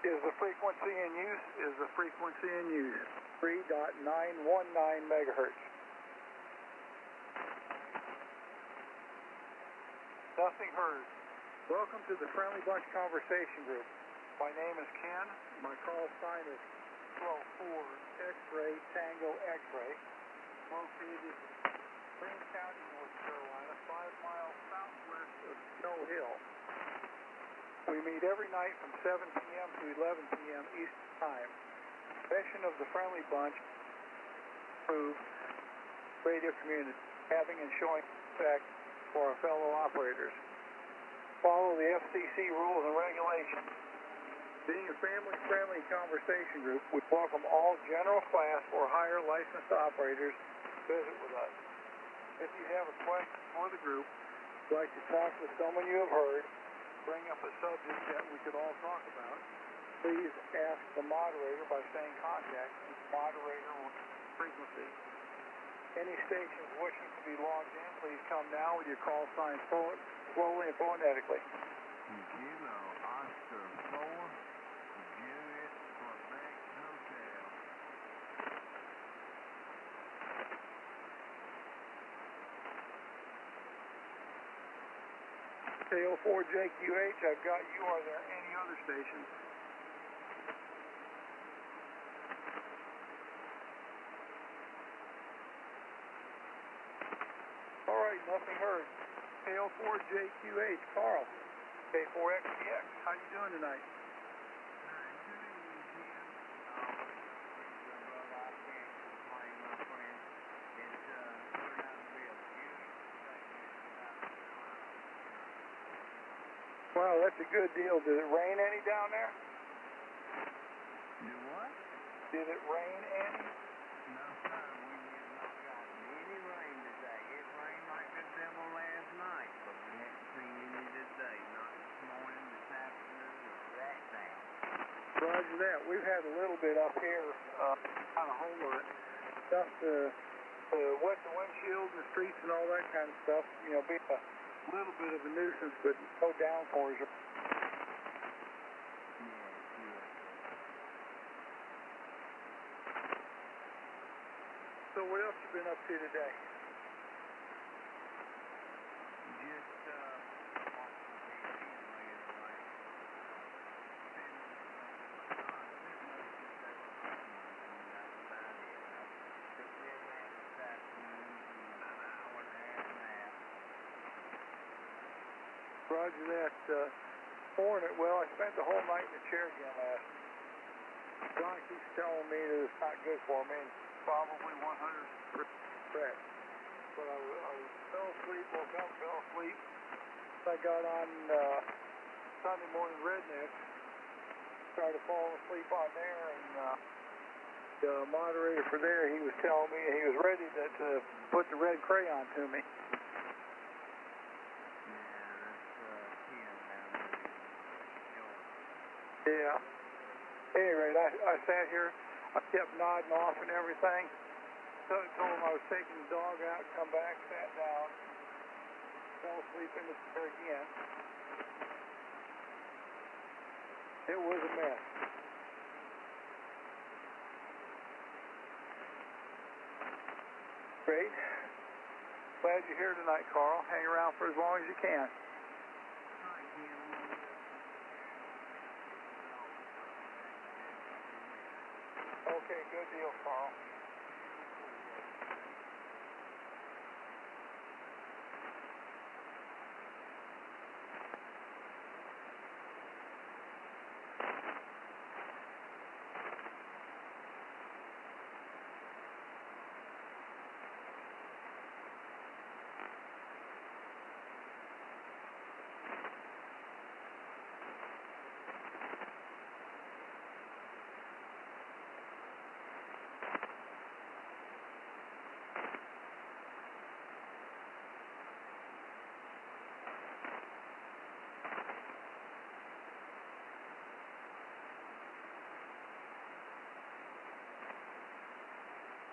Is the frequency in use? 3.919 megahertz. Nothing heard. Welcome to the Friendly Bunch Conversation Group. My name is Ken. My call sign is 124 X-Ray Tango X-Ray. Located in Greene County, North Carolina, 5 miles southwest of Snow Hill. We meet every night from 7 p.m. to 11 p.m. Eastern Time. Mission of the Friendly Bunch, improve radio community, having and showing respect for our fellow operators. Follow the FCC rules and regulations. Being a family-friendly conversation group, we welcome all general class or higher licensed operators to visit with us. If you have a question for the group, like to talk with someone you have heard, bring up a subject that we could all talk about, please ask the moderator by saying contact the moderator or frequency. Any stations wishing to be logged in, please come now with your call sign slowly and phonetically. Kilo Oscar 4, Juliet Quebec Hotel. KO4JQH, I've got you. Are there any other stations? All right, nothing heard. KO4JQH, Carl. K4XTX, how you doing tonight? Wow, that's a good deal. Did it rain any down there? Do what? Did it rain any? No, sir. We have not gotten any rain today. It rained like the devil last night, but we haven't seen any today. Not this morning, this afternoon, or that time. Roger that. We've had a little bit up here, not a whole lot. Stuff to wet the windshield and the streets and all that kind of stuff. You know, being a little bit of a nuisance, but no downpours. So what else you been up to today? Just Roger that. Morning. Well, I spent the whole night in the chair again last night. John keeps telling me that it's not good for me. Probably 100% correct. But I fell asleep, woke up, fell asleep. I got on Sunday Morning Rednecks, started falling asleep on there, and the moderator for there, he was telling me he was ready to put the red crayon to me. Yeah. At any rate, I sat here, I kept nodding off and everything. So I told him I was taking the dog out, come back, sat down, fell asleep in the chair again. It was a mess. Great. Glad you're here tonight, Carl. Hang around for as long as you can. Okay, good deal, Carl.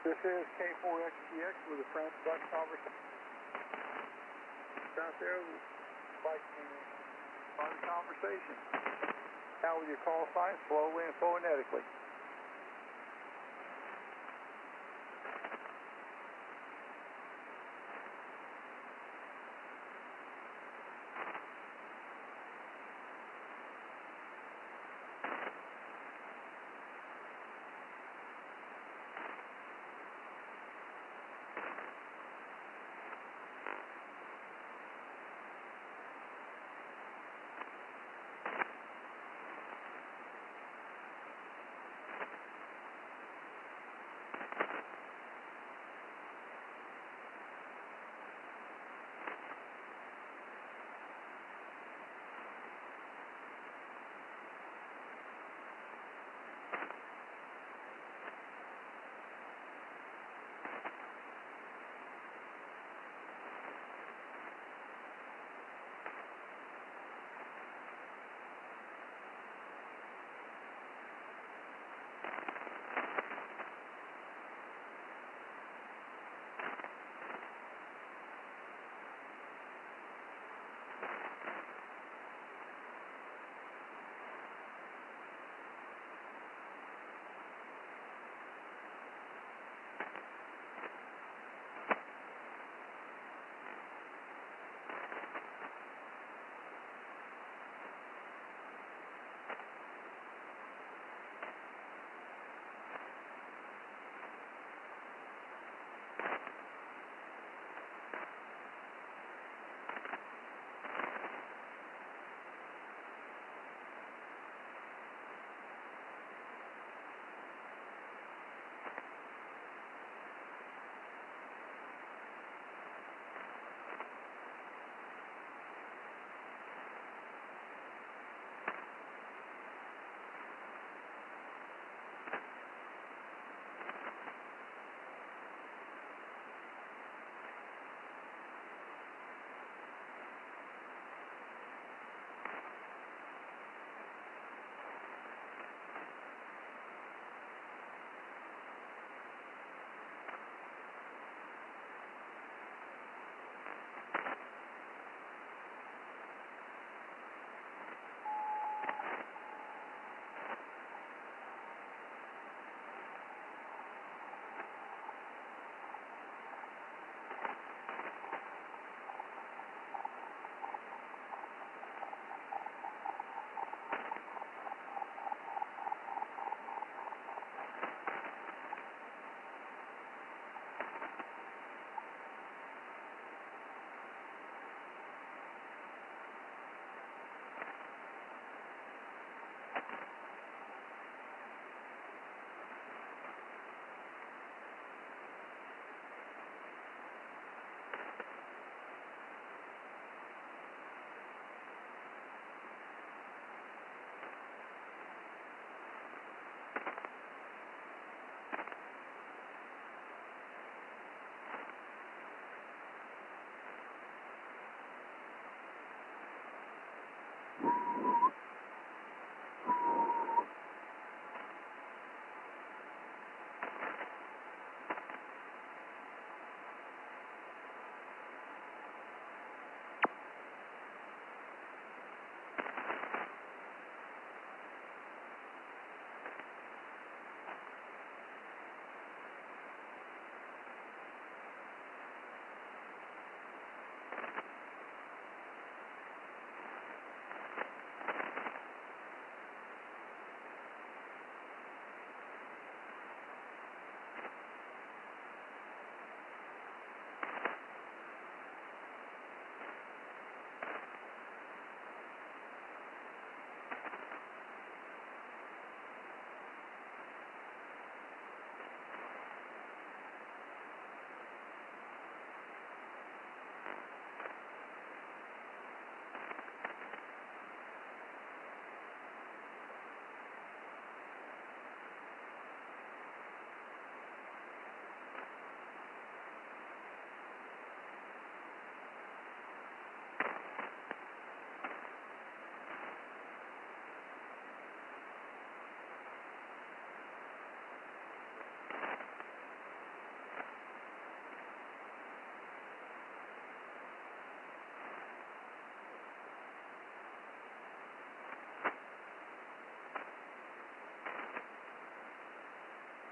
This is K4XTX with a Friendly Bunch Conversation. Out there, we'd like to start a conversation. Now with your call sign, slowly and phonetically.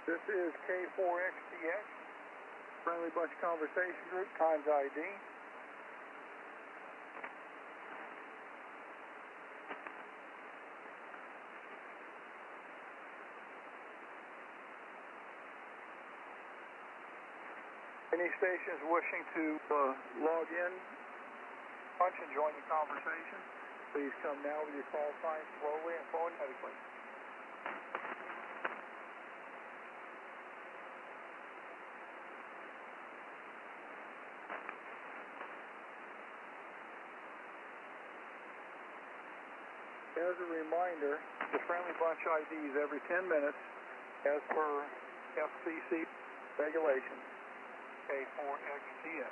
This is K4XTX, Friendly Bunch Conversation Group, times ID. Any stations wishing to log in, punch and join the conversation, please come now with your call sign slowly and phonetically. As a reminder, the Friendly Bunch IDs every 10 minutes as per FCC regulations, K4XTX.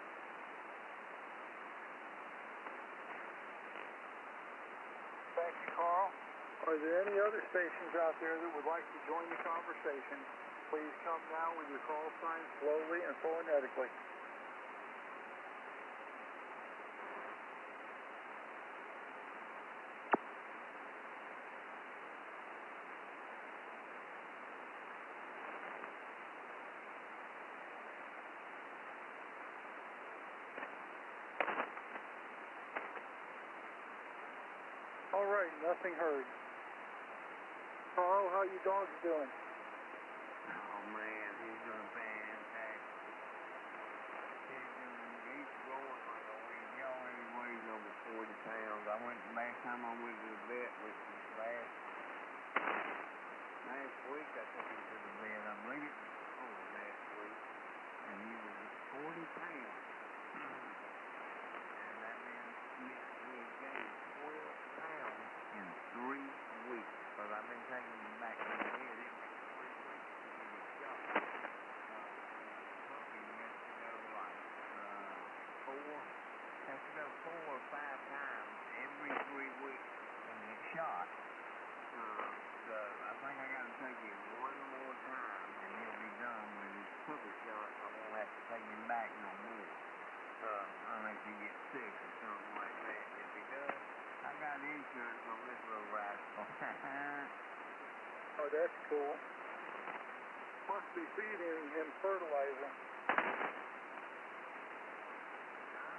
Thank you, Carl. Are there any other stations out there that would like to join the conversation? Please come now with your call sign slowly and phonetically. All right, nothing heard. Carl, how you dogs doing? Oh man, he's doing fantastic. He's growing like a weed. He already weighs over 40 pounds. Last time I went to the vet, which was last week, I took him to the vet. I believe it was last week, and he was at 40 pounds. And that means he gained 12 pounds in 3 weeks. Because I've been taking him back to the vet every 3 weeks to get his shot. Puppy has to go like 4 or 5 times every 3 weeks to get shot. So I think I got to take him one more time and he'll be done with his puppy shot. I won't have to take him back no more. Unless he gets sick or something like that. If he does, I got insurance on this little rascal. Oh, that's cool. Must be feeding him fertilizer.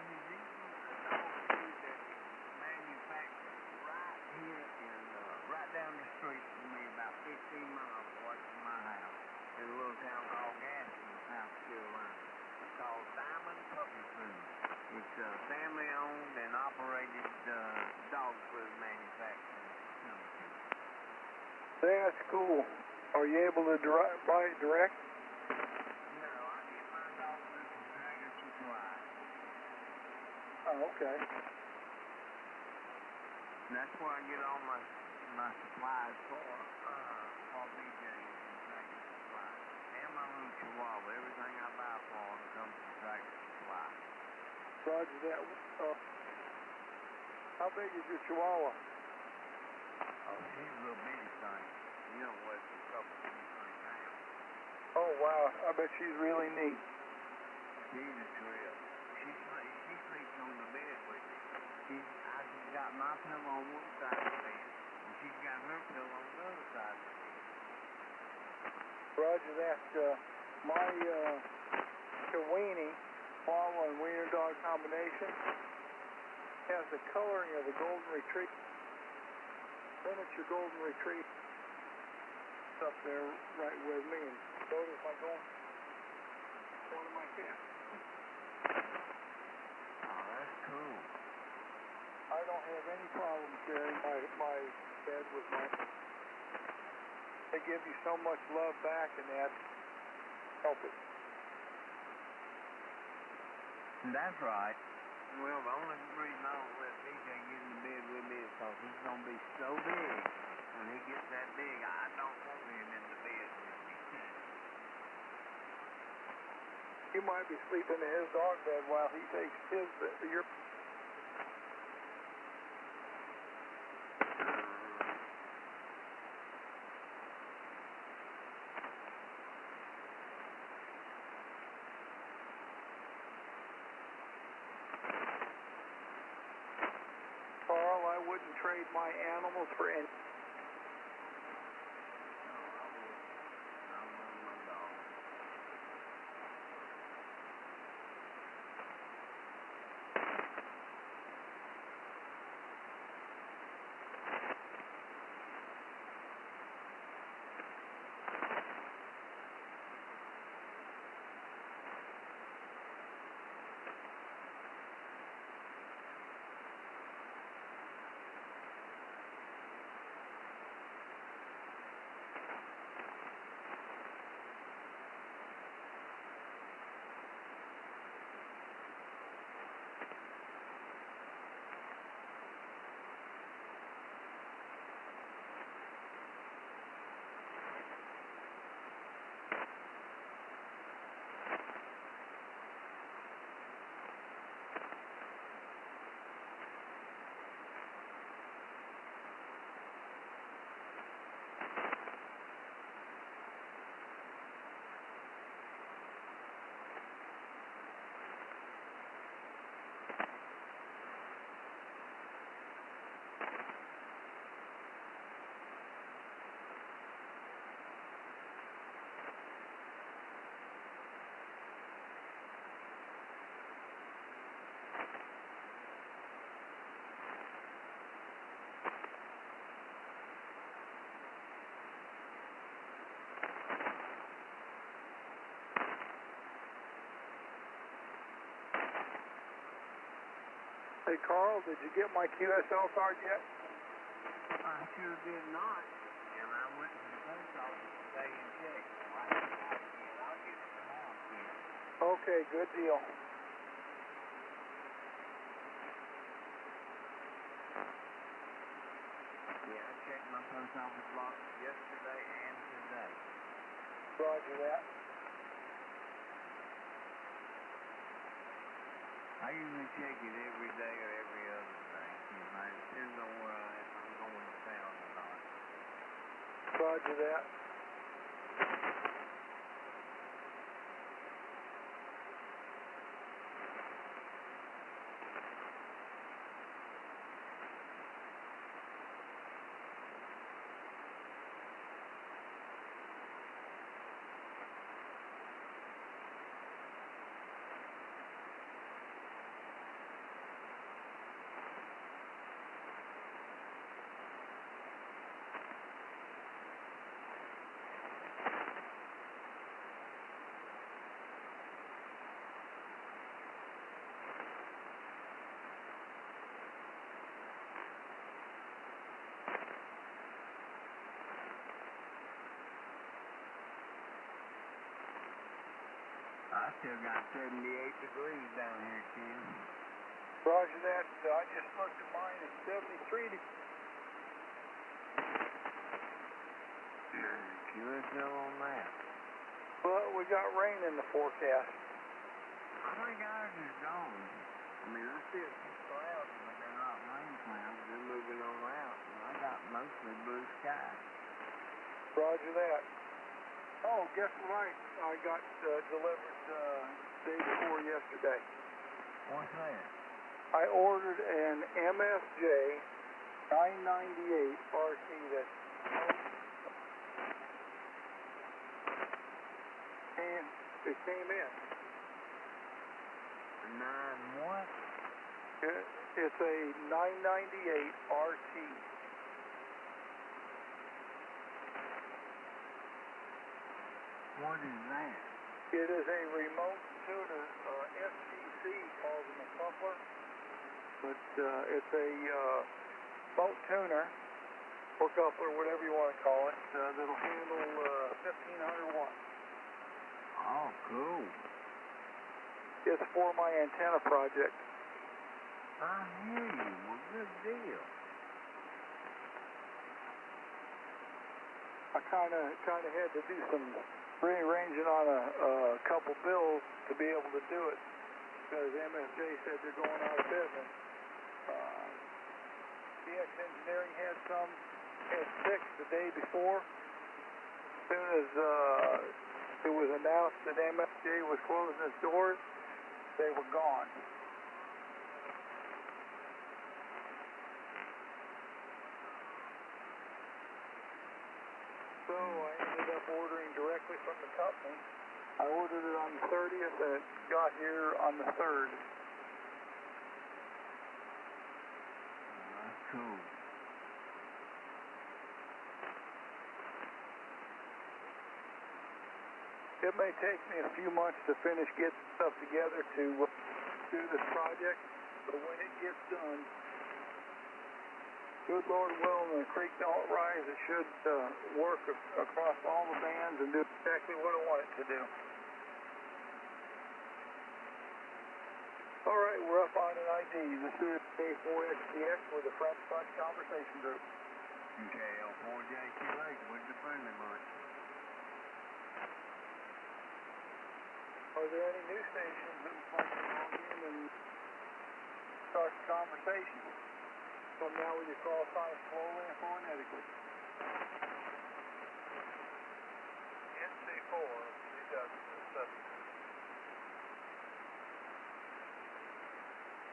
He's eating a dog food that is manufactured right here right down the street from me, about 15 miles away from my house, in a little town called Gaston, South Carolina. It's called Diamond Puppy Food. It's a family-owned and operated dog food manufacturing facility. That's cool. Are you able to buy it direct? No, I get my dog food from Tractor Supply. Oh, okay. That's where I get all my supplies for BJ's and Tractor Supply. And my little Chihuahua. Everything I buy for them comes from Tractor Supply. Roger that. How big is your Chihuahua? Oh, she's a little bitty thing. You know what? A couple of 3 pounds. Oh, wow. I bet she's really neat. She's a trip. She sleeps on the bed with me. I've got my pillow on one side of the bed, and she's got her pillow on the other side of the bed. Roger that. My Chiweenie, Chihuahua and Wiener Dog combination, has the coloring of a golden retriever. Miniature golden retriever. It's up there right with me, and so does my one of my cats. Oh, that's cool. I don't have any problem sharing my bed with my. They give you so much love back, and that help it. That's right. Well, the only reason I don't let BJ get in the bed with me is because he's going to be so big. When he gets that big, I don't want him in the bed with me. You might be sleeping in his dog bed while he takes your. Carl, I wouldn't trade my animals for any. Hey, Carl, did you get my QSL card yet? I sure did not. And I went to the post office today and checked. So I haven't got it yet. I'll get it tomorrow, kid. Okay, good deal. Yeah, I checked my post office box yesterday and today. Roger that. I usually check it every day or every other day. You know, it depends on where if I'm going to town or not. Roger that. I still got 78 degrees down here, Ken. Roger that. I just looked at mine. It's 73 degrees. QSL on that. But we got rain in the forecast. I think ours is gone. I mean, I see a few clouds, but they're not rain clouds. They're moving on out. And I got mostly blue sky. Roger that. Oh, guess what I got delivered day before yesterday? What's that? I ordered an MSJ 998 RC that's and it came in. 9 what? It's a 998 RT. What is that? It is a remote tuner, FCC calls them a coupler, but it's a remote tuner or coupler, whatever you want to call it, that'll handle 1500 watts. Oh, cool. It's for my antenna project. I hear you. Well, good deal. I kind of had to do some rearranging on a couple bills to be able to do it because MSJ said they're going out of business. DX Engineering had some, had 6 the day before. As soon as it was announced that MSJ was closing its doors, they were gone. So I ended up ordering directly from the company. I ordered it on the 30th and it got here on the 3rd. That's cool. It may take me a few months to finish getting stuff together to do this project, but when it gets done, good Lord willing, the creek don't rise. It should work across all the bands and do exactly what I want it to do. All right, we're up on an ID. This is K4XTX with the Friendly Bunch Conversation Group. KL4JQH with the Friendly Bunch. Are there any new stations that would like to log in and start the conversation? Come now with your call sign slowly and phonetically. NC4, CW7.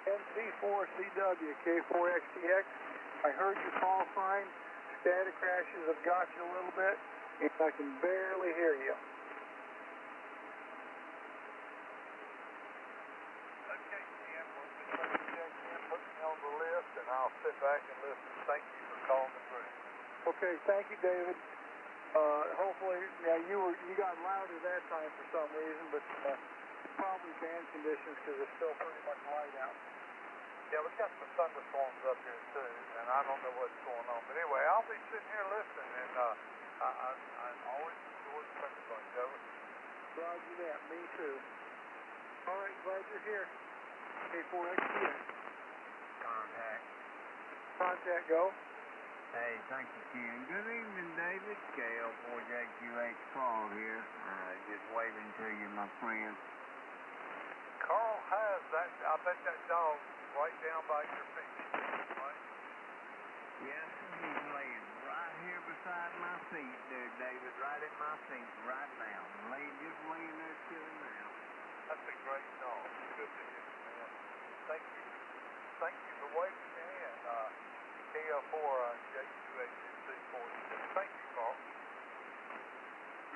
NC4CW, K4XTX. I heard your call sign. Static crashes have got you a little bit, and I can barely hear you. Okay, Ken, we'll just let you check in, put me on the list, and I'll sit back and listen. Thank you for calling me through. Okay, thank you, David. Hopefully, yeah, you got louder that time for some reason, but it's probably band conditions because it's still pretty much light out. Yeah, we got some thunderstorms up here too, and I don't know what's going on. But anyway, I'll be sitting here listening, and I always enjoy the Friendly Bunch, over. Roger that, me too. All right, glad you're here. K4XTX. Contact. Contact go. Hey, thank you, Ken. Good evening, David. KL4JQH Carl here. Just waving to you, my friend. Carl has that, I bet that dog right down by your feet, right? Yes, he's laying right here beside my feet there, David, right at my feet right now. Just laying there chilling now. That's a great dog. Good to hear, man. Thank you. Thank you for waiting in. KL4JQH10. Thank you, Carl.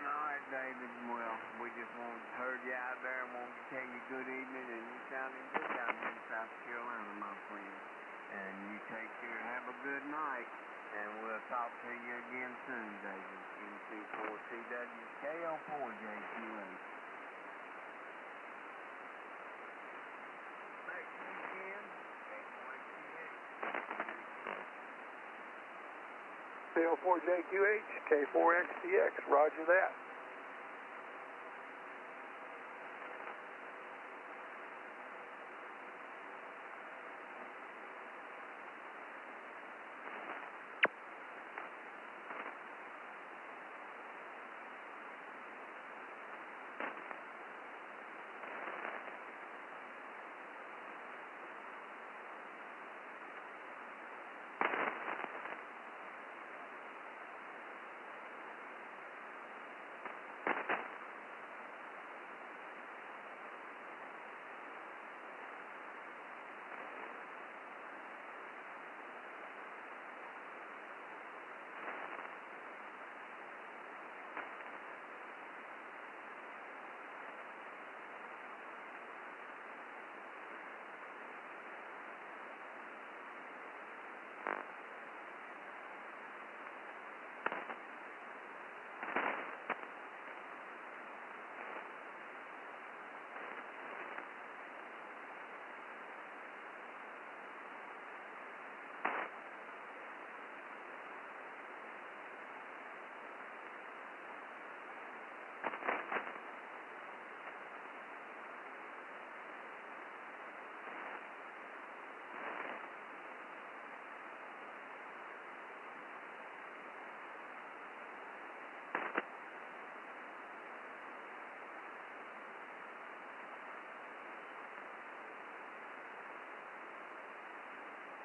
All right, David. Well, we just heard you out there and wanted to tell you good evening, and you sounding good down here in South Carolina, my friend. And you take care and have a good night, and we'll talk to you again soon, David. MC4CW, KL4JQH. Next weekend, KL4JQH, K4XTX, roger that.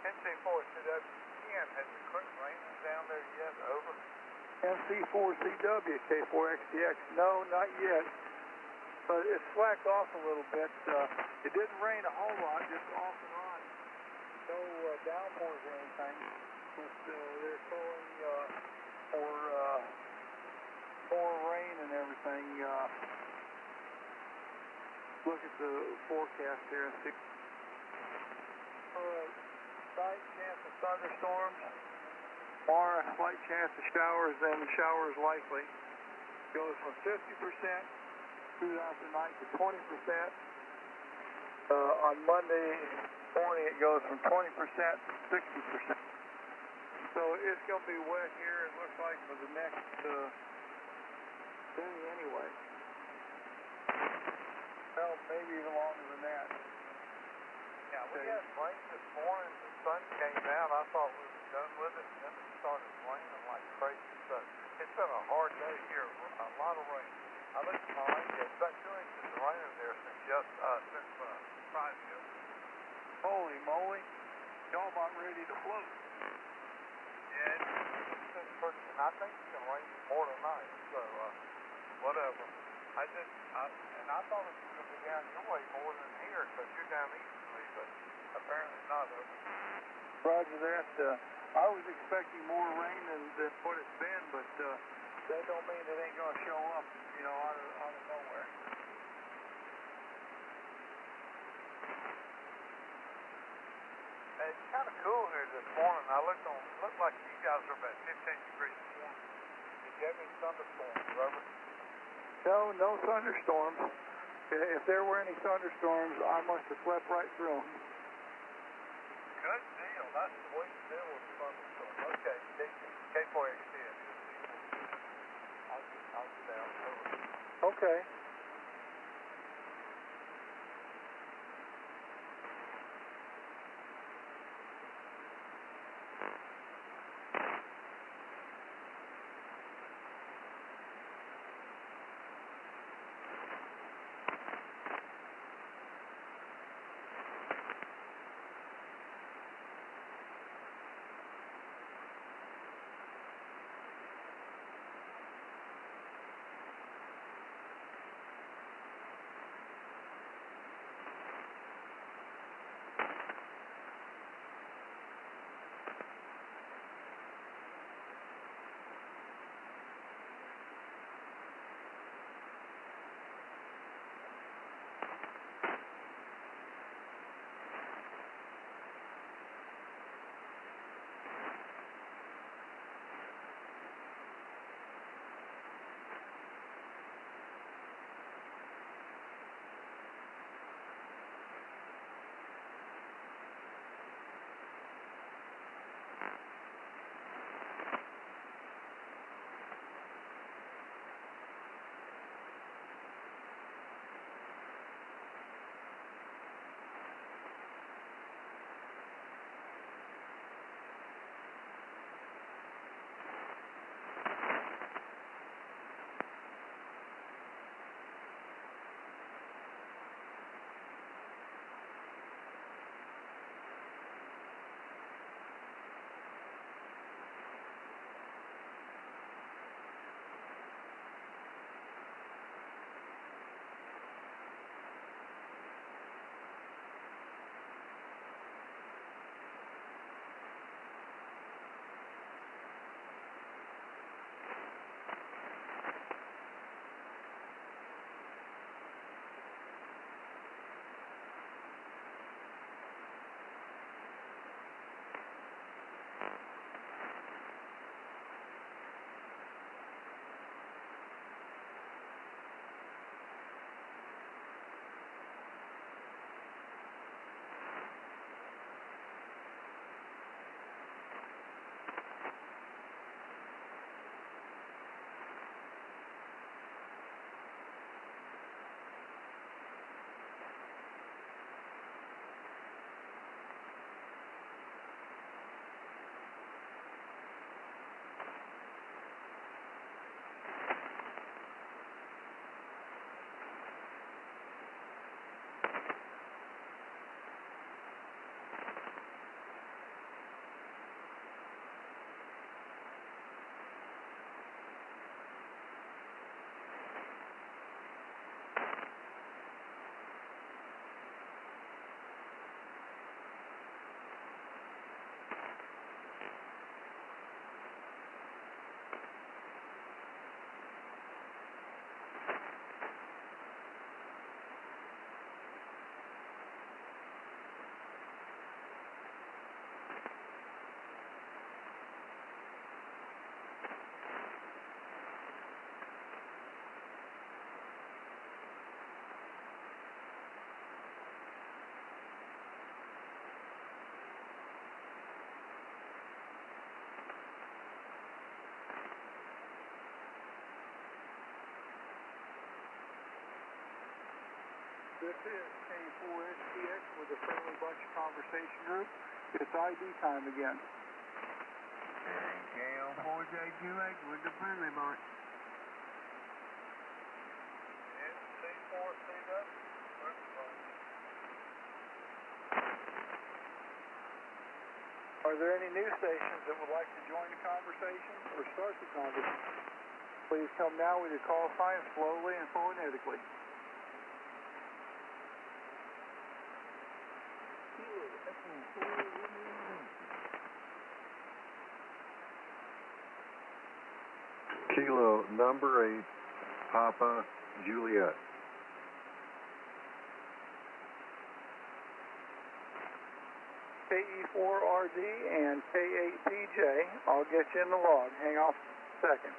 MC4CW10, has it quit raining down there yet? Over. MC4CW, K4XTX, no, not yet. But it slacked off a little bit. It didn't rain a whole lot, just off and on. No downpours or anything. But they're calling for more rain and everything. Look at the forecast here and see. Slight chance of thunderstorms. Tomorrow, slight chance of showers, then showers likely. Goes from 50% throughout the night to 20%. On Monday morning, it goes from 20% to 60%. So it's going to be wet here, it looks like, for the next day anyway. Well, maybe even longer than that. Yeah, we had rain this morning. The sun came out. I thought we were done with it, and then it started raining like crazy. So it's been a hard day here. A lot of rain. I looked at my rain. It's about 2 inches of rain in there since Friday. Holy moly! Y'all about ready to float. Yeah, it's been pretty. And I think it's gonna rain more tonight. So whatever. I thought it was gonna be down your way more than here, because you're down east. But apparently not. Roger that. I was expecting more rain than what it's been, but that don't mean it ain't going to show up, out of nowhere. It's kind of cool here this morning. I looked like you guys are about 15 degrees warm. Did you have any thunderstorms, Robert? No thunderstorms. If there were any thunderstorms, I must have slept right through them. That's the way to deal with the thunderstorm. Okay, K4XT. I'll get down. Okay. This is K4STX with the Friendly Bunch Conversation Group. It's ID time again. And KL4J2X with the Friendly Bunch. And C4CW. Are there any news stations that would like to join the conversation or start the conversation? Please come now with your call sign slowly and phonetically. Kilo number 8, Papa Juliet. KE4RD and K8PJ. I'll get you in the log. Hang off a second.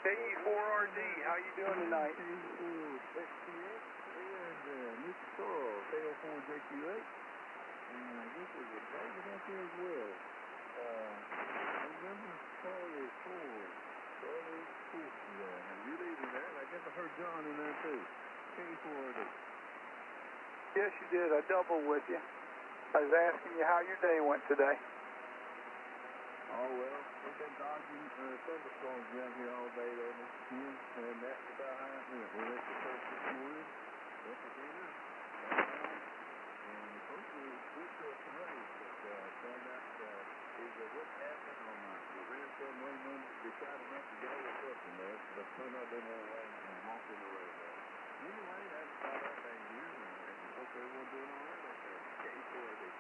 KE4RD, how you doing tonight? EST FTDX and Mr. Carl, KO4JQ8. And I guess there's a David out there as well. November Charlie 4. Charlie 4. You're leading that. I guess I heard John in there too. K4RD. Yes, you did. I doubled with you. I was asking you how your day went today. Oh, well, we've been dodging thunderstorms down here all day there, Mr. Ken, and that's about how it went. We went to church this morning, went to dinner, and supposed to went to a parade, but found out either what happened or my grandson waiting on decided not to go or something there, but turned out they went away and walked in the road there. Anyway, that's about our day here, and hope everyone's doing all right out there. K4D.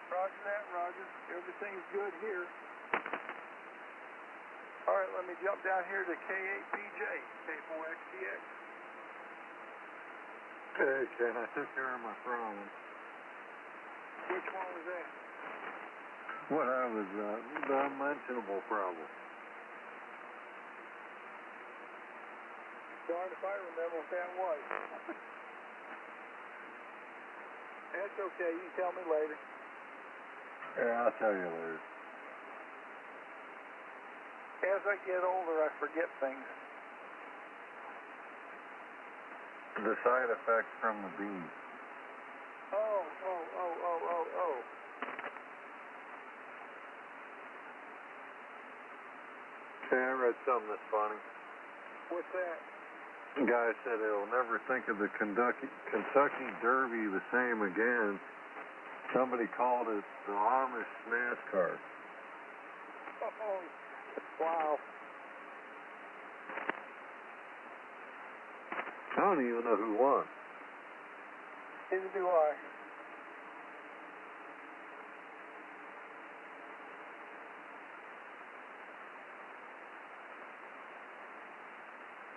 Roger that, Roger. Everything's good here. All right, let me jump down here to K8PJ, K4XTX. Hey, Ken, I took care of my problem. Which one was that? What I was, the unmentionable problem. Darn if I remember what that was. That's okay, you can tell me later. Yeah, I'll tell you later. As I get older, I forget things. The side effects from the beans. Oh. Hey, I read something that's funny. What's that? The guy said he'll never think of the Kentucky Derby the same again. Somebody called it the Amish NASCAR. Oh, wow. I don't even know who won. Neither do I.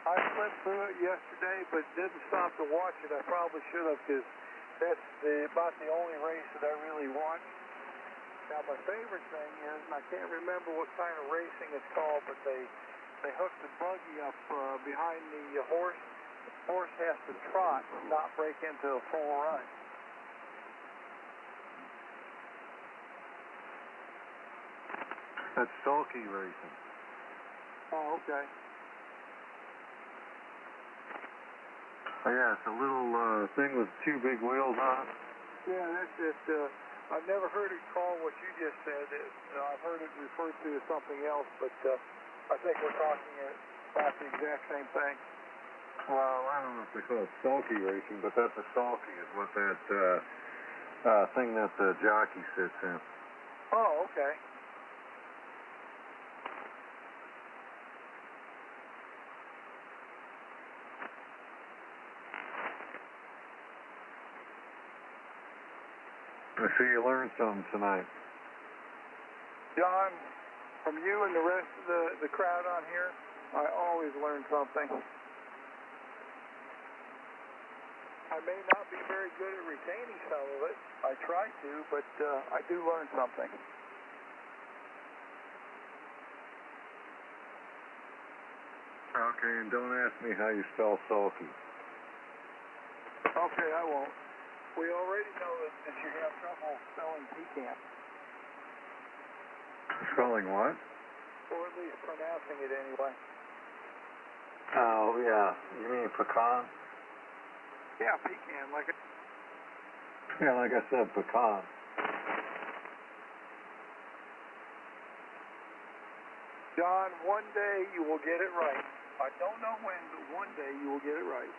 I flipped through it yesterday, but didn't stop to watch it. I probably should have, because that's about the only race that I really watch. Now, my favorite thing is, and I can't remember what kind of racing it's called, but they hook the buggy up behind the horse. The horse has to trot, not break into a full run. That's sulky racing. Oh, okay. Oh, yeah, it's a little thing with two big wheels on it. Yeah, that's it. I've never heard it called what you just said. I've heard it referred to as something else, but I think we're talking about the exact same thing. Well, I don't know if they call it sulky racing, but that's a sulky is what that thing that the jockey sits in. Oh, okay. I see you learned something tonight. John, from you and the rest of the crowd on here, I always learn something. I may not be very good at retaining some of it. I try to, but I do learn something. Okay, and don't ask me how you spell sulky. Okay, I won't. We already know that you have trouble spelling pecan. Spelling what? Or at least pronouncing it anyway. Oh, yeah. You mean pecan? Yeah, pecan, like a... Yeah, like I said, pecan. John, one day you will get it right. I don't know when, but one day you will get it right.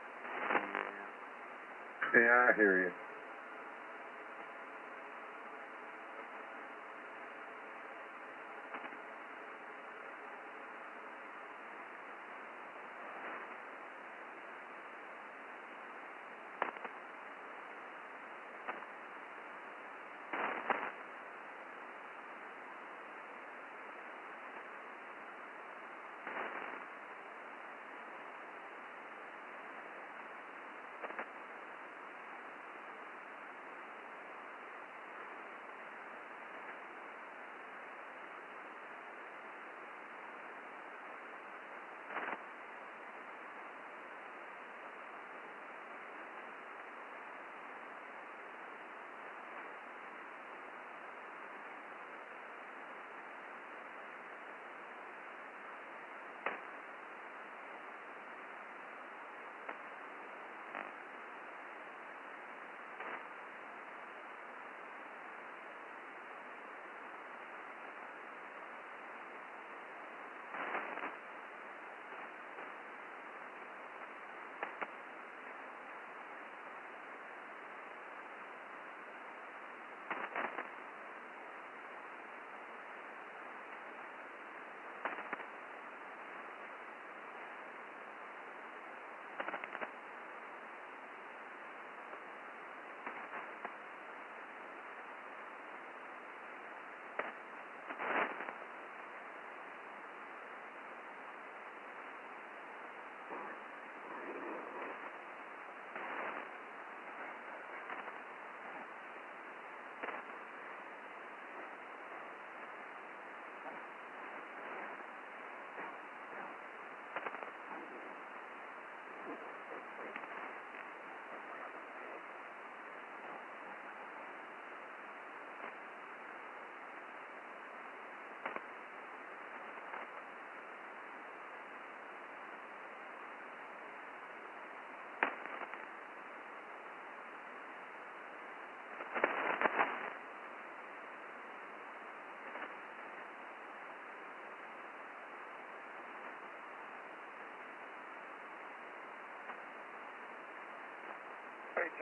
Yeah, I hear you.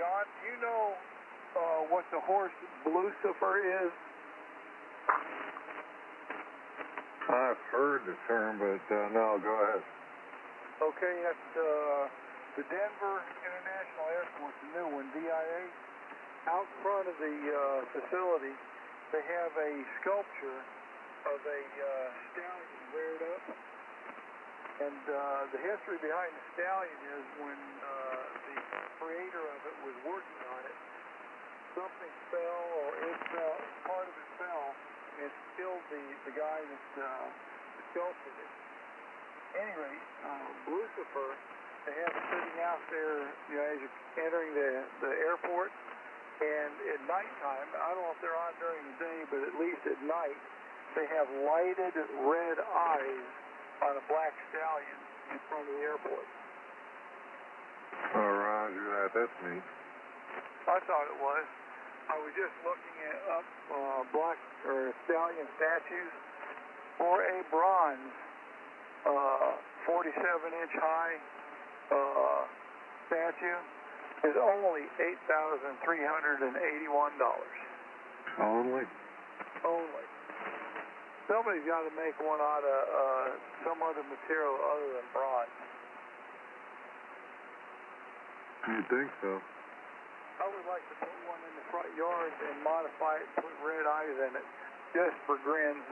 John, do you know what the horse Lucifer is? I've heard the term, but no, go ahead. Okay, at the Denver International Airport, the new one, DIA, out front of the facility, they have a sculpture of a stallion reared up. And the history behind the stallion is when the creator of it was working on it, something fell, or it fell, part of it fell, and killed the guy that sculpted it. Anyway, Lucifer, they have it sitting out there, you know, as you're entering the airport, and at nighttime, I don't know if they're on during the day, but at least at night, they have lighted red eyes on a black stallion in front of the airport. Oh, roger that. That's neat. I thought it was. I was just looking up black or stallion statues for a bronze 47-inch high statue is only $8,381. Only? Only. Somebody's got to make one out of some other material other than bronze. You think so? I would like to put one in the front yard and modify it and put red eyes in it, just for grins.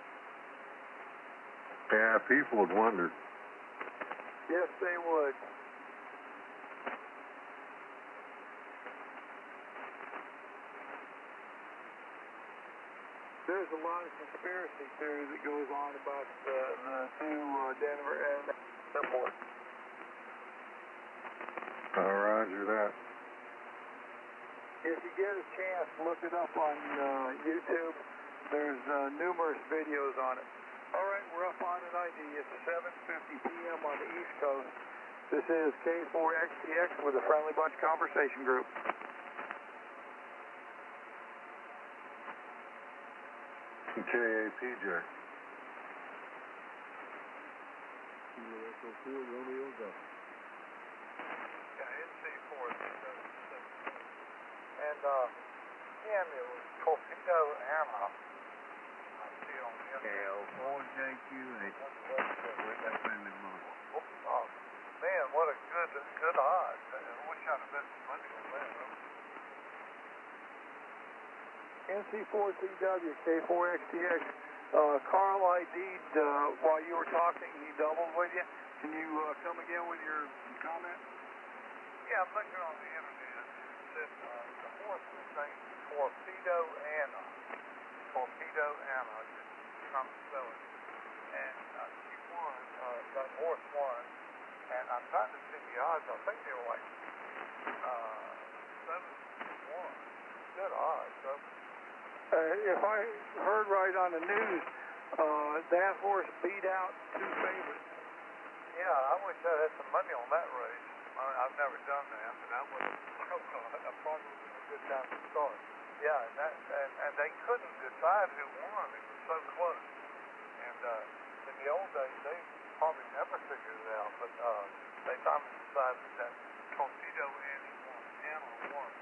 Yeah, people would wonder. Yes, they would. There's a lot of conspiracy theory that goes on about the two Denver and airport. Oh, roger that. If you get a chance, look it up on YouTube. There's numerous videos on it. All right, we're up on an ID. It's 7:50 p.m. on the East Coast. This is K4XTX with the Friendly Bunch Conversation Group. KAPJ. Echo 4, Romeo Go. Yeah, NC4. And again, it was Torpedo Ammo. I see it on the inside. L4JQH. With that friendly bunch. Oh, man, what a good odds. I wish I'd have bet some money on that. NC4CW, K4XTX. Carl ID'd while you were talking. He doubled with you. Can you come again with your comment? Yeah, I'm looking on the internet. It said the horse was named Torpedo Anna. Torpedo Anna. Just trying to spell it. And she won. That horse won. And I'm trying to see the odds. I think they were like 7-1. Good odds. So, if I heard right on the news, that horse beat out two favorites. Yeah, I wish I had some money on that race. I've never done that, but that would have probably been a good time to start. Yeah, and they couldn't decide who won. It was so close. And in the old days, they probably never figured it out, but they finally decided that Torpedo Anna won.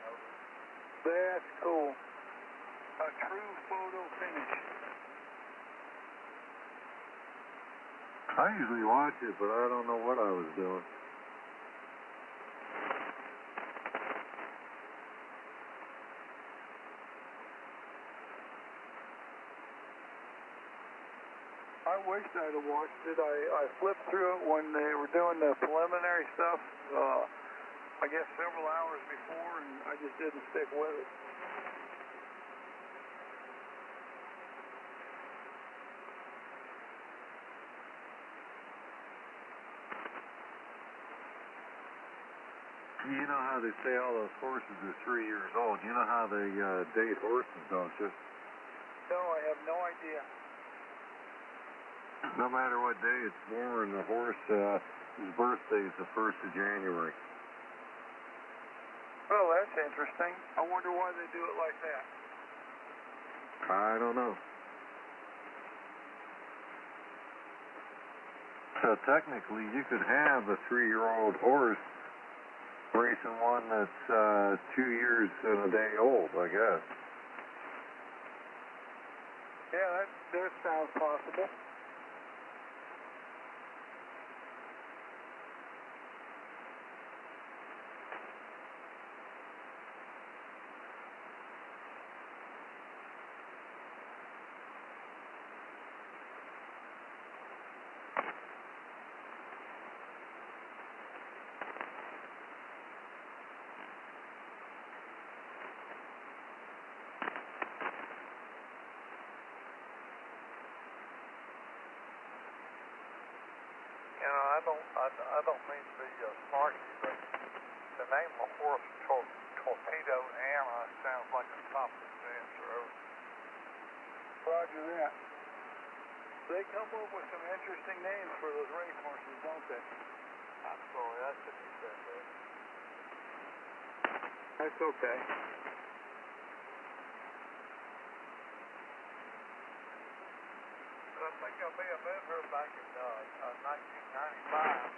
That's cool. A true photo finish. I usually watch it, but I don't know what I was doing. I wished I'd have watched it. I flipped through it when they were doing the preliminary stuff, I guess several hours before, and I just didn't stick with it. You know how they say all those horses are 3 years old. You know how they date horses, don't you? No, I have no idea. No matter what day it's born, the horse, his birthday is the 1st of January. Well, that's interesting. I wonder why they do it like that. I don't know. So technically, you could have a 3-year-old horse racing one that's 2 years and a day old, I guess. Yeah, that sounds possible. You know, I don't mean to be snarky, but the name of horse Torpedo Anna sounds like a top of the road. Roger that. They come up with some interesting names for those race horses, don't they? I'm sorry, I shouldn't have said that. That's okay. I think I may have met her back in 1995.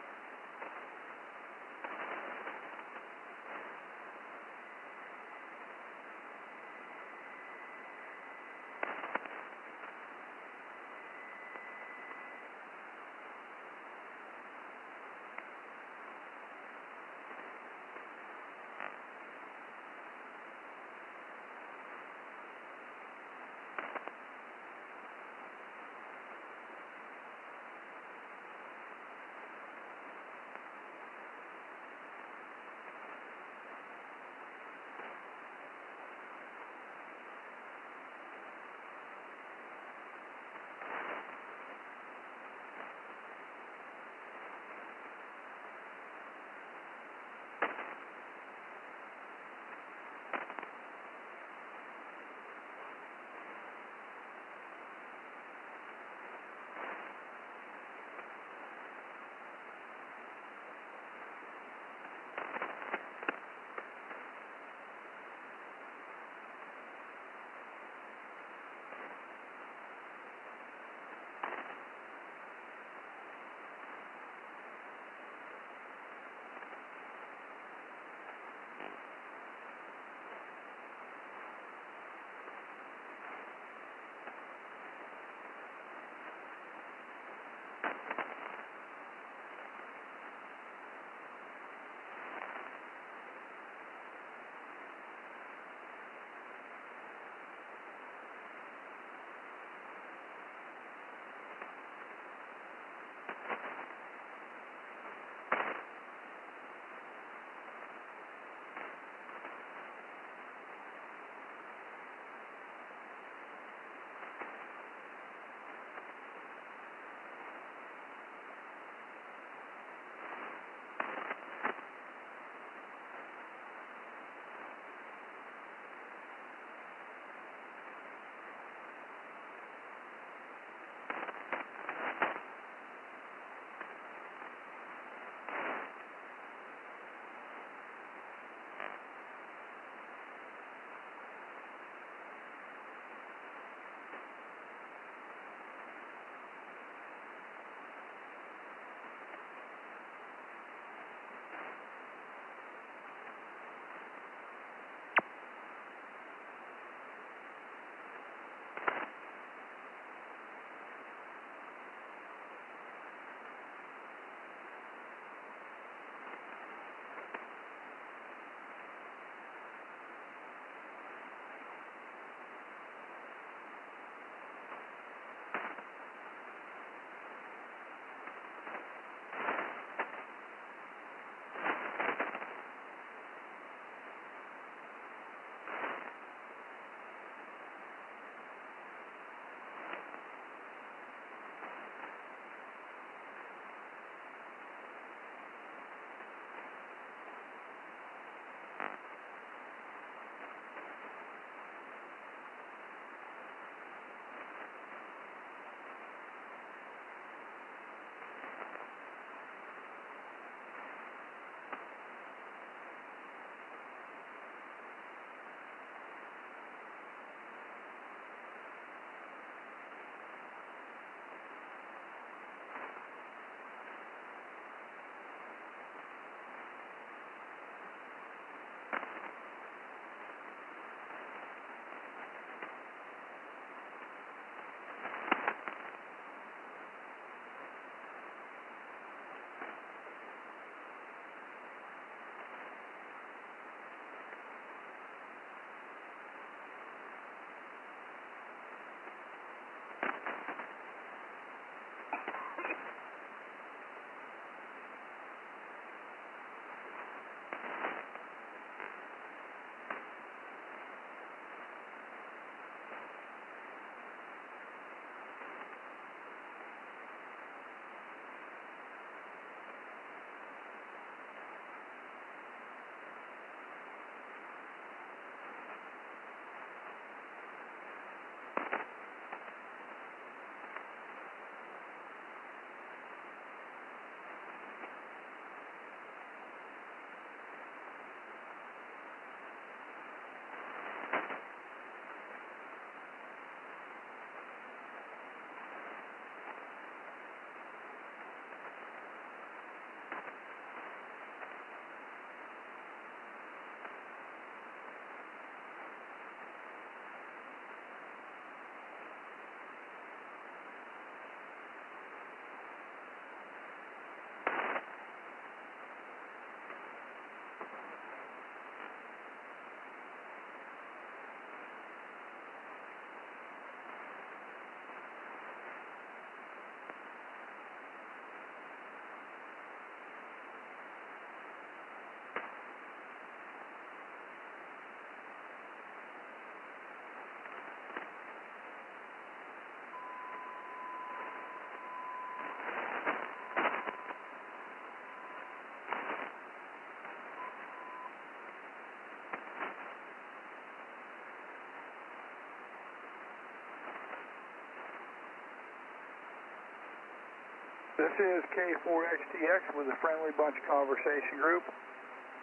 This is K4XTX with the Friendly Bunch Conversation Group,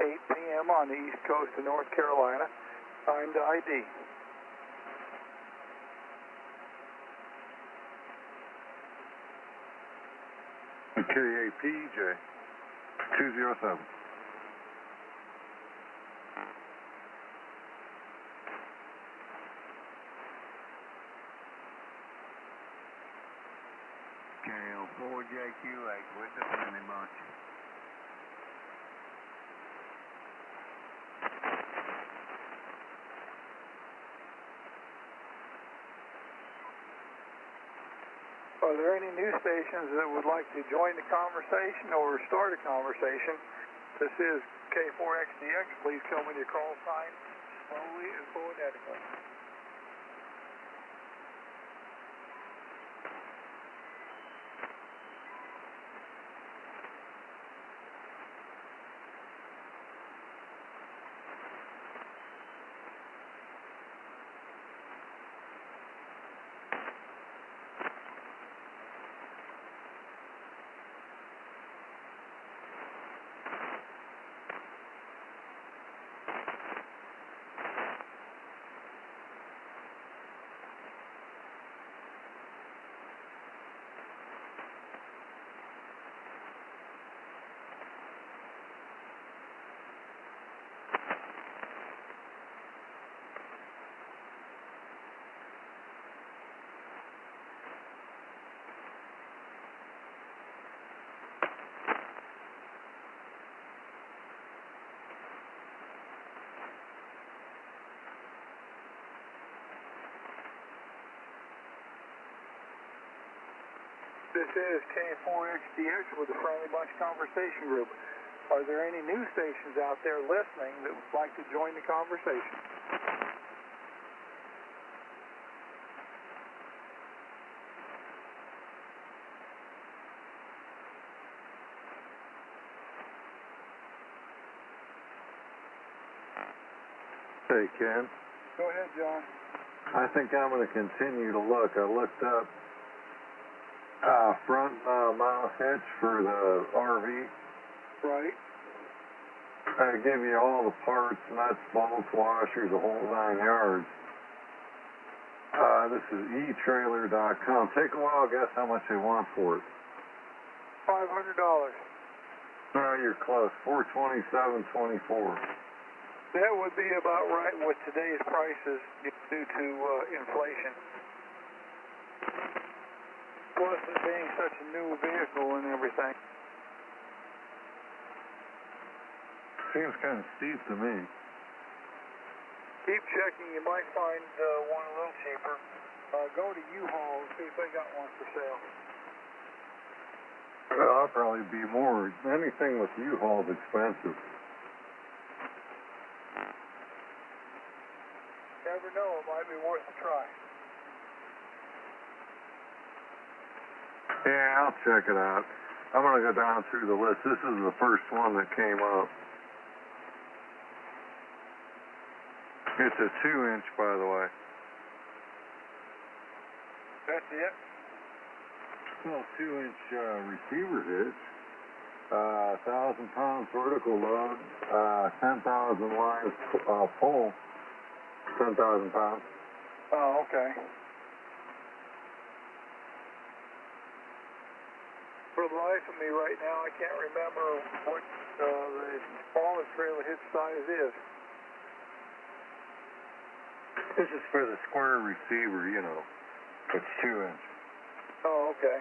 8 p.m. on the east coast of North Carolina. Time to ID. KAPJ 207. KL4JQH with the Friendly Bunch. Are there any news stations that would like to join the conversation or start a conversation? This is K4XDX. Please come with your call sign slowly and phonetically. This is K4XDX with the Friendly Bunch Conversation Group. Are there any news stations out there listening that would like to join the conversation? Hey, Ken. Go ahead, John. I think I'm going to continue to look. I looked up front mount hitch for the RV. Right. I give you all the parts, nuts, bolts, washers, the whole 9 yards. This is eTrailer.com. Take a while, guess how much they want for it. $500. No, you're close. $427.24. That would be about right with today's prices due to inflation. Plus it being such a new vehicle and everything. Seems kind of steep to me. Keep checking. You might find one a little cheaper. Go to U-Haul and see if they got one for sale. Well, I'll probably be more. Anything with U-Haul is expensive. Never know. It might be worth a try. Yeah, I'll check it out. I'm going to go down through the list. This is the first one that came up. It's a 2-inch, by the way. That's it? Well, 2-inch receiver hitch. 1,000 pounds vertical load. 10,000 lines pull. 10,000 pounds. Oh, okay. For the life of me right now, I can't remember what the smallest trailer hitch size is. This is for the square receiver, you know. It's 2-inch. Oh, okay.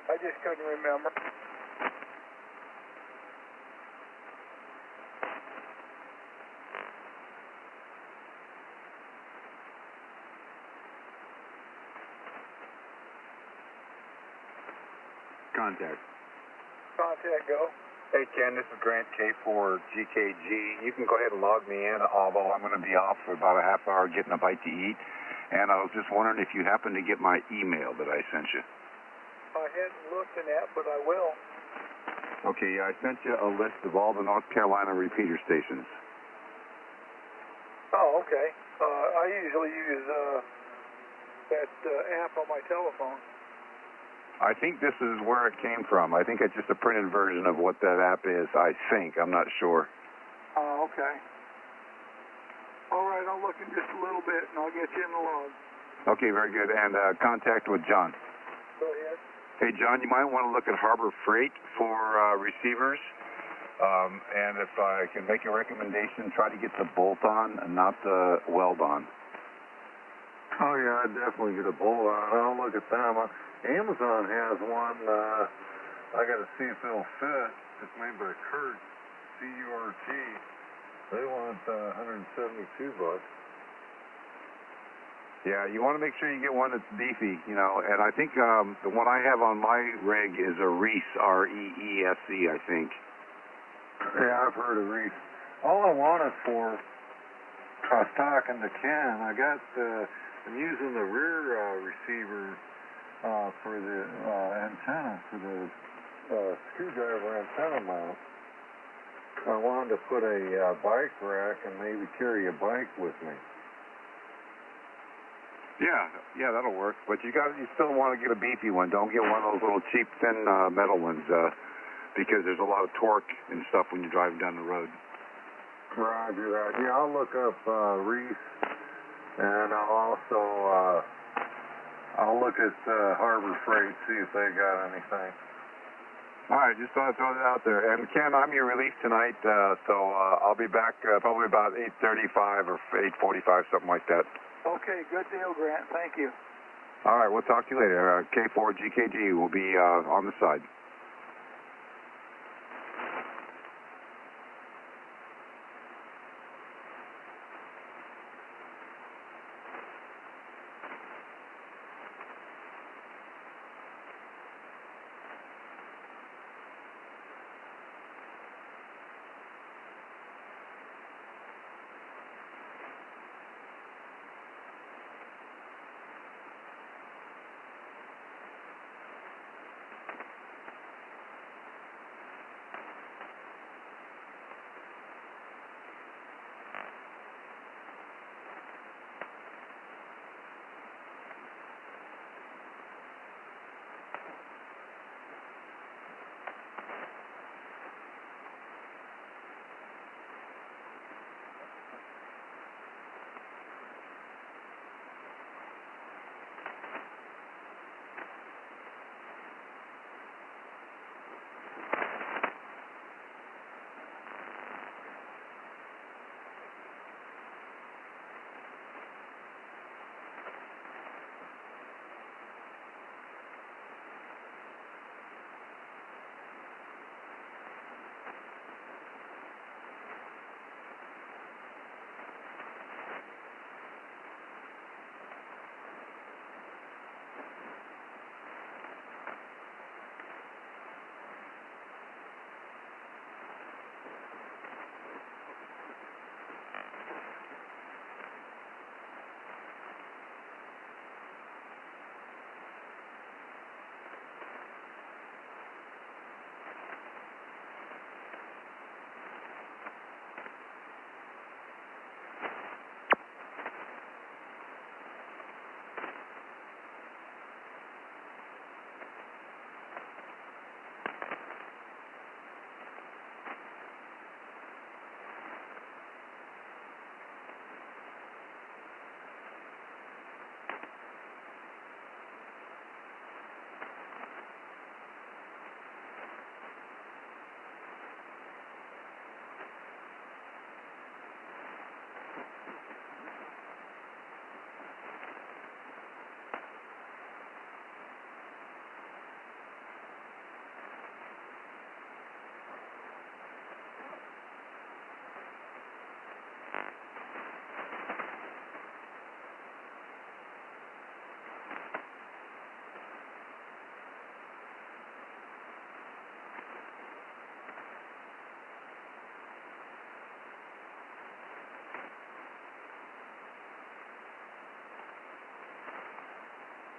I just couldn't remember. Contact. Contact go. Hey Ken, this is Grant K4GKG. You can go ahead and log me in, although I'm going to be off for about a half hour getting a bite to eat. And I was just wondering if you happen to get my email that I sent you. I hadn't looked in that, but I will. Okay, I sent you a list of all the North Carolina repeater stations. Oh, okay. I usually use that app on my telephone. I think this is where it came from. I think it's just a printed version of what that app is, I think. I'm not sure. Oh, okay. All right, I'll look in just a little bit, and I'll get you in the log. Okay, very good. And contact with John. Go ahead. Hey, John, you might want to look at Harbor Freight for receivers. And if I can make a recommendation, try to get the bolt-on and not the weld-on. Oh yeah, I'd definitely get a bolt on. I'll look at them. Amazon has one. I got to see if it'll fit. It's made by Kurt, C-U-R-T. They want $172. Yeah, you want to make sure you get one that's beefy, you know. And I think the one I have on my rig is a Reese, R-E-E-S-E, I think. Yeah, I've heard of Reese. All I want is for, I was talking to Ken, I'm using the rear receiver for the antenna, for the screwdriver antenna mount. I wanted to put a bike rack and maybe carry a bike with me. Yeah, that'll work. But you still want to get a beefy one. Don't get one of those little cheap, thin metal ones, because there's a lot of torque and stuff when you're driving down the road. Roger that. Yeah, I'll look up Reese, and I'll also I'll look at Harbor Freight, see if they got anything. All right, just thought I'd throw that out there. And Ken, I'm your relief tonight, so I'll be back probably about 8:35 or 8:45, something like that. Okay, good deal, Grant. Thank you. All right, we'll talk to you later. K4 GKG will be on the side.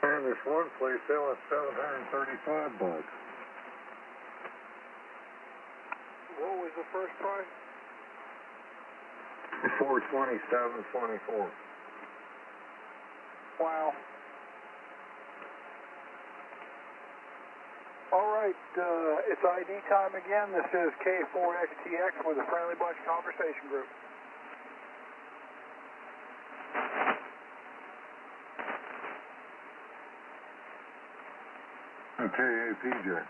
And there's one place they want $735. What was the first price? $427.24. Wow. right, it's ID time again. This is K4XTX with the Friendly Bunch Conversation Group. Okay, hey, PJ.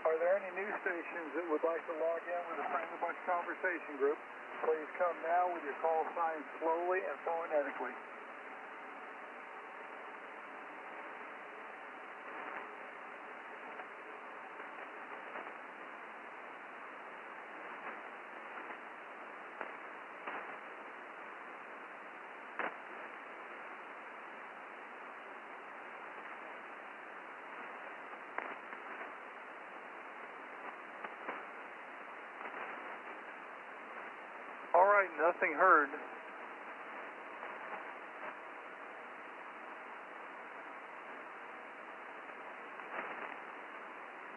Are there any news stations that would like to log in with the Friendly Bunch Conversation Group? Please come now with your call sign slowly and phonetically. All right, nothing heard.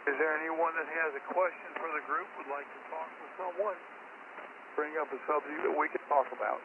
Is there anyone that has a question for the group, would like to talk with someone? Bring up a subject that we can talk about.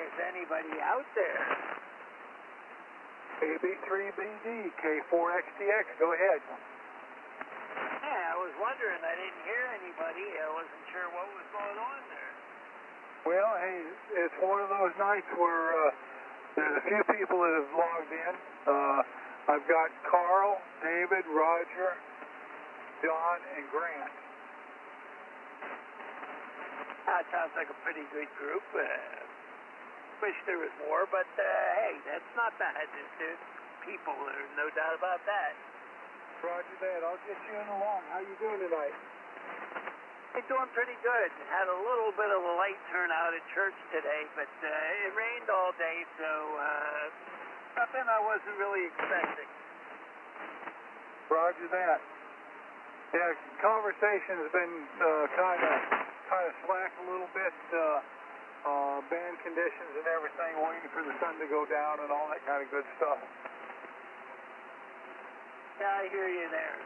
there's anybody out there. AB3BD, K4XTX, go ahead. Yeah, I was wondering. I didn't hear anybody. I wasn't sure what was going on there. Well, hey, it's one of those nights where there's a few people that have logged in. I've got Carl, David, Roger, John, and Grant. That sounds like a pretty good group. Wish there was more, but hey, that's not bad. There's people, there's no doubt about that. Roger that. I'll get you in along. How you doing tonight? I'm doing pretty good. Had a little bit of a light turnout at church today, but it rained all day, so something I wasn't really expecting. Roger that. Yeah, conversation has been kind of slack a little bit. Band conditions and everything, waiting for the sun to go down and all that kind of good stuff. Yeah, I hear you there.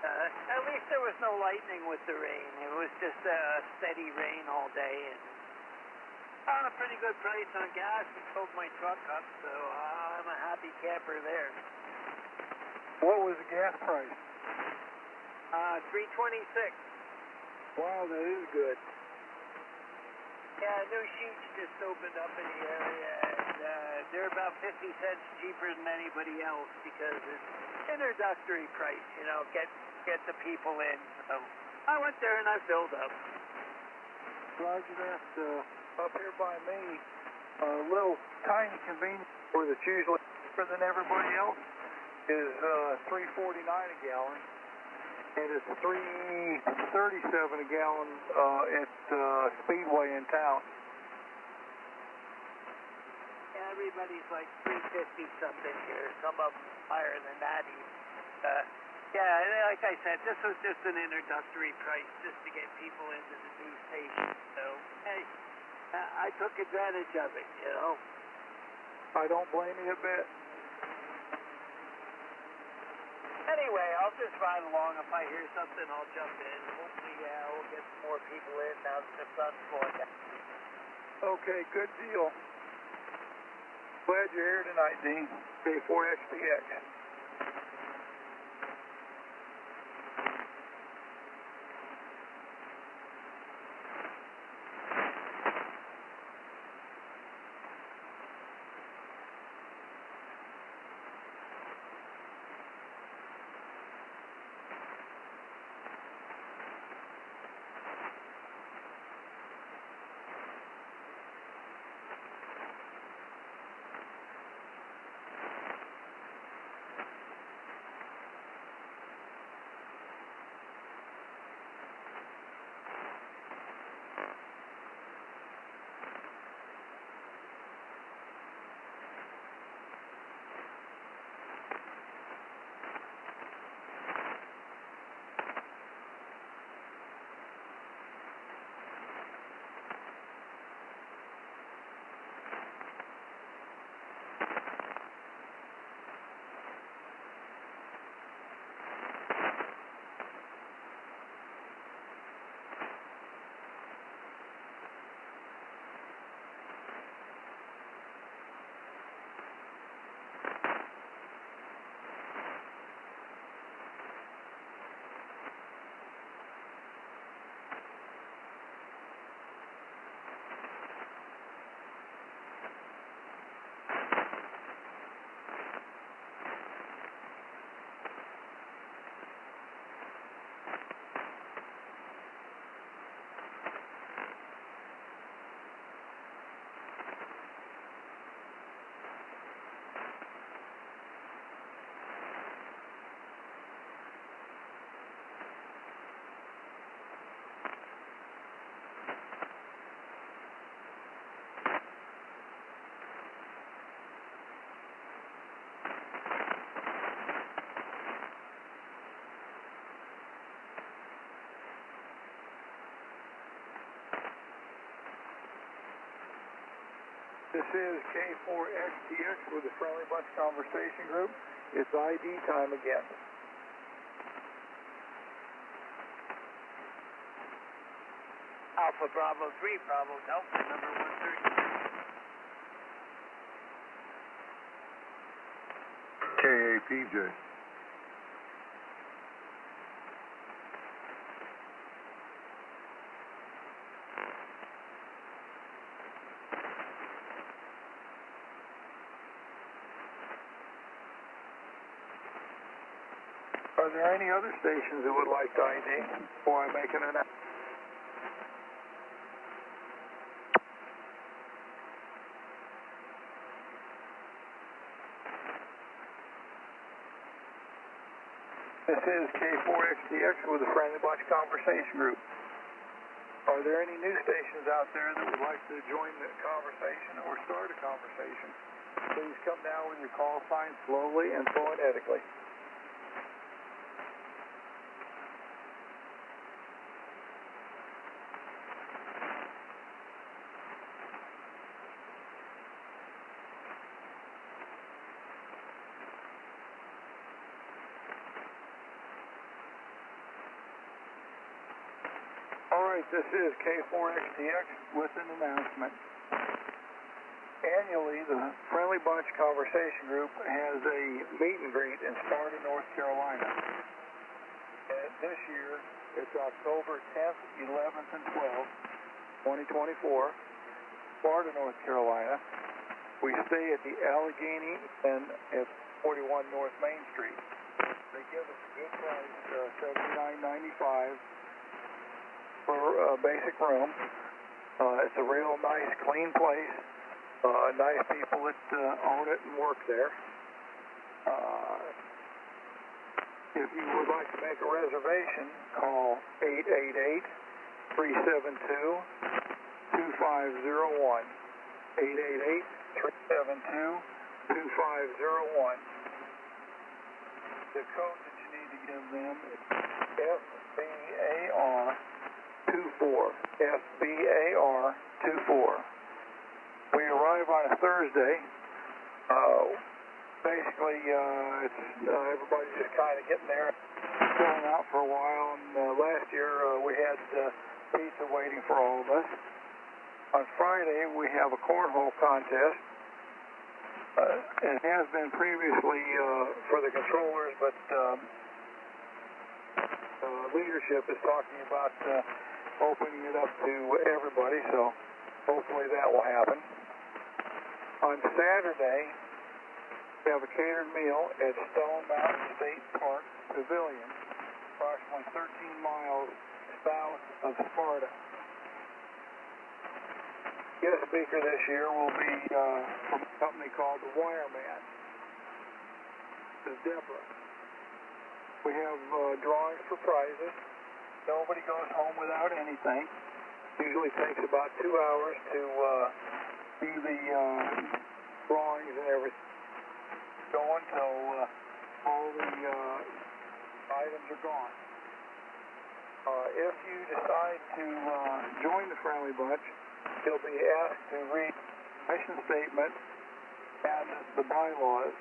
At least there was no lightning with the rain. It was just a steady rain all day, and found a pretty good price on gas and filled my truck up, so I'm a happy camper there. What was the gas price? $3.26. Wow, that is good. Yeah, new sheets just opened up in the area, and they're about 50 cents cheaper than anybody else because it's introductory price, you know, get the people in. So I went there and I filled up. Roger that. Up here by me, a little tiny convenience store that's usually cheaper than everybody else is $3.49 a gallon. And it's $3.37 a gallon at Speedway in town. Yeah, everybody's like $3.50 something here. Some of them higher than that even. Yeah, like I said, this was just an introductory price just to get people into the new station. So, hey, I took advantage of it, you know. I don't blame you a bit. Anyway, I'll just ride along. If I hear something, I'll jump in. Hopefully, we'll get some more people in now that the sun's going down. Okay, good deal. Glad you're here tonight, Dean. K4XTX. This is K4XTX with the Friendly Bunch Conversation Group. It's ID time again. Alpha Bravo 3, Bravo Delta, number 132. PJ. Are there any other stations that would like to ID before I make an announcement? This is K4XDX with the Friendly Bunch Conversation Group. Are there any new stations out there that would like to join the conversation or start a conversation? Please come down with your call sign slowly and phonetically. Alright, this is K4XDX with an announcement. Annually, the Friendly Bunch Conversation Group has a meet and greet in Sparta, North Carolina. And this year, it's October 10th, 11th, and 12th, 2024, Sparta, North Carolina. We stay at the Allegheny Inn at 41 North Main Street. They give us a good price, $79.95. For a basic room. It's a real nice, clean place. Nice people that own it and work there. If you would like to make a reservation, call 888-372-2501. 888-372-2501. The code that you need to give them is FBAR 24. FBAR 24. We arrive on a Thursday. Basically, it's everybody's just kind of getting there, chilling out for a while. And last year we had pizza waiting for all of us. On Friday we have a cornhole contest. It has been previously for the controllers, but leadership is talking about opening it up to everybody, so hopefully that will happen. On Saturday, we have a catered meal at Stone Mountain State Park Pavilion, approximately 13 miles south of Sparta. Guest speaker this year will be from a company called The Wireman. This is Deborah. We have drawings for prizes. Nobody goes home without anything. Usually takes about 2 hours to do the drawings and everything. Go until all the items are gone. If you decide to join the Friendly Bunch, you'll be asked to read the mission statement and the bylaws.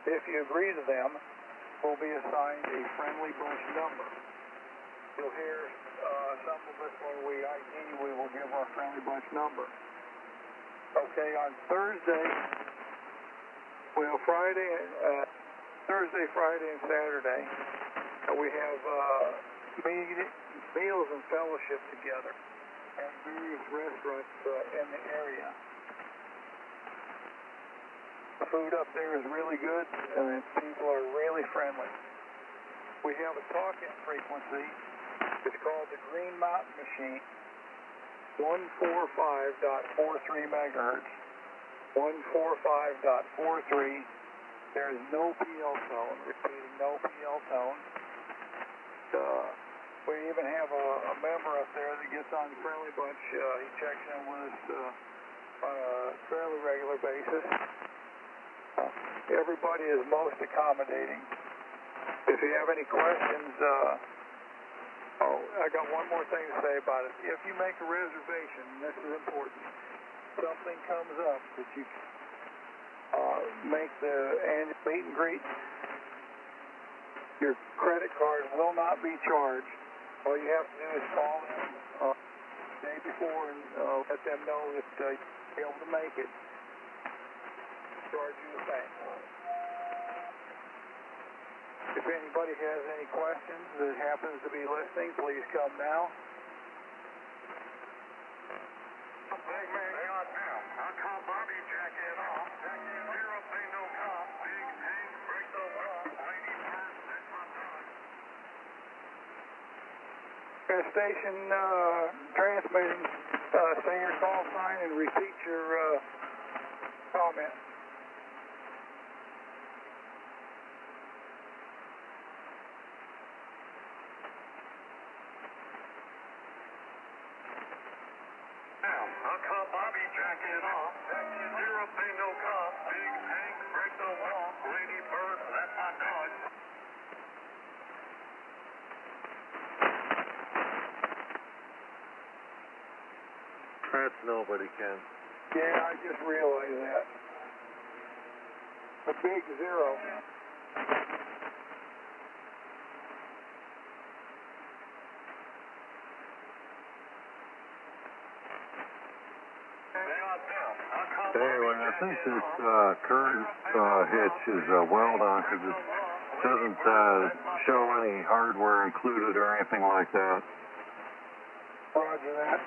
If you agree to them, you'll be assigned a Friendly Bunch number. You'll hear some of us when we ID, we will give our Friendly Bunch number. Okay, on Thursday, well, Thursday, Friday, and Saturday, we have meals and fellowship together at various restaurants in the area. The food up there is really good, and people are really friendly. We have a talk-in frequency. It's called the Green Mountain Machine, 145.43 megahertz. 145.43. There is no PL tone. Repeating, no PL tone. We even have a member up there that gets on the Friendly Bunch. He checks in with us on a fairly regular basis. Everybody is most accommodating. If you have any questions, I got one more thing to say about it. If you make a reservation, and this is important, something comes up that you make the annual meet and greet, your credit card will not be charged. All you have to do is call in the day before and let them know that you'll be able to make it. Charge you a thing. anybody has any questions that happens to be listening, please come now. Big man shot down. I'll call Bobby, jack it off. Zero pay no cop. Big tank, break the wall. Lady bird, that's my dog. Station transmitting. Say your call sign and repeat your comment. I'll call Bobby, jack it off. Zero pay no cop. Big tank, break the wall. Lady bird, that's my dog. That's nobody, Ken. Yeah, I just realized that. A big zero. Anyway, I think this current hitch is weld on because it doesn't show any hardware included or anything like that. Roger that.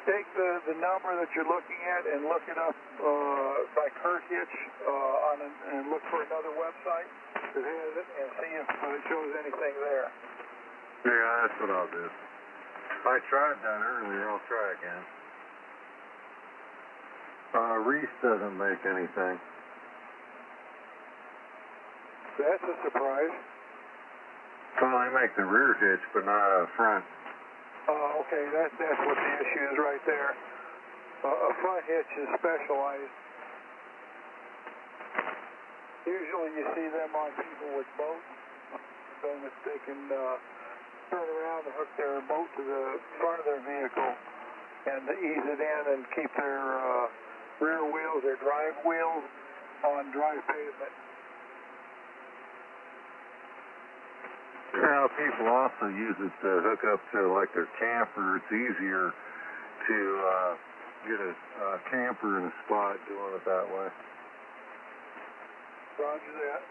Take the number that you're looking at and look it up by Kurt Hitch and look for another website that has it and see if it shows anything there. Yeah, that's what I'll do. I tried that earlier. I'll try again. Reese doesn't make anything. That's a surprise. Well, they make the rear hitch, but not a front. Oh, okay, that's what the issue is right there. A front hitch is specialized. Usually you see them on people with boats, so that they can turn around and hook their boat to the front of their vehicle and ease it in and keep their rear wheels, their drive wheels on dry pavement. Now, people also use it to hook up to, like, their camper. It's easier to get a camper in a spot doing it that way. Roger that.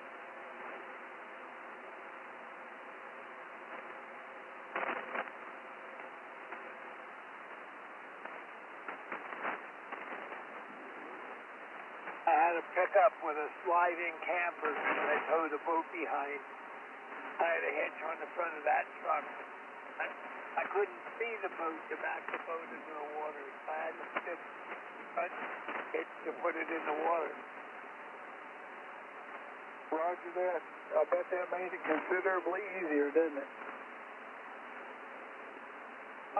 I had a pickup with a sliding camper that I towed the boat behind. I had a hitch on the front of that truck. I couldn't see the boat to back the boat into the water. I had to stick front hitch to put it in the water. Roger that. I bet that made it considerably easier, didn't it?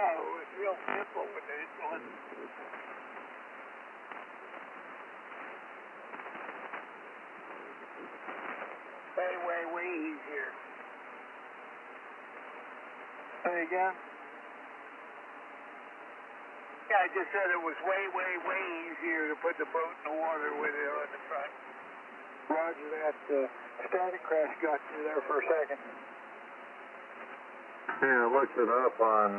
Oh, it was real simple with it. Way easier. Say again? Yeah, I just said it was way easier to put the boat in the water with it on the front. Roger that. Static crash got you there for a second. Yeah, I looked it up on,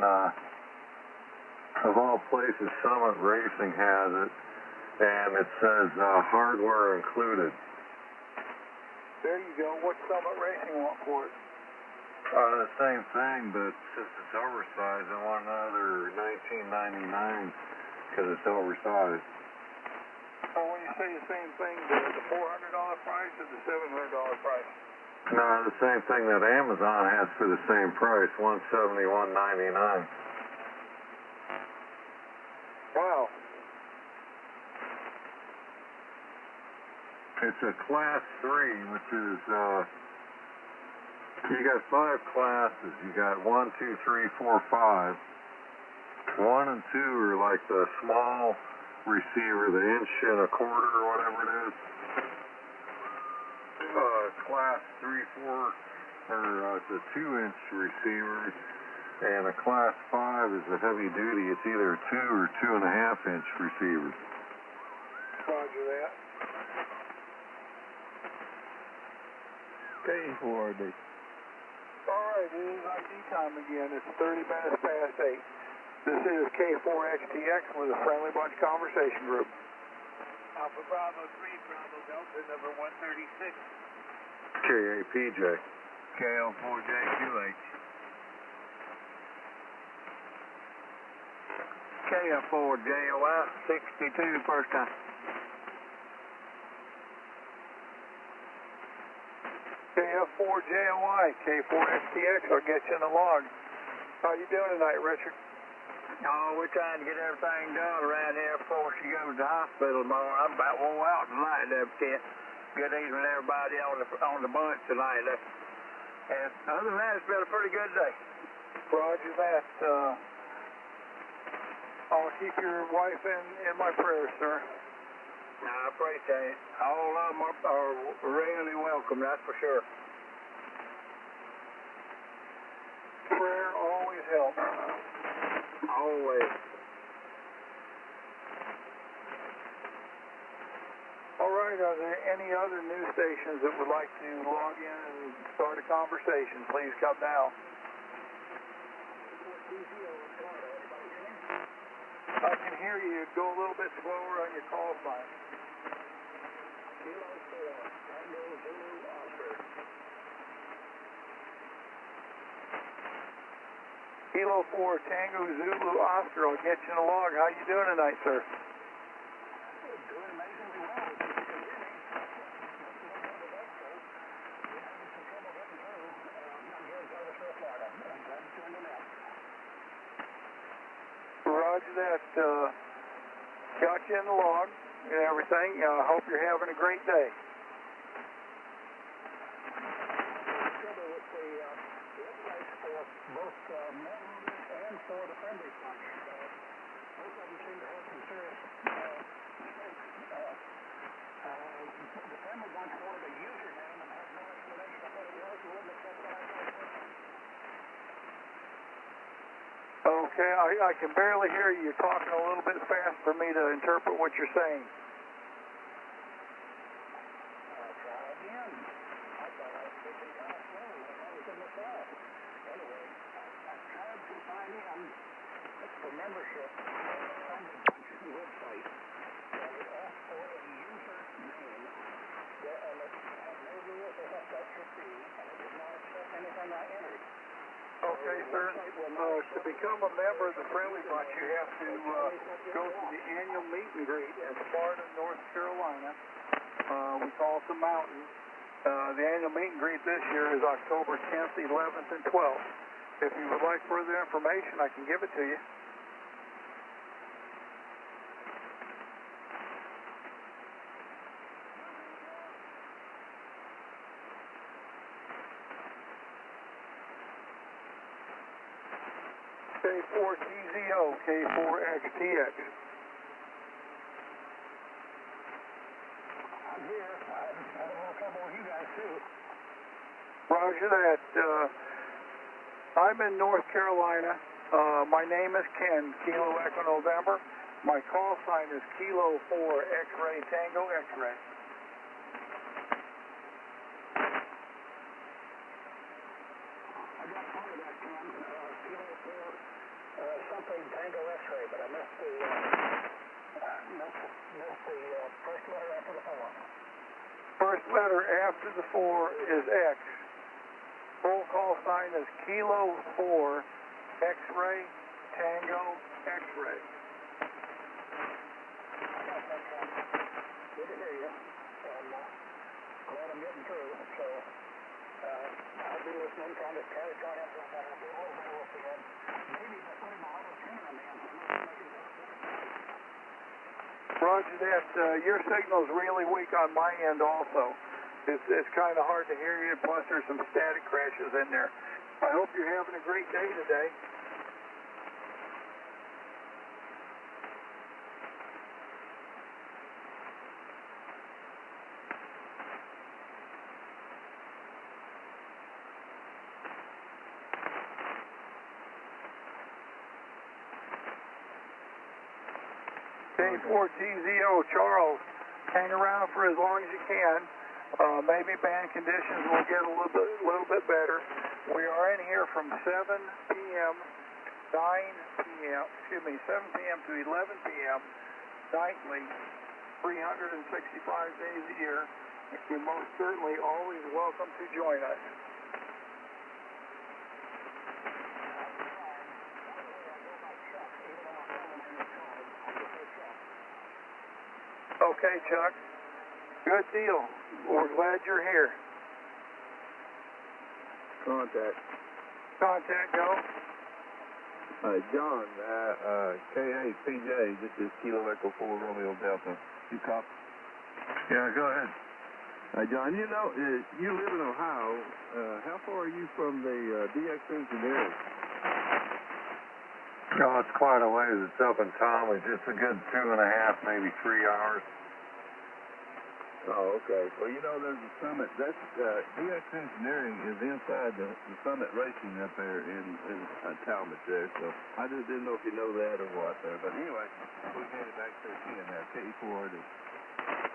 of all places, Summit Racing has it, and it says hardware included. There you go. What Summit Racing want for it? The same thing, but since it's oversized, I want another $19.99 because it's oversized. Oh, when you say the same thing, the $400 price or the $700 price? No, the same thing that Amazon has for the same price, $171.99. Wow. It's a Class 3, which is, you got 5 classes. You got 1, 2, 3, 4, 5. 1 and 2 are like the small receiver, the 1.25 inch or whatever it is. Class 3, 4 are the 2-inch receivers, and a Class 5 is a heavy duty. It's either 2 or 2.5 inch receivers. Roger that. K4D. All right, it is ID time again. It's 30 minutes past 8. This is K4XTX with a Friendly Bunch Conversation Group. Alpha Bravo 3, Bravo Delta, number 136. KAPJ. KL4JQH. KF4JOI 62 first time. KF4JOI, K4FTX, I'll get you in the log. How you doing tonight, Richard? Oh, we're trying to get everything done around here before she goes to the hospital tomorrow. I'm about wore out tonight, there, Kent. Good evening, everybody on the bunch tonight. And other than that, it's been a pretty good day. Roger that. I'll keep your wife in my prayers, sir. I appreciate it. All of them are really welcome, that's for sure. Prayer always helps. Always. All right, are there any other news stations that would like to log in and start a conversation? Please come now. I can hear you. Go a little bit slower on your call sign. Kilo 4 Tango Zulu Oscar. I'll get you in the log. How you doing tonight, sir? Doing amazingly well. Roger that. Got you in the log and everything. I hope you're having a great day. Both men and for the friendly bunch. Both of them seem to have some serious mistakes. The friendly bunch wanted a username and had no explanation of what it was. You wouldn't accept what I said. Okay, I can barely hear you. You're talking a little bit fast for me to interpret what you're saying. I'll try again. I thought I was speaking kind of slow. I was in the south. Anyway, I tried to sign in. It's for membership on the Friendly Bunch website. And it asked for a username. And it had no rules of what that should be. And it did not accept anything I entered. Okay, sir. To become a member of the Friendly Bunch, you have to go to the annual meet and greet in Sparta, North Carolina. We call it the Mountain. The annual meet and greet this year is October 10th, 11th, and 12th. If you would like further information, I can give it to you. K4TZO, K4XTX. I'm here. I'm having a little trouble with you guys, too. Roger that. I'm in North Carolina. My name is Ken, Kilo Echo November. My call sign is Kilo 4 X-Ray Tango X-Ray. I got part of that, Ken. Kilo 4 something Tango X-Ray, but I missed the first letter after the 4. First letter after the 4 is X. Full call sign is Kilo 4 X-Ray Tango X-Ray. Good to hear you. And glad I'm getting through. So I'll be listening, trying to carry on after that. I'll be a little better with the end. Maybe by putting a little chain on the end. Roger that. Your signal's really weak on my end also. It's kind of hard to hear you, plus there's some static crashes in there. I hope you're having a great day today. K4TZO, Charles, hang around for as long as you can. Maybe band conditions will get a little bit better. We are in here from 7 p.m. 7 p.m. to 11 p.m. nightly, 365 days a year. You're most certainly always welcome to join us. Okay, Chuck. Good deal. We're glad you're here. Contact. Contact, go. John, K8PJ, this is Kilo Echo 4 Romeo Delta. You copy? Yeah, go ahead. John, you know, you live in Ohio. How far are you from the DX Engineering? Oh, it's quite a ways. It's up in Tomley, just a good 2.5, maybe 3 hours. Oh, okay. Well, you know, there's a summit. That's DX Engineering is inside the Summit Racing up there in Talmadge there. So I just didn't know if you know that or what there. But anyway, we headed back to Ken now. KE4.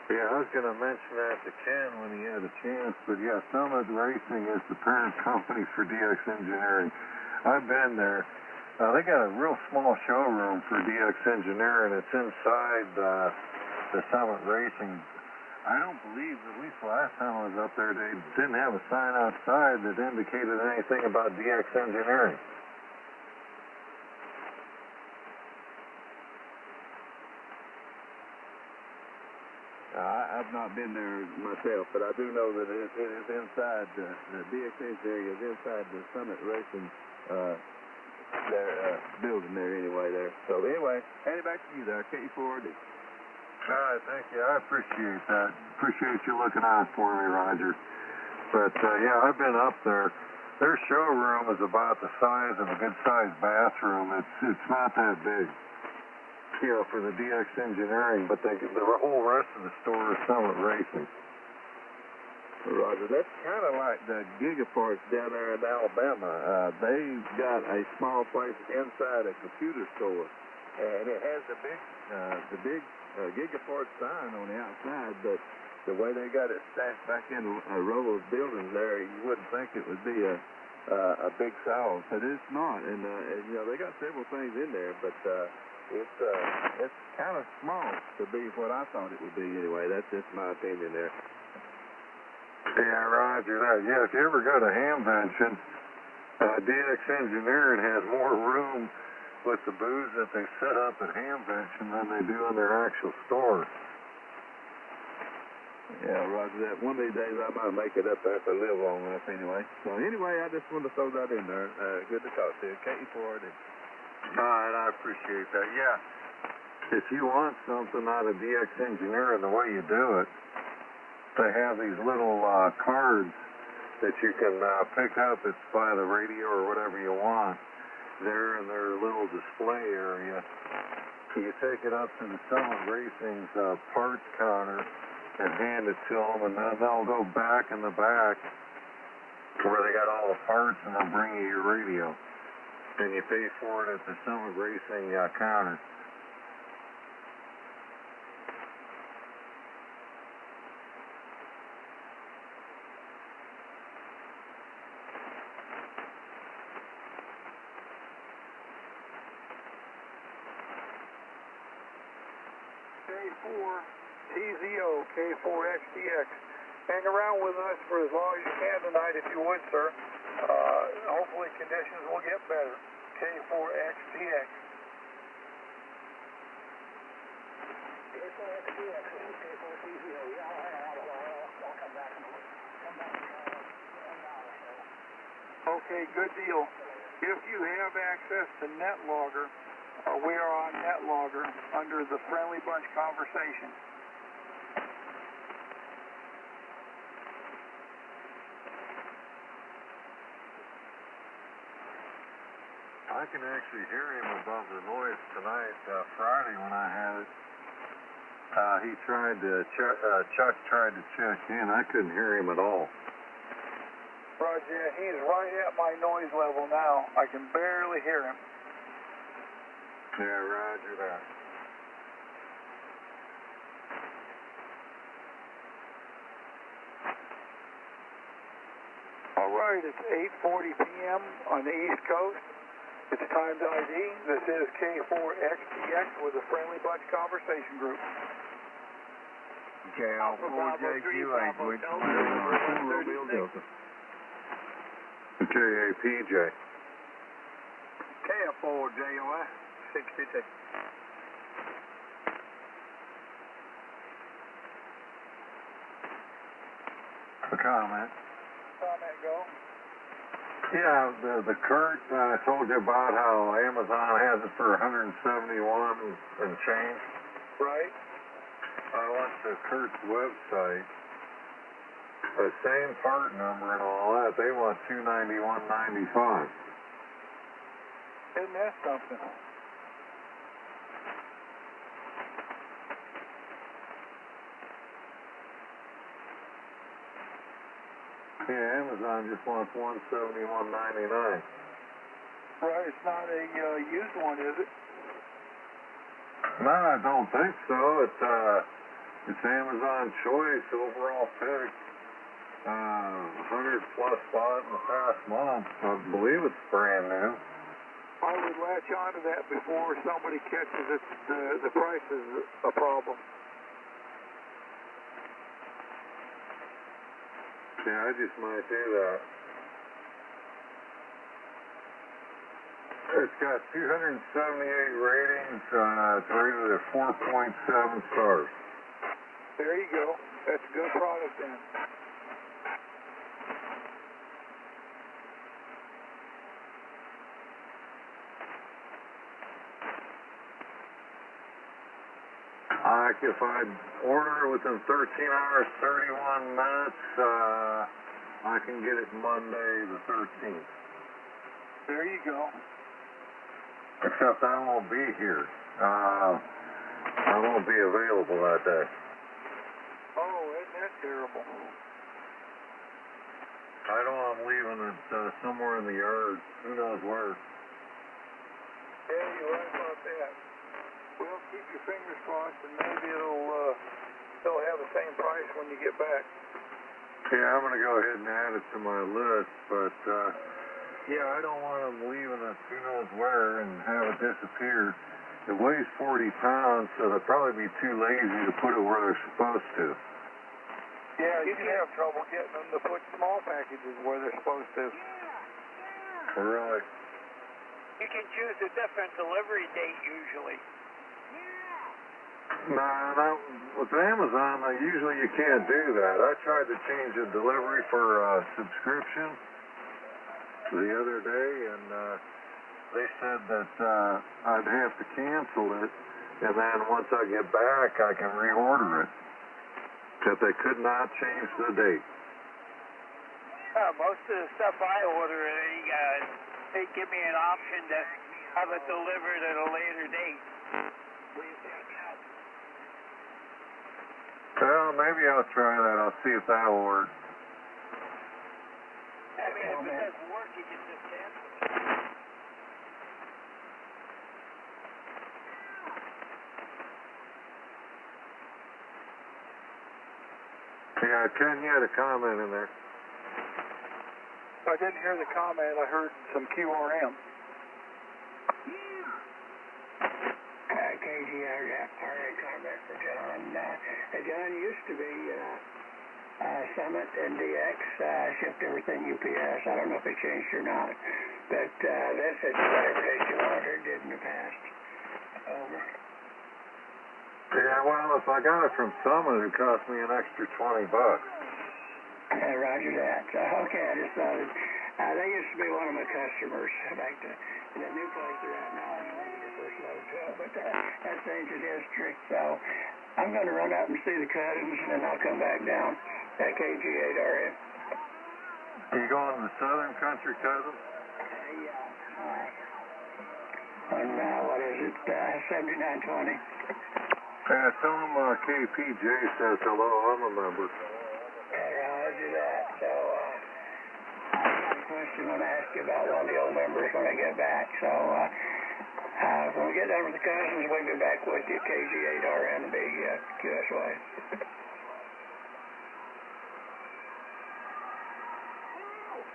Yeah, I was going to mention that to Ken when he had a chance. But yeah, Summit Racing is the parent company for DX Engineering. I've been there. They got a real small showroom for DX Engineering. It's inside the Summit Racing. I don't believe, at least the last time I was up there, they didn't have a sign outside that indicated anything about DX Engineering. I've not been there myself, but I do know that it is inside, the DX Engineering is inside the Summit Racing building there anyway there. So anyway, hand it back to you there, KE4D. All right, thank you. I appreciate that. Appreciate you looking out for me, Roger. But, yeah, I've been up there. Their showroom is about the size of a good-sized bathroom. It's not that big, you know, for the DX Engineering, but the whole rest of the store is Summit Racing. Roger, that's kind of like the Gigaparts down there in Alabama. They've got a small place inside a computer store, and it has the big Gigaport sign on the outside, but the way they got it stacked back in a row of buildings there, you wouldn't think it would be a big sale, but it's not. And you know, they got several things in there, but it's kind of small to be what I thought it would be anyway. That's just my opinion there. Yeah, Roger that. Yeah, if you ever go to Hamvention, DX Engineering has more room with the booths that they set up at Hamvention than they do in their actual store. Yeah, Roger that. One of these days I might make it up there if I live long enough anyway. So anyway, I just wanted to throw that in there. Good to talk to you. KE4D. All right, I appreciate that. Yeah, if you want something out of DX Engineering, the way you do it, they have these little cards that you can pick up. It's by the radio or whatever you want. There in their little display area. You take it up to the Summit Racing's parts counter and hand it to them, and then they'll go back in the back where they got all the parts, and they'll bring you your radio. And you pay for it at the Summit Racing counter. K4TZO, K4XDX. Hang around with us for as long as you can tonight, if you would, sir. Hopefully conditions will get better. K4XDX. K4XDX and K4TZO. Yeah, I'll come back in an hour or so. Okay, good deal. If you have access to NetLogger, we are on NetLogger under the Friendly Bunch Conversation. I can actually hear him above the noise tonight. Friday when I had it, he tried to Chuck tried to check in. I couldn't hear him at all. Roger, he's right at my noise level now. I can barely hear him. Yeah, Roger that. All right, it's 8:40 p.m. on the East Coast. It's time to ID. This is K4XDX with the Friendly Bunch Conversation Group. UK Alpha 4JQ8, which Romeo Delta. KAPJ. KF4JOI 62. A comment. Comment go. Yeah, the Kurt, I told you about how Amazon has it for 171 and change. Right. I went to Kurt's website. The same part number and all that, they want $291.95. Isn't that something? Yeah, Amazon just wants $171.99. Right, it's not a used one, is it? No, I don't think so. It's Amazon Choice overall pick. 100 plus bought in the past month. I believe it's brand new. I would latch onto that before somebody catches it. The price is a problem. Yeah, I just might do that. It's got 278 ratings. It's rated at 4.7 stars. There you go. That's a good product then. Like if I order it within 13 hours, 31 minutes, I can get it Monday the 13th. There you go. Except I won't be here. I won't be available that day. Oh, isn't that terrible? I know I'm leaving it somewhere in the yard. Who knows where? Yeah, you're right about that. Well, keep your fingers crossed, and maybe they'll have the same price when you get back. Yeah, I'm going to go ahead and add it to my list, but yeah, I don't want them leaving it who knows where and have it disappear. It weighs 40 pounds, so they'll probably be too lazy to put it where they're supposed to. Yeah, you can have trouble getting them to put small packages where they're supposed to. Right. You can choose a different delivery date usually. No, with Amazon, usually you can't do that. I tried to change the delivery for subscription the other day, and they said that I'd have to cancel it, and then once I get back, I can reorder it. That they could not change the date. Most of the stuff I order, they give me an option to have it delivered at a later date. Well, maybe I'll try that. I'll see if that'll work. I mean, if it doesn't work, you can just cancel it. Yeah, Ken, you had a comment in there. I didn't hear the comment. I heard some QRM. KGR, comment for John. John used to be Summit and DX, shipped everything UPS. I don't know if it changed or not, but this is whatever date you ordered, did in the past. Over. Yeah, well, if I got it from Summit, it cost me an extra $20. Roger that. Okay, I just thought it. They used to be one of my customers back in the new place they're at now. I'm going to get first load too, but that's ancient history. So I'm going to run up and see the cousins, and then I'll come back down at KG8RN. Are you going to the Southern Country Cousins? Yeah. On, what is it, 7920. Yeah, tell them KPJ says hello. I'm a member. Roger that. So, I've got a question I'm going to ask you about one of the old members when I get back. So, when we get done with the cousins, we'll be back with you, KG8RN and the QSY.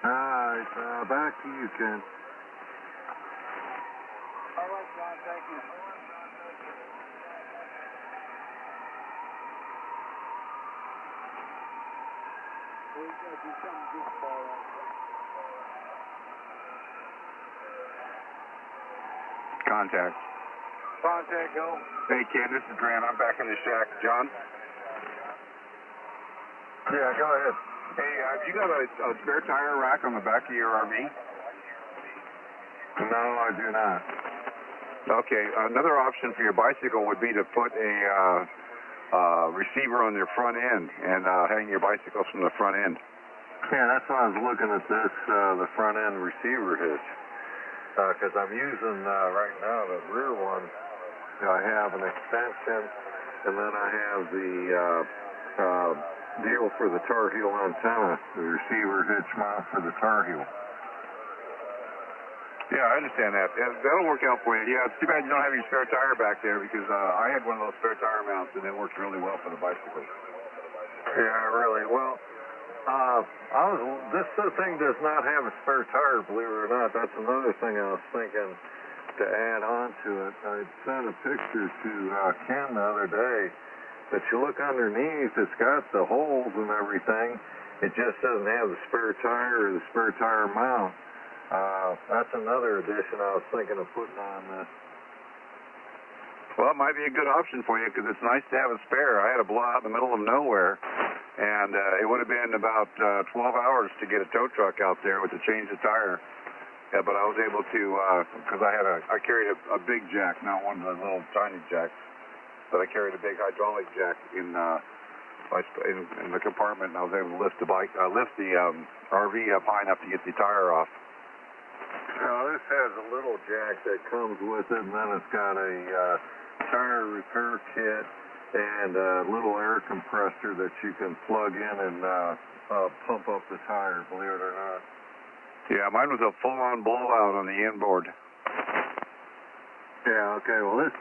Alright, back to you, Ken. All right, John, thank you. We've got to do something to this ball out. Contact. Contact, go. Hey, Ken, this is Grant. I'm back in the shack. John? Yeah, go ahead. Hey, you got a spare tire rack on the back of your RV? No, I do not. Okay, another option for your bicycle would be to put a receiver on your front end and hang your bicycles from the front end. Yeah, that's why I was looking at this, the front end receiver hitch. Because I'm using right now the rear one. I have an extension, and then I have the deal for the Tar Heel antenna, the receiver hitch mount for the Tar Heel. Yeah, I understand that. That'll work out for you. Yeah, it's too bad you don't have your spare tire back there because I had one of those spare tire mounts and it worked really well for the bicycle. Yeah, really. Well, this thing does not have a spare tire, believe it or not. That's another thing I was thinking to add on to it. I sent a picture to Ken the other day. But you look underneath, it's got the holes and everything. It just doesn't have the spare tire or the spare tire mount. That's another addition I was thinking of putting on this. Well, it might be a good option for you because it's nice to have a spare. I had a blowout in the middle of nowhere, and it would have been about 12 hours to get a tow truck out there with to change the tire. Yeah, but I was able to because I carried a big jack, not one of the little tiny jacks, but I carried a big hydraulic jack in the compartment, and I was able to lift the RV up high enough to get the tire off. Now, this has a little jack that comes with it, and then it's got a tire repair kit and a little air compressor that you can plug in and pump up the tire, believe it or not. Yeah, mine was a full-on blowout on the inboard. Yeah, okay, well, this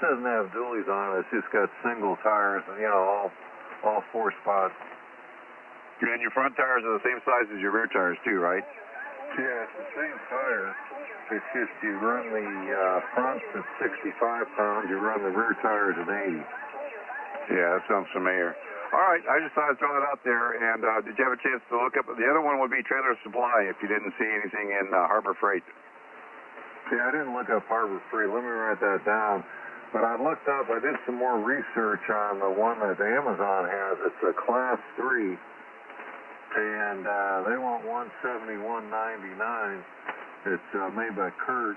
doesn't have dualies on it. It's just got single tires, you know, all 4 spots. And your front tires are the same size as your rear tires, too, right? Yeah, it's the same tire. It's just you run the front at 65 pounds, you run the rear tires at 80. Yeah, that sounds familiar. All right, I just thought I'd throw it out there. And did you have a chance to look up? The other one would be Trailer Supply if you didn't see anything in Harbor Freight. Yeah, I didn't look up Harbor Freight. Let me write that down. But I looked up, I did some more research on the one that Amazon has. It's a Class 3. And they want $171.99. It's made by Kurt.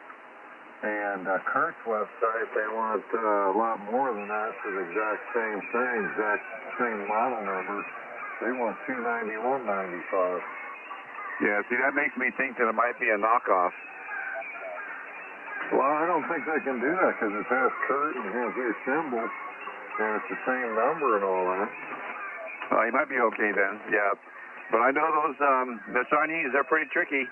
And Kurt's website, they want a lot more than that for the exact same thing, exact same model number. They want $291.95. Yeah, see, that makes me think that it might be a knockoff. Well, I don't think they can do that because it has Kurt and it has their symbol, and it's the same number and all that. Well, you might be okay then, yeah. But I know those, the Chinese, they're pretty tricky.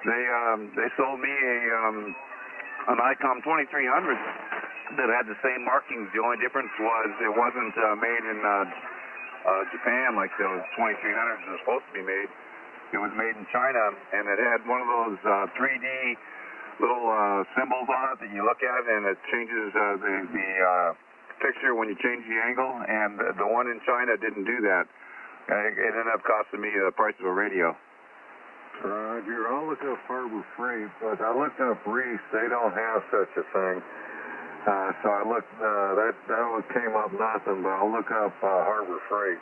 They sold me an ICOM 2300 that had the same markings. The only difference was it wasn't made in Japan like those 2300s are supposed to be made. It was made in China, and it had one of those 3D little symbols on it that you look at, and it changes the picture when you change the angle, and the one in China didn't do that. It ended up costing me the price of a radio. Roger, I'll look up Harbor Freight, but I looked up Reese. They don't have such a thing. So I looked, that one came up nothing, but I'll look up Harbor Freight.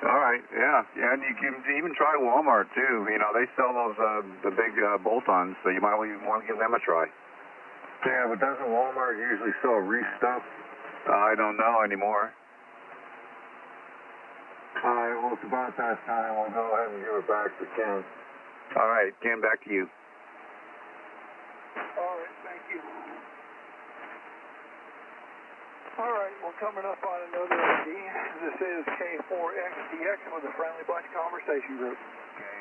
All right, yeah, and you can even try Walmart too. You know, they sell those the big bolt-ons, so you might even want to give them a try. Yeah, but doesn't Walmart usually sell Reese stuff? I don't know anymore. All right, well, it's about that time. We'll go ahead and give it back to Ken. All right, Ken, back to you. All right, thank you. All right, we're coming up on another ID. This is K4XDX with the Friendly Bunch Conversation Group. Okay.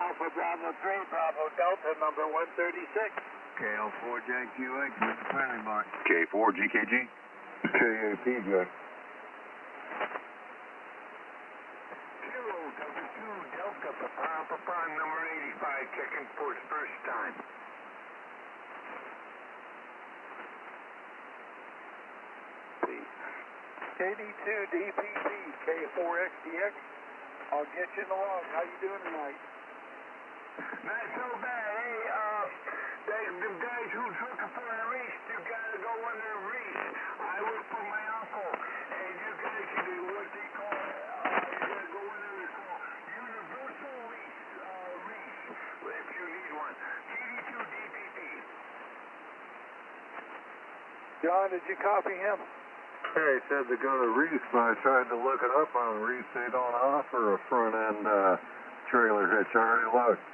Alpha Bravo 3, Bravo Delta, number 136. KL4JQX with the Friendly Bunch. K4GKG. KAPJ. Delta Papa, number 85, checking for his first time. KD2DPP, K4XDX, I'll get you in the log. How you doing tonight? Not so bad. Hey, the guys who's looking for a reach, you gotta go under a reach. I work for my uncle, and you guys can do what they call, you gotta go under what's called universal reach, if you need one. TD2 DPP. John, did you copy him? Hey, he said to go to Reese, but I tried to look it up on Reese. They don't offer a front-end trailer hitch. I already looked.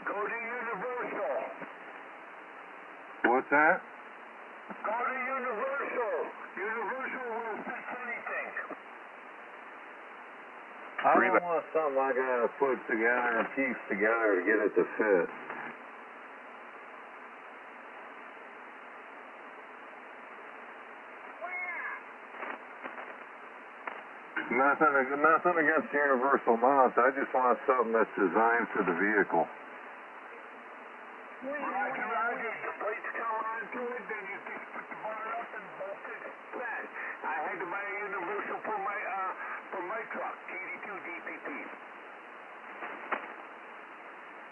Go to Universal. What's that? Go to Universal. Universal will fix anything. I don't want something I gotta put together and piece together to get it to fit. Nothing against universal mounts. I just want something that's designed for the vehicle. Roger, roger. The plates come onto it, then you just put the bar up and bolt it flat. I had to buy a universal for my truck, TD2 DPP.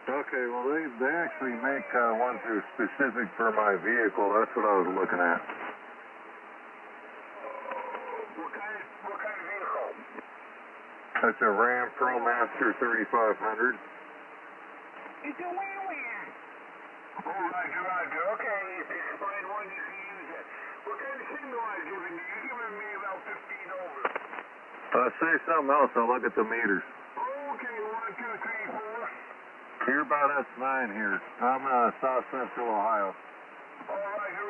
Okay, well they actually make ones that are specific for my vehicle. That's what I was looking at. What kind of vehicle? That's a Ram ProMaster 3500. It's a win-win. Oh, roger. Okay, if you find one, you can use it. What kind of signal are you giving me? You're giving me about 15 over. Say something else. I'll look at the meters. Okay, 1, 2, 3, 4. You're about S9 here. I'm South Central Ohio. Oh, roger.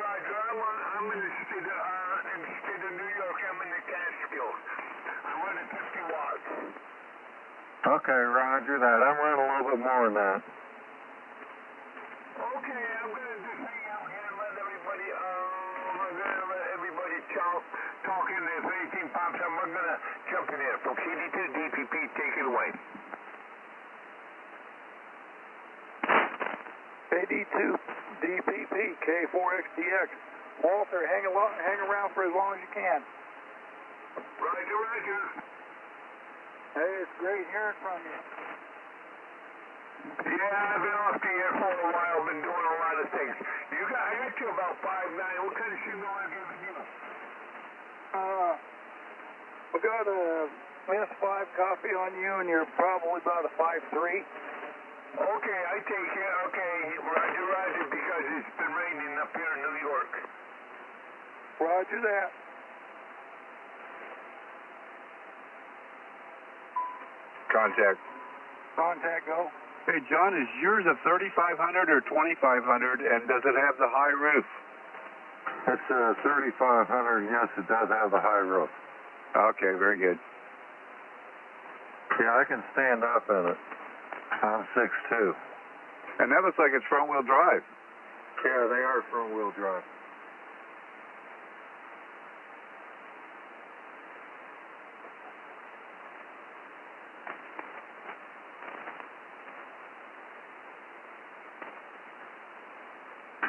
I'm in the state of New York. I'm in the Catskills. I'm running 50 watts. Okay, roger that. I'm running a little bit more than that. Okay, I'm gonna just hang out here and let everybody talk in there. If anything pops up, I'm gonna jump in there. From TD2 DPP, take it away. KD2 DPP K4XDX. Walter, hang around for as long as you can. Roger. Hey, it's great hearing from you. Yeah, I've been off the air for a while. Been doing a lot of things. I got you about 5'9". What kind of signal am I giving you? We got a S5 copy on you, and you're probably about a 5'3". Okay, I take it. Okay, roger, because it's been raining up here in New York. Roger that. Contact go. Hey, John, is yours a 3500 or 2500, and does it have the high roof? It's a 3500, and yes, it does have the high roof. Okay, very good. Yeah, I can stand up in it. I'm 6'2". And that looks like it's front-wheel drive. Yeah, they are front-wheel drive.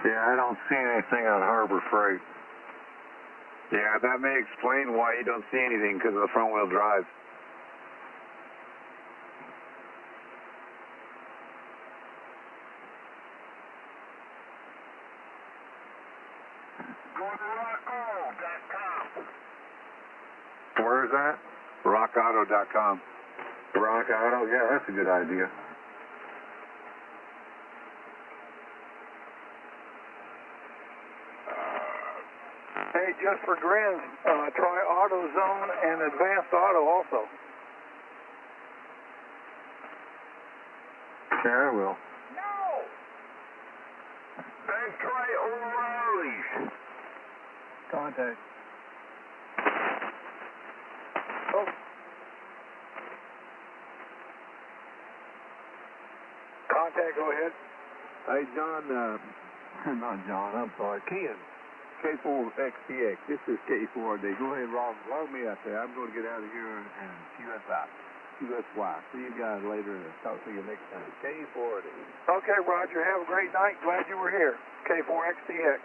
Yeah, I don't see anything on Harbor Freight. Yeah, that may explain why you don't see anything, because of the front-wheel drive. Go to rockauto.com. Where is that? RockAuto.com. Rock Auto? Yeah, that's a good idea. Hey, just for grins, try AutoZone and Advanced Auto also. Yeah, I will. No! And try O'Reilly's. Contact. Oh. Contact, go ahead. Hey, John, not John, I'm sorry, Ken. K4XTX. This is K4D. Go ahead, Rob. Log me out there. I'm going to get out of here and QSY. See you guys later and talk to you next time. K4D. Okay, Roger. Have a great night. Glad you were here. K4XTX.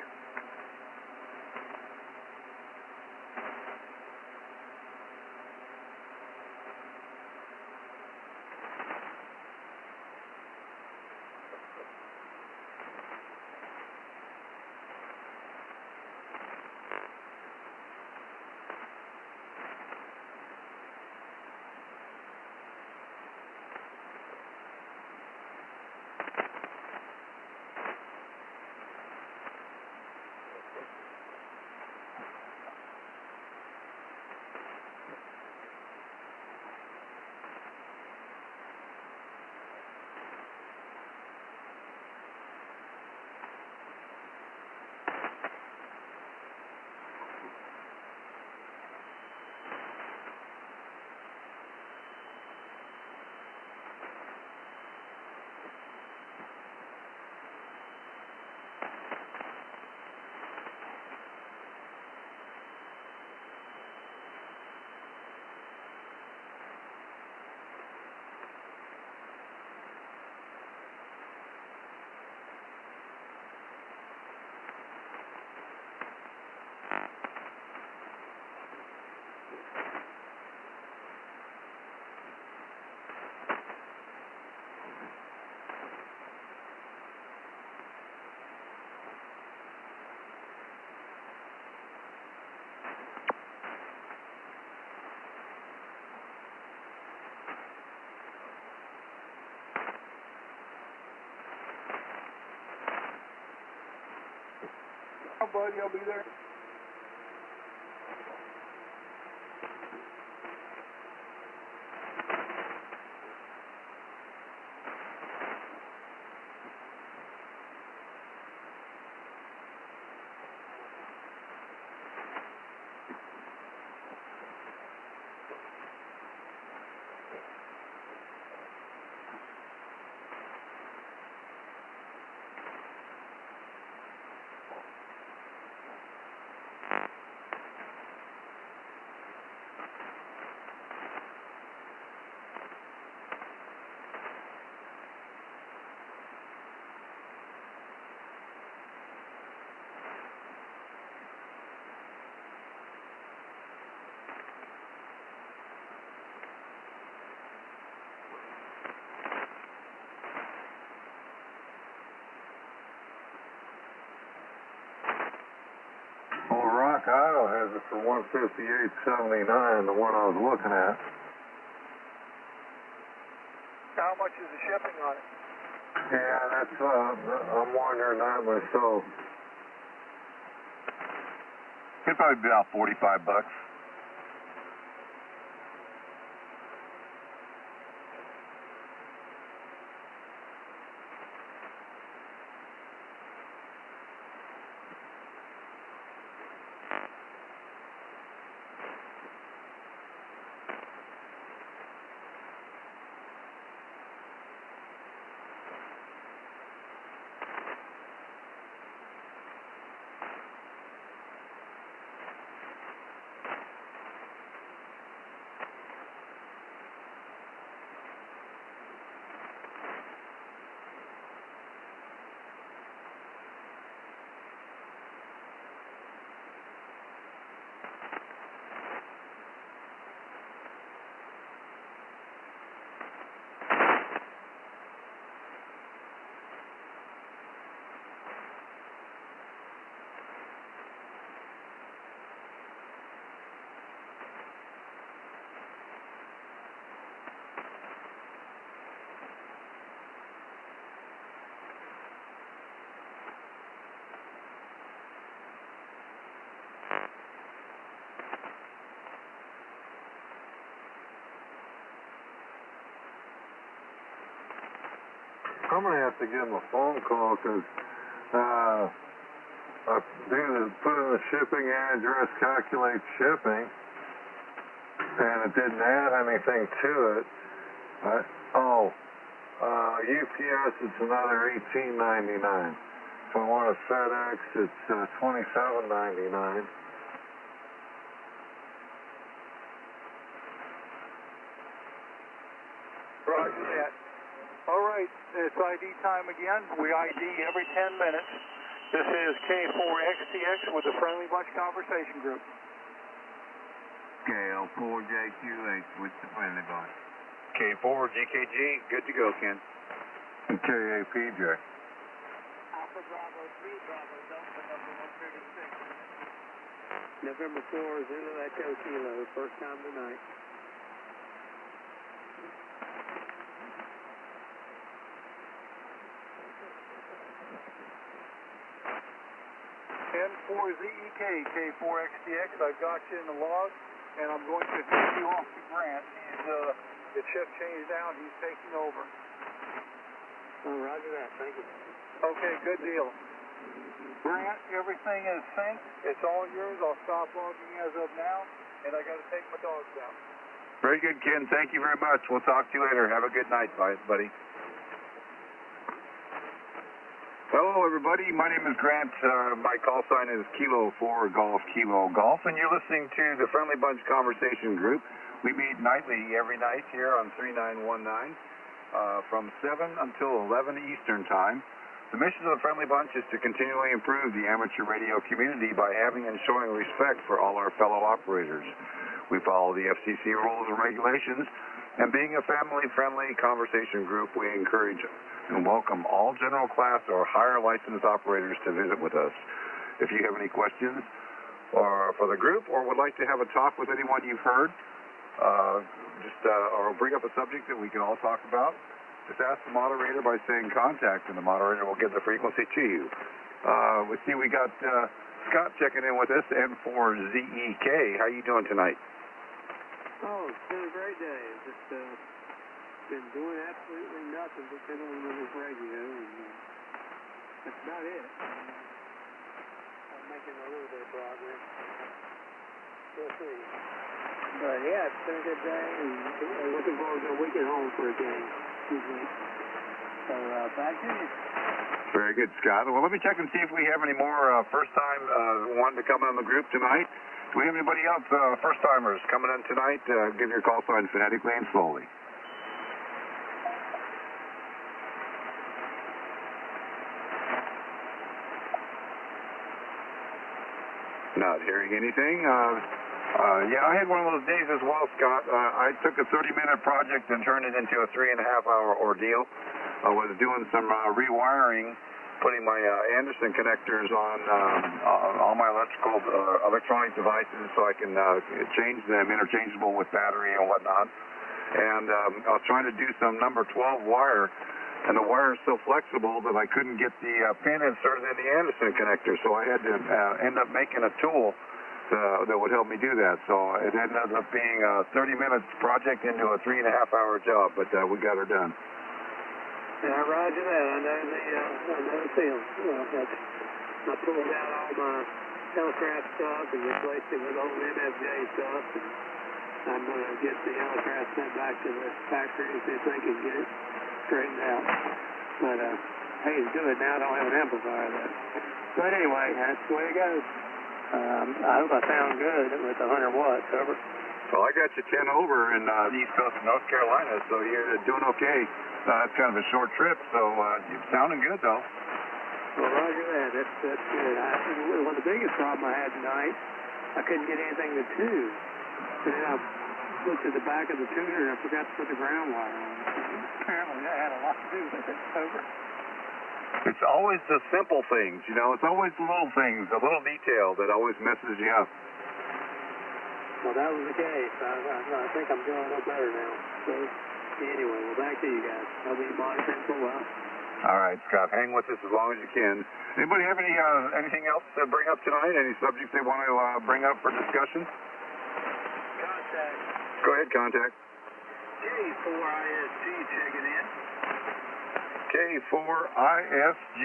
Oh, buddy, I'll be there. Well, Rock Auto has it for $158.79, the one I was looking at. How much is the shipping on it? Yeah, that's, I'm wondering that myself. It'd probably be about $45. I'm going to have to give him a phone call because I put in the shipping address, calculate shipping, and it didn't add anything to it. UPS, it's another $18.99. If I want a FedEx, it's $27.99. Roger that. All right, it's ID time again. We ID every 10 minutes. This is K4XTX with the Friendly Bunch Conversation Group. KL4JQH with the Friendly Bunch. K4GKG, good to go, Ken. KAPJ. Alpha Bravo 3, Bravo Delta, number 136. November 4, Zulu Echo Kilo, first time tonight. N4ZEK, K4XTX, I've got you in the log, and I'm going to take you off to Grant. The shift changed out, he's taking over. Oh, roger that, thank you. Okay, good deal. Grant, everything is synced. It's all yours. I'll stop logging as of now, and I got to take my dogs out. Very good, Ken. Thank you very much. We'll talk to you later. Have a good night, buddy. Hello, everybody. My name is Grant. My call sign is Kilo 4 Golf Kilo Golf, and you're listening to the Friendly Bunch Conversation Group. We meet nightly, every night here on 3919 from 7 until 11 Eastern Time. The mission of the Friendly Bunch is to continually improve the amateur radio community by having and showing respect for all our fellow operators. We follow the FCC rules and regulations, and being a family-friendly conversation group, we encourage and welcome all general class or higher licensed operators to visit with us. If you have any questions for the group or would like to have a talk with anyone you've heard, or bring up a subject that we can all talk about, just ask the moderator by saying contact, and the moderator will give the frequency to you. We see we got Scott checking in with us, N4ZEK. How you doing tonight? Oh, it's been a great day. Just been doing absolutely nothing but fiddling with this radio, and that's about it. I'm making a little bit of progress. We'll see. But yeah, it's been a good day, and looking forward to a weekend home for a game. So back to you. Very good, Scott. Well, let me check and see if we have any more first-time wanting to come on the group tonight. Do we have anybody else, first-timers, coming in tonight? Give your call sign phonetically and slowly. Not hearing anything. Yeah, I had one of those days as well, Scott. I took a 30-minute project and turned it into a 3.5-hour ordeal. I was doing some rewiring, putting my Anderson connectors on all my electronic devices so I can change them interchangeable with battery and whatnot. And I was trying to do some number 12 wire, and the wire is so flexible that I couldn't get the pin inserted in the Anderson connector, so I had to end up making a tool that would help me do that. So it ended up being a 30-minute project into a 3.5-hour job, but we got her done. Yeah, roger that. I know the feeling. I pulled out all my Hellcraft stuff and replaced it with old MFJ stuff, and I'm going to get the Hellcraft sent back to the factory and see if they can get it straightened out. But I hate to do it now. I don't have an amplifier though. But anyway, that's the way it goes. I hope I sound good with 100 watts. Over. Well, I got you 10 over in the east coast of North Carolina, so you're doing okay. It's kind of a short trip, so you're sounding good, though. Well, roger that. That's good. Well, the biggest problem I had tonight, I couldn't get anything to tune. And then I looked at the back of the tuner, and I forgot to put the ground wire on. Apparently, that had a lot to do with it. Over. It's always the simple things, you know. It's always the little things, the little detail that always messes you up. Well, that was the case. I think I'm doing a little better now. So, anyway, well, back to you guys. I'll be monitoring for a while. All right, Scott. Hang with us as long as you can. Anybody have anything else to bring up tonight? Any subjects they want to bring up for discussion? Contact. Go ahead, contact. K4ISG checking in. K4ISG.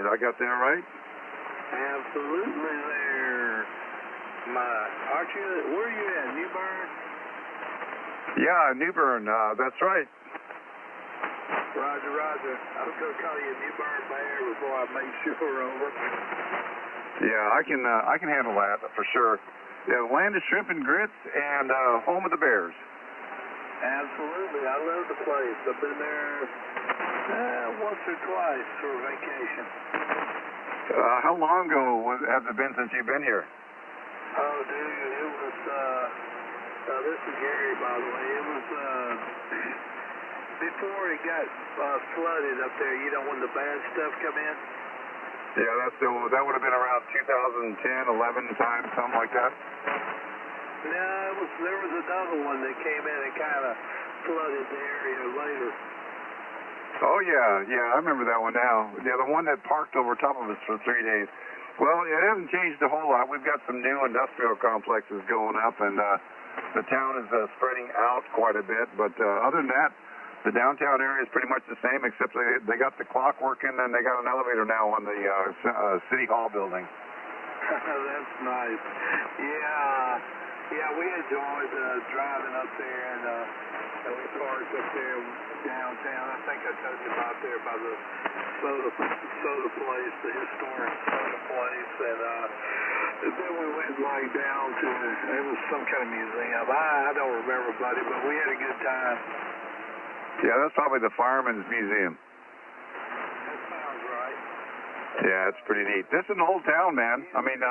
I got that right? Absolutely there. Aren't you, where are you at, New Bern? Yeah, New Bern, that's right. Roger. I was going to call you a New Bern Bear before I made sure over. Yeah, I can handle that for sure. Yeah, land of shrimp and grits and home of the Bears. Absolutely, I love the place. I've been there once or twice for vacation. How long ago has it been since you've been here? Oh, dude, it was, this is Gary, by the way. It was, before it got flooded up there, you know, when the bad stuff come in? Yeah, that would have been around 2010, 11 time, something like that? No, there was another one that came in and kind of flooded the area later. Oh, yeah, I remember that one now. Yeah, the one that parked over top of us for 3 days. Well, it hasn't changed a whole lot. We've got some new industrial complexes going up, and the town is spreading out quite a bit. But other than that, the downtown area is pretty much the same, except they got the clock working, and they got an elevator now on the City Hall building. That's nice. Yeah, we enjoyed driving up there, and we parked up there downtown. I think I told you about there by the soda place, the historic soda place, and then we went like down to, it was some kind of museum. I don't remember, buddy, but we had a good time. Yeah, that's probably the Fireman's Museum. That sounds right. Yeah, it's pretty neat. This is an old town, man. I mean,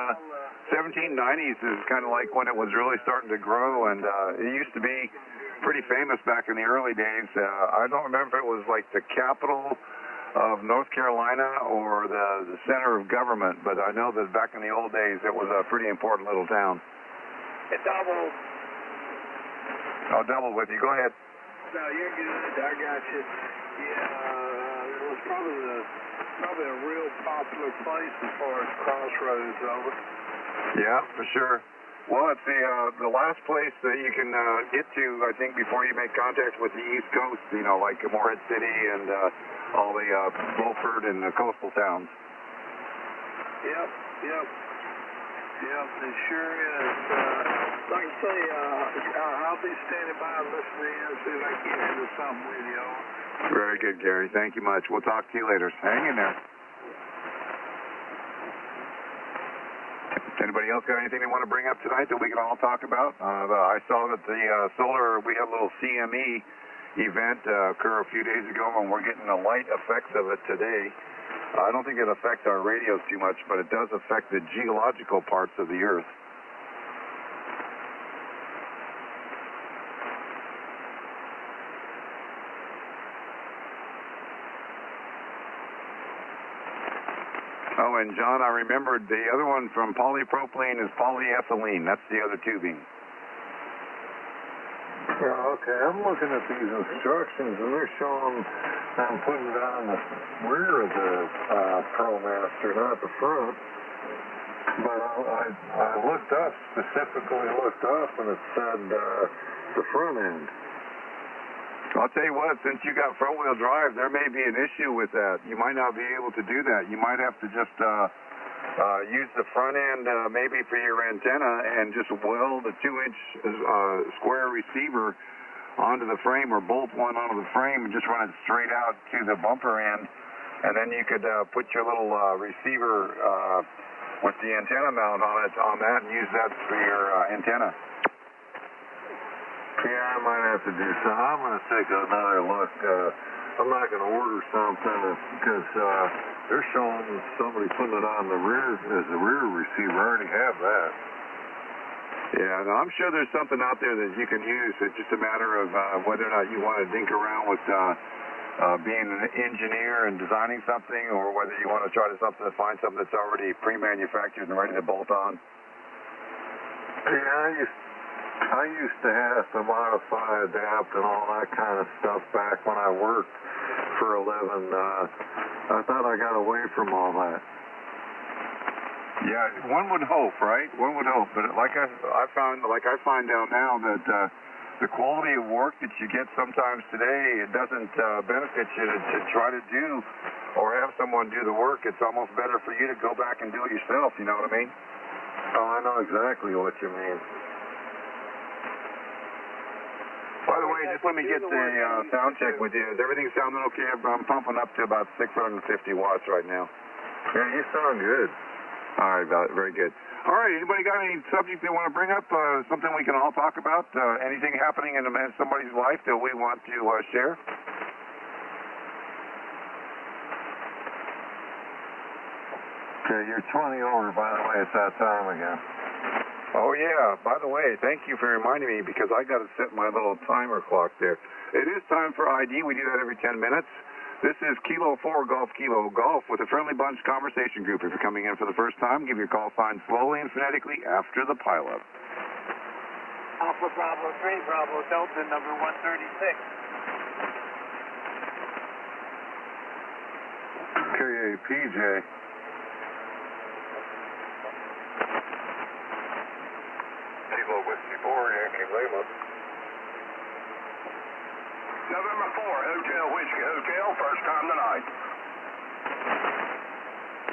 1790s is kind of like when it was really starting to grow, and it used to be pretty famous back in the early days. I don't remember if it was like the capital of North Carolina or the center of government, but I know that back in the old days it was a pretty important little town. It doubled. I'll double with you. Go ahead. No, you're good. I got you. Yeah, it's probably a real popular place as far as crossroads over. Yeah, for sure. Well, it's the last place that you can get to, I think, before you make contact with the East Coast, you know, like Morehead City and all the Beaufort and the coastal towns. Yep, it sure is. Like I say, I'll be standing by listening in, see if I can get into something with you all. Very good, Gary. Thank you much. We'll talk to you later. Hang in there. Anybody else got anything they want to bring up tonight that we can all talk about? I saw that the solar, we had a little CME event occur a few days ago, and we're getting the light effects of it today. I don't think it affects our radios too much, but it does affect the geological parts of the Earth. Oh, and John, I remembered the other one from polypropylene is polyethylene. That's the other tubing. Yeah, okay, I'm looking at these instructions, and they're showing I'm putting it on the rear of the ProMaster, not the front. But I looked up, specifically looked up, and it said the front end. I'll tell you what, since you got front-wheel drive, there may be an issue with that. You might not be able to do that. You might have to just use the front end maybe for your antenna and just weld a 2-inch square receiver onto the frame or bolt one onto the frame and just run it straight out to the bumper end. And then you could put your little receiver with the antenna mount on it on that and use that for your antenna. Yeah, I might have to do so. I'm going to take another look. I'm not going to order something because they're showing somebody putting it on the rear as the rear receiver. I already have that. Yeah, no, I'm sure there's something out there that you can use. It's just a matter of whether or not you want to dink around with being an engineer and designing something, or whether you want to try to find something that's already pre-manufactured and ready to bolt on. Yeah, I used to have to modify, adapt, and all that kind of stuff back when I worked for a living. I thought I got away from all that. Yeah, one would hope, right? One would hope, but I find out now that the quality of work that you get sometimes today, it doesn't benefit you to try to do or have someone do the work. It's almost better for you to go back and do it yourself. You know what I mean? Oh, I know exactly what you mean. By the way, just let me get the sound check with you. Is everything sounding okay? I'm pumping up to about 650 watts right now. Yeah, you sound good. All right, very good. All right, anybody got any subject they want to bring up? Something we can all talk about? Anything happening in somebody's life that we want to share? Okay, you're 20 over, by the way. It's that time again. Oh, yeah. By the way, thank you for reminding me because I got to set my little timer clock there. It is time for ID. We do that every 10 minutes. This is Kilo 4 Golf Kilo Golf with a Friendly Bunch Conversation Group. If you're coming in for the first time, give your call sign slowly and phonetically after the pileup. Alpha Bravo 3, Bravo Delta, number 136. KAPJ. Kilo Whiskey 4, Yankee Lima. November 4, Hotel Whiskey Hotel, first time tonight.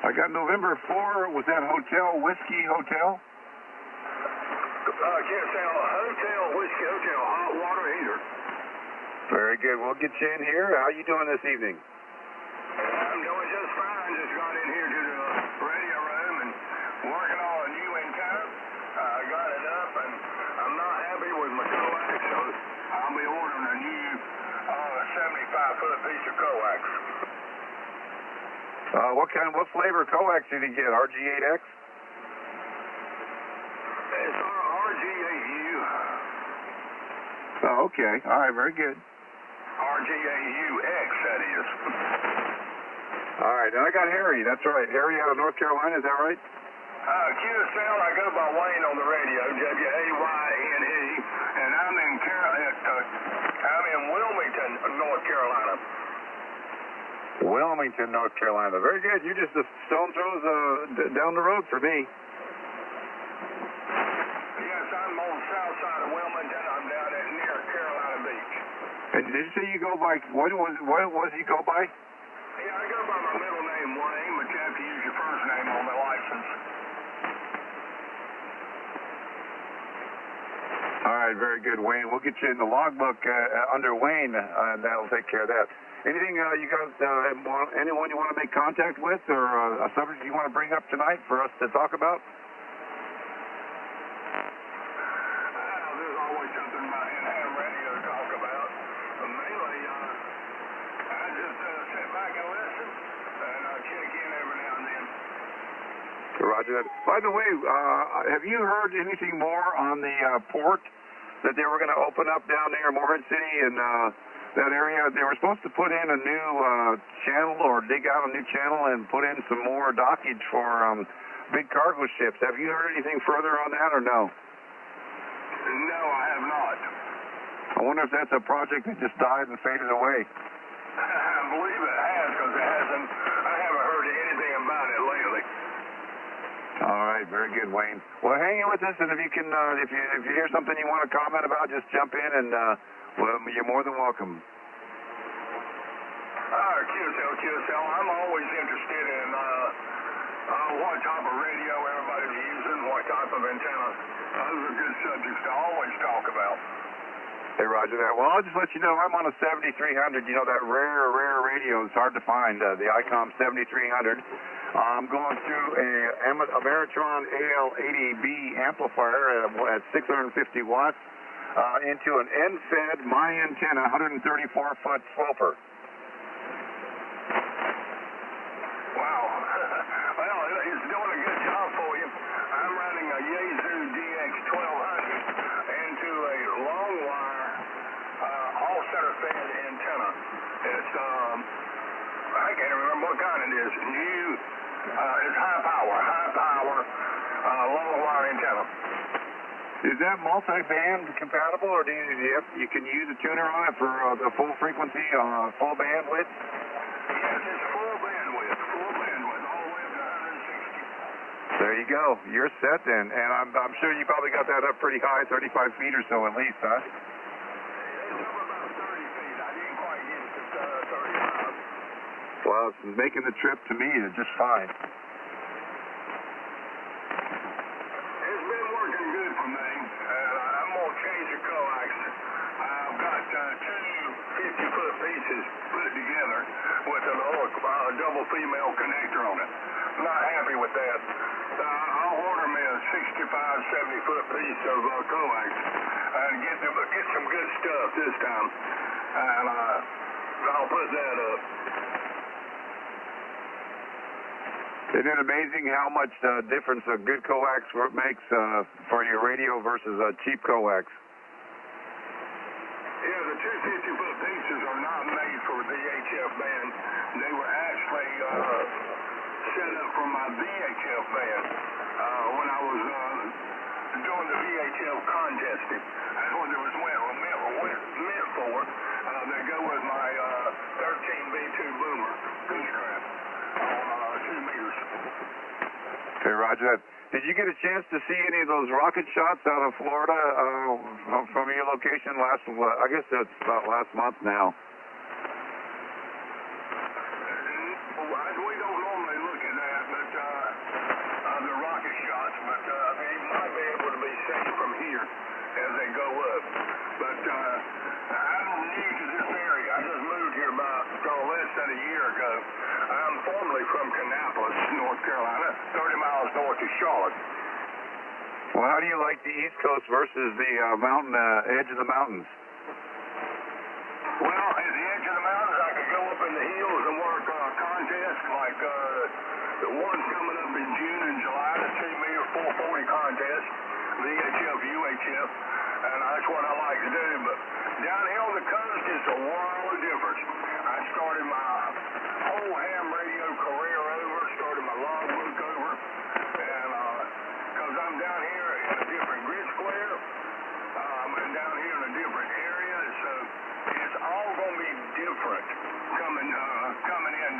I got November 4. Was that Hotel Whiskey Hotel? Yes, Hotel Whiskey Hotel, hot water heater. Very good. We'll get you in here. How you doing this evening? I'm doing just fine. Just got in here to the radio room and working on a new antenna. I got it up and I'm not happy with my coax, so I'll be ordering a new 75-foot piece of coax. What flavor coax did you get? RG8X? It's RG8U. Oh, okay. All right, very good. RG8UX, that is. All right, and I got Harry. That's right. Harry out of North Carolina, is that right? QSL, I go by Wayne on the radio, WAYNE, and I'm in Wilmington, North Carolina. Wilmington, North Carolina. Very good. You're just a stone throws down the road for me. Yes, I'm on the south side of Wilmington. I'm down at near Carolina Beach. And did you say you go by, what was you go by? Yeah, I go by my middle name, Wayne, but you have to use your first name on my license. All right, very good, Wayne. We'll get you in the logbook under Wayne. That'll take care of that. Anything you guys, anyone you want to make contact with, or a subject you want to bring up tonight for us to talk about? There's always something about in-ham radio to talk about. But mainly, I just sit back and listen, and check in every now and then. Roger that. By the way, have you heard anything more on the port that they were going to open up down there in Morehead City and that area? They were supposed to put in a new channel or dig out a new channel and put in some more dockage for big cargo ships. Have you heard anything further on that or no? No, I have not. I wonder if that's a project that just died and faded away. I believe it has, because I haven't heard anything about it lately. All right, very good, Wayne. Well, hang in with us, and if you can, if you hear something you want to comment about, just jump in, and well, you're more than welcome. QSL. I'm always interested in what type of radio everybody's using, what type of antenna. Those are good subjects to always talk about. Hey, Roger that. Well, I'll just let you know I'm on a 7300. You know, that rare radio is hard to find, the ICOM 7300. I'm going through a Ameritron AL80B amplifier at 650 watts into an end-fed my antenna 134-foot sloper. Wow. Well, it's doing a good job for you. I'm running a Yaesu FTDX10 into a long wire all center fed antenna. It's I can't remember what kind it is. It's high power long wire antenna. Is that multi-band compatible, or do you can use a tuner on it for the full frequency, full bandwidth? Yes, it's full bandwidth, all the way up to 160. There you go. You're set then, and I'm sure you probably got that up pretty high, 35 feet or so at least, huh? It's up about 30 feet. I didn't quite get it to 35. Well, it's making the trip to me just fine. It's been working good for me. I'm going to change the coax. I've got two 50-foot pieces put together with a double female connector on it. I'm not happy with that. I'll order me a 65, 70-foot piece of coax and get some good stuff this time. And I'll put that up. Isn't it amazing how much difference a good coax makes for your radio versus a cheap coax? Yeah, the two 50-foot pieces are not made for the VHF band. They were actually set up for my VHF band when I was doing the VHF contesting. That's what it was meant for. They go with my 13B2 boomer goosetrap on 2 meters. Okay, Roger that. Did you get a chance to see any of those rocket shots out of Florida from your location last, I guess that's about last month now? We don't normally look at that, but the rocket shots, but they might be able to be seen from here as they go up. But I'm new to this area. I just moved here about less than a year ago. I'm formerly from Kannapolis, North Carolina, 30 miles north of Charlotte. Well, how do you like the East Coast versus the mountain edge of the mountains? Well, at the edge of the mountains, I could go up in the hills and work contests like the one coming up in June and July, the 2-meter 440 contest, VHF, UHF, and that's what I like to do. But down here on the coast, it's a world of difference. I started my whole ham radio career over, started my logbook over, and because I'm down here in a different grid square, I'm down here in a different area, so it's all going to be different coming in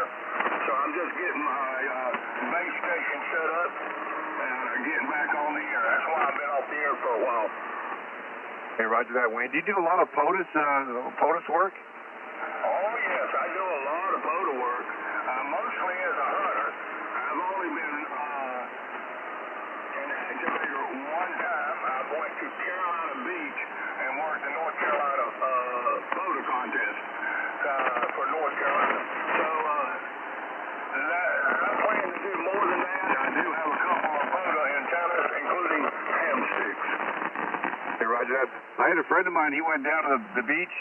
here. So I'm just getting my base station set up and getting back on the air. That's why I've been off the air for a while. Hey, roger that, Wayne. Do you do a lot of POTUS work? Oh, yes, I do a lot of photo work, mostly as a hunter. I've only been an activator one time. I went to Carolina Beach and worked the North Carolina photo contest for North Carolina. So I plan to do more than that. I do have a couple of photo antennas, including ham sticks. Hey, roger that. I had a friend of mine, he went down to the beach.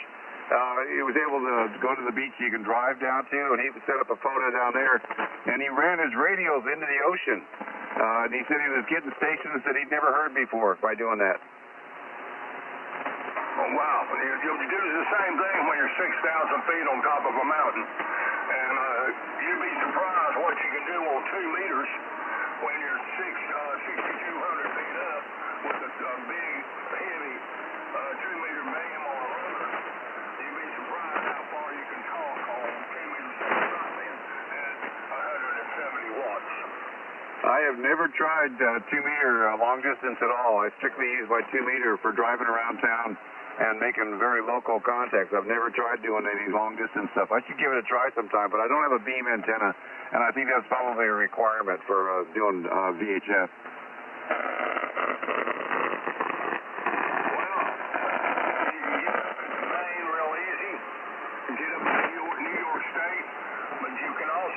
He was able to go to the beach you can drive down to, and he set up a photo down there, and he ran his radios into the ocean. And he said he was getting stations that he'd never heard before by doing that. Oh, wow. You do the same thing when you're 6,000 feet on top of a mountain. And you'd be surprised what you can do on 2 meters when you're 6,200 feet up with a big, heavy 2-meter beam on a rotor. You'd be surprised how far you can talk on 2 meters of something at 170 watts. I have never tried 2-meter long distance at all. I strictly use my 2-meter for driving around town and making very local contacts. I've never tried doing any long distance stuff. I should give it a try sometime, but I don't have a beam antenna, and I think that's probably a requirement for doing VHF.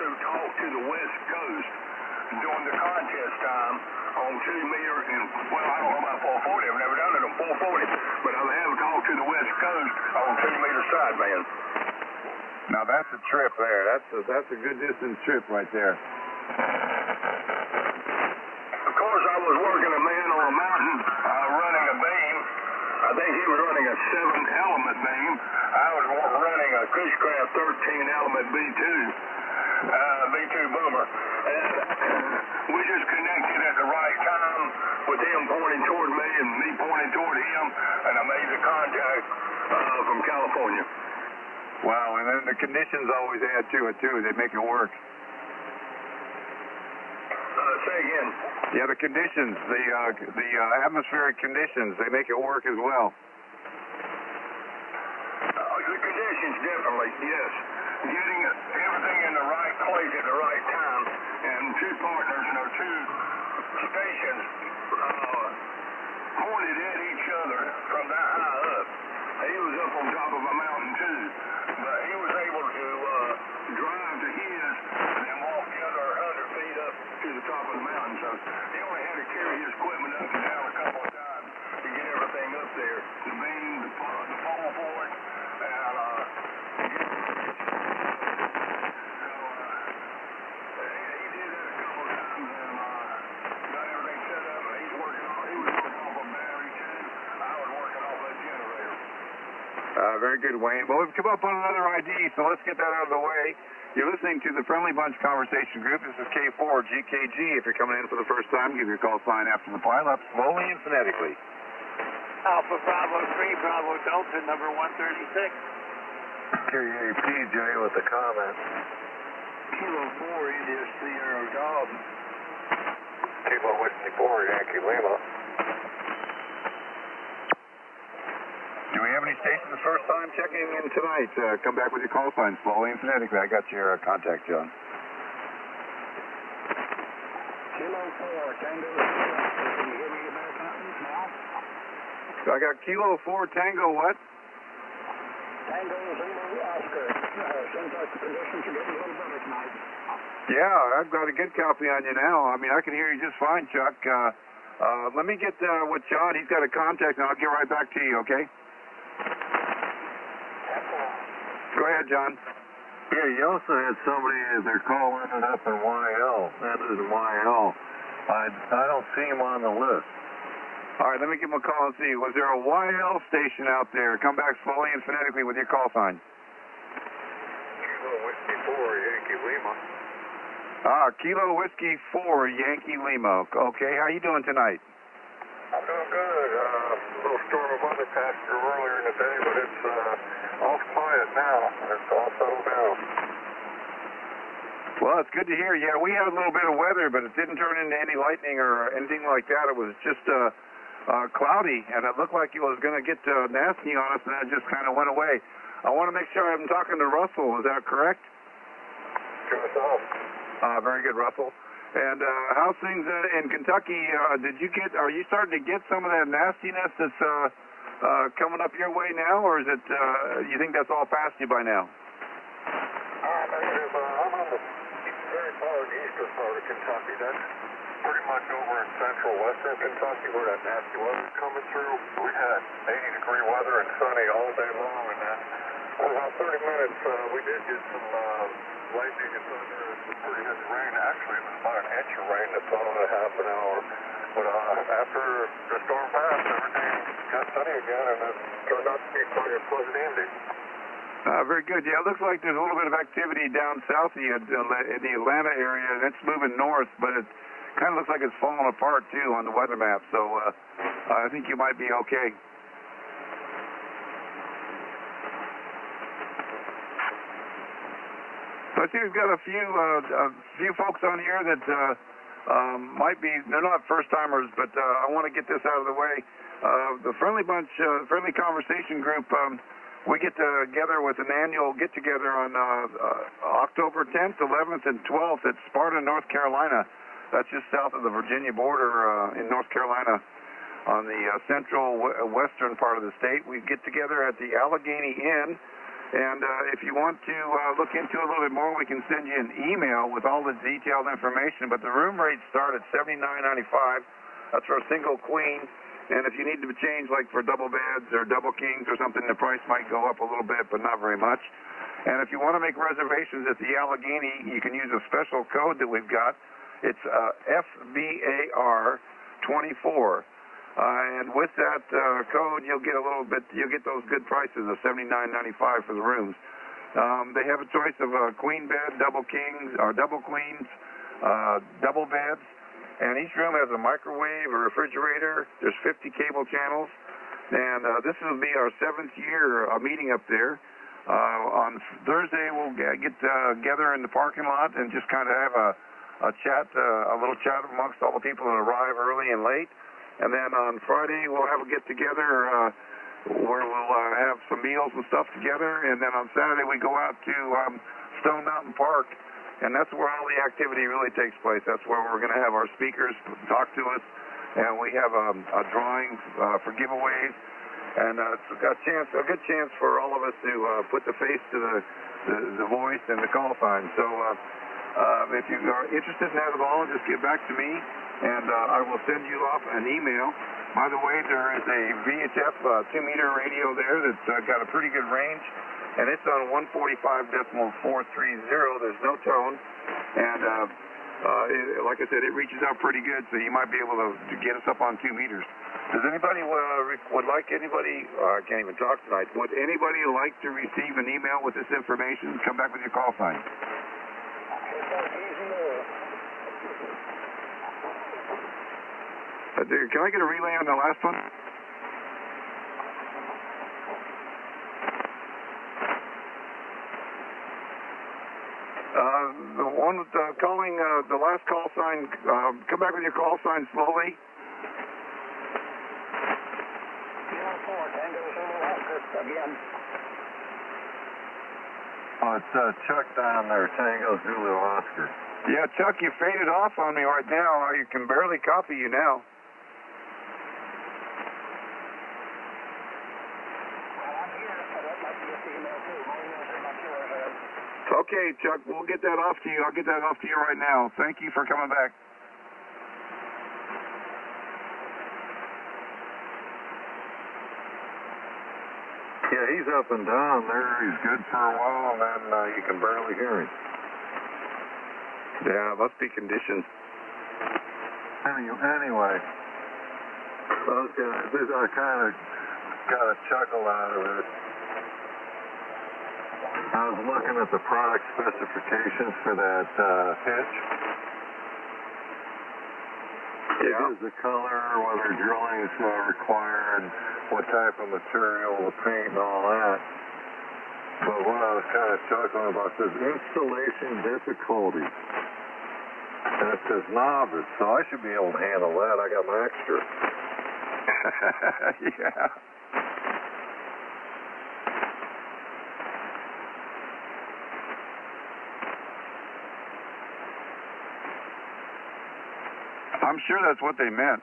Talk to the West Coast during the contest time on 2-meter and, well, I don't know about 440. I've never done it on 440, but I've had to talk to the West Coast on 2-meter sideband. Now that's a trip there. That's a good distance trip right there. Of course, I was working a man on a mountain running a beam. I think he was running a 7-element beam. I was running a Cushcraft 13-element B2. B2 boomer, and we just connected at the right time with him pointing toward me and me pointing toward him, and I made the contact from California. Wow, and then the conditions always add to it too. They make it work. Say again. Yeah, the conditions, the atmospheric conditions, they make it work as well. The conditions definitely, yes. Getting everything in the right place at the right time, and 2 partners, 2 stations pointed at each other from that high up. He was up on top of a mountain too, but he was able to drive to his and then walk the other 100 feet up to the top of the mountain. So he only had to carry his equipment up and down a couple of times to get everything up there. The beam, the pole for it, and very good, Wayne. Well, we've come up on another ID, so let's get that out of the way. You're listening to the Friendly Bunch Conversation Group. This is K4GKG. If you're coming in for the first time, give your call sign after the pileup, slowly and phonetically. Alpha Bravo 3, Bravo Delta, number 136. KAPJ with the comment. Kilo 4, India Sierra Dog. Kilo Whiskey 4, Yankee Lima. Do we have any stations first time checking in tonight? Come back with your call sign slowly and phonetically. I got your contact, John. Kilo 4, Tango. Can you hear me about something now? So I got Kilo 4 Tango what? Tango Zulu Oscar. Seems like the conditions are getting a little better tonight. Yeah, I've got a good copy on you now. I mean, I can hear you just fine, Chuck. Let me get with John. He's got a contact, and I'll get right back to you, okay? Go ahead, John. Yeah, you also had somebody, their call ended up in YL. Ended in YL. I don't see him on the list. All right, let me give him a call and see. Was there a YL station out there? Come back slowly and phonetically with your call sign. Kilo Whiskey 4, Yankee Lima. Kilo Whiskey 4, Yankee Lima. Okay, how you doing tonight? I'm doing good. A little storm of weather passed through earlier in the day, but it's all quiet now. It's all settled down. Well, it's good to hear. Yeah, we had a little bit of weather, but it didn't turn into any lightning or anything like that. It was just cloudy, and it looked like it was going to get nasty on us, and then it just kind of went away. I want to make sure I'm talking to Russell. Is that correct? Very good, Russell. And how's things in Kentucky? Are you starting to get some of that nastiness that's coming up your way now, or is it? You think that's all past you by now? Negative. I'm on the very far eastern part of Kentucky. That's pretty much over in central western Kentucky where that nasty weather's coming through. We had 80-degree weather and sunny all day long, and then for about 30 minutes we did get some lightning and thunder and some pretty heavy rain. Actually, it was about an inch of rain that fell in a half an hour. But after the storm passed, everything got sunny again, and it turned out to be quite a pleasant evening. Very good. Yeah, it looks like there's a little bit of activity down south of you in the Atlanta area, and it's moving north, but it kind of looks like it's falling apart, too, on the weather map. So I think you might be okay. So I see we've got a few folks on here that might be, they're not first-timers, but I want to get this out of the way. The Friendly Conversation Group, we get together with an annual get-together on October 10th, 11th, and 12th at Sparta, North Carolina. That's just south of the Virginia border in North Carolina on the central western part of the state. We get together at the Allegheny Inn, and if you want to look into it a little bit more, we can send you an email with all the detailed information, but the room rates start at $79.95. That's for a single queen. And if you need to change, like for double beds or double kings or something, the price might go up a little bit, but not very much. And if you want to make reservations at the Allegheny, you can use a special code that we've got. It's FBAR24. And with that code, you'll get those good prices of $79.95 for the rooms. They have a choice of a queen bed, double kings, or double queens, double beds. And each room has a microwave, a refrigerator. There's 50 cable channels. And this will be our 7th year meeting up there. On Thursday, we'll get together in the parking lot and just kind of have a little chat amongst all the people that arrive early and late. And then on Friday, we'll have a get-together where we'll have some meals and stuff together. And then on Saturday, we go out to Stone Mountain Park. And that's where all the activity really takes place. That's where we're going to have our speakers talk to us, and we have a drawing for giveaways, and it's a good chance for all of us to put the face to the voice and the call sign. So if you are interested in that at all, just get back to me, and I will send you off an email. By the way, there is a VHF 2-meter radio there that's got a pretty good range. And it's on 145.430. There's no tone. And like I said, it reaches out pretty good, so you might be able to get us up on 2 meters. Does anybody I can't even talk tonight. Would anybody like to receive an email with this information? Come back with your call sign. Can I get a relay on the last one? The one with calling the last call sign, come back with your call sign slowly. Again. Oh, it's Chuck down there, Tango Zulu Oscar. Yeah, Chuck, you faded off on me right now. I can barely copy you now. Okay, Chuck, we'll get that off to you. I'll get that off to you right now. Thank you for coming back. Yeah, he's up and down there. He's good for a while, and then you can barely hear him. Yeah, must be conditions. Anyway, I kind of got a chuckle out of it. I was looking at the product specifications for that hitch. It gives the color, whether drilling is required, what type of material, the paint, and all that. But what I was kind of chuckling about this installation difficulties. And it says novice, so I should be able to handle that. I got my extra. Yeah. I'm sure that's what they meant.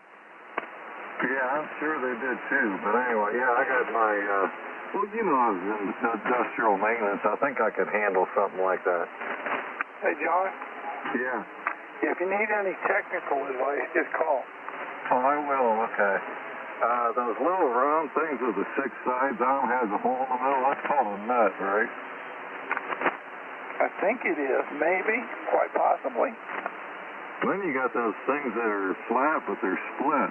Yeah, I'm sure they did too. But anyway, yeah, I got my, well, you know, I was in industrial maintenance. I think I could handle something like that. Hey, John, Yeah. if you need any technical advice, just call. Oh, I will, okay. Those little round things with the 6 sides on has a hole in the middle. That's called a nut, right? I think it is, maybe, quite possibly. Then you got those things that are flat, but they're split.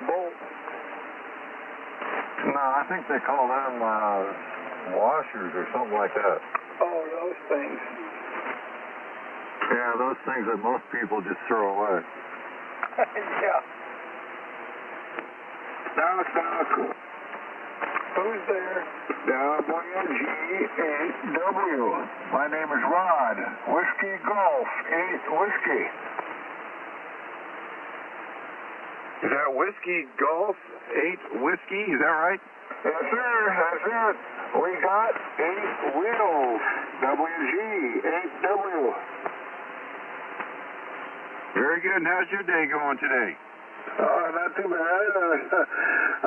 Bolt. No, I think they call them washers or something like that. Oh, those things. Yeah, those things that most people just throw away. Yeah. Knock. Who's there? WG8W. My name is Rod. Whiskey Golf 8 Whiskey. Is that Whiskey Golf 8 Whiskey? Is that right? Yes, sir. That's it. We got 8 wheels. WG8W. Very good. And how's your day going today? Not too bad. I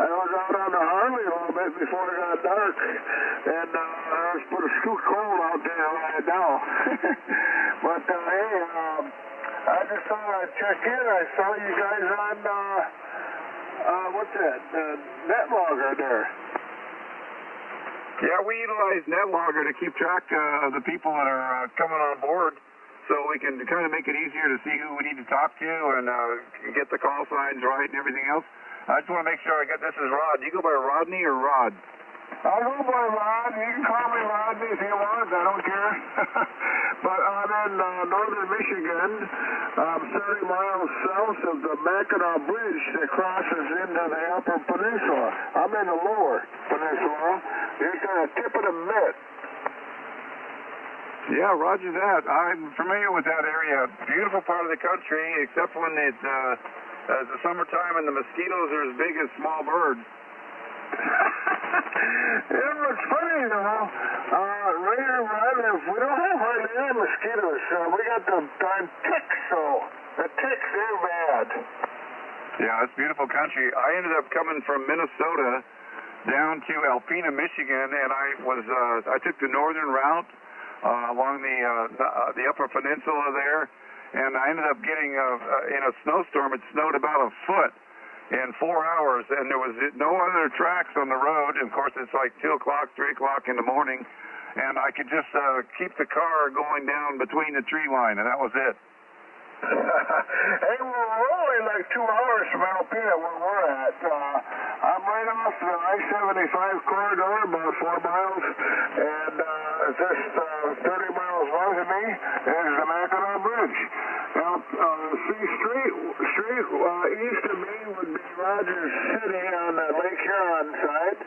was out on the Harley a little bit before it got dark, and it's too cold out there right now. But hey, I just thought I'd check in. I saw you guys on what's that? NetLogger there. Yeah, we utilize NetLogger to keep track of the people that are coming on board, so we can kind of make it easier to see who we need to talk to and get the call signs right and everything else. I just want to make sure I get this is Rod. Do you go by Rodney or Rod? I go by Rod. You can call me Rodney if you want. I don't care. But I'm in northern Michigan. I'm 30 miles south of the Mackinac Bridge that crosses into the upper peninsula. I'm in the lower peninsula. Just on the tip of the mitt. Yeah, roger that. I'm familiar with that area. Beautiful part of the country, except when it's the summertime and the mosquitoes are as big as small birds. You know, it's funny, though. Right here where I live, we don't have hardly any mosquitoes. We got the darn ticks, so the ticks, they're bad. Yeah, it's beautiful country. I ended up coming from Minnesota down to Alpena, Michigan, and I took the northern route along the upper peninsula there, and I ended up getting in a snowstorm. It snowed about a foot in 4 hours, and there was no other tracks on the road. And of course, it's like 2 o'clock, 3 o'clock in the morning, and I could just keep the car going down between the tree line, and that was it. Hey, we're only like 2 hours from Alpena where we're at. I'm right off the I-75 corridor, about 4 miles, and just 30 miles north of me is the Mackinac Bridge. Now, straight east of me would be Rogers City on the Lake Huron side,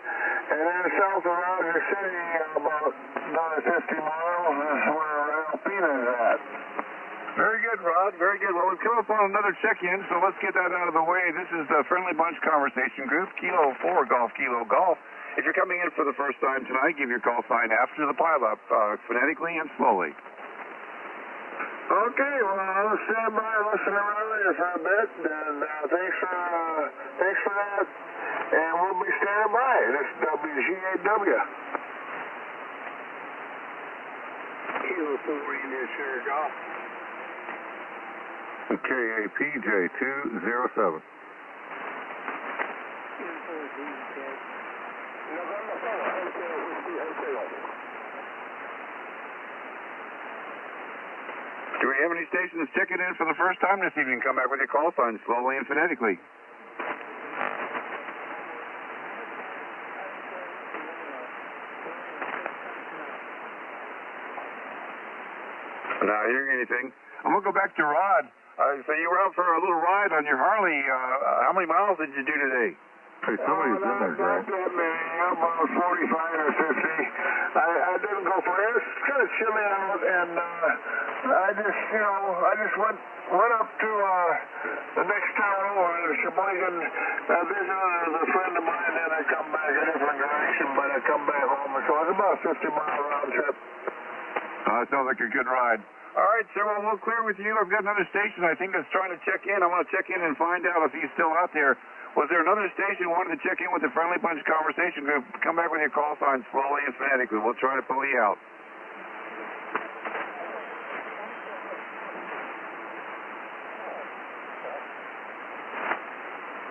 and then south of Rogers City, about another 50 miles is where Alpena is at. Very good, Rod. Very good. Well, we've come up on another check-in, so let's get that out of the way. This is the Friendly Bunch Conversation Group, Kilo 4 Golf, Kilo Golf. If you're coming in for the first time tonight, give your call sign after the pileup, phonetically and slowly. Okay, well, I'll stand by and listen around here for a bit, and thanks for that, and we'll be standing by. This is WG8W. Kilo 4 Indian Sugar Golf. KAPJ207. Do we have any stations checking in for the first time this evening? Come back with your call sign slowly and phonetically. Not hearing anything. I'm going to go back to Rod. So you were out for a little ride on your Harley. How many miles did you do today? Hey, somebody's in there, Greg. Not that many, about 45 or 50. and I just went up to the next town over to Sheboygan. I visited with a friend of mine, then I come back a different direction, but I come back home. So it's about a 50-mile round trip. Sounds like a good ride. All right, sir, well, we'll clear with you. I've got another station I think that's trying to check in. I want to check in and find out if he's still out there. Was there another station wanted to check in with the Friendly Bunch Conversation Group? Come back with your call sign slowly and phonetically. We'll try to pull you out.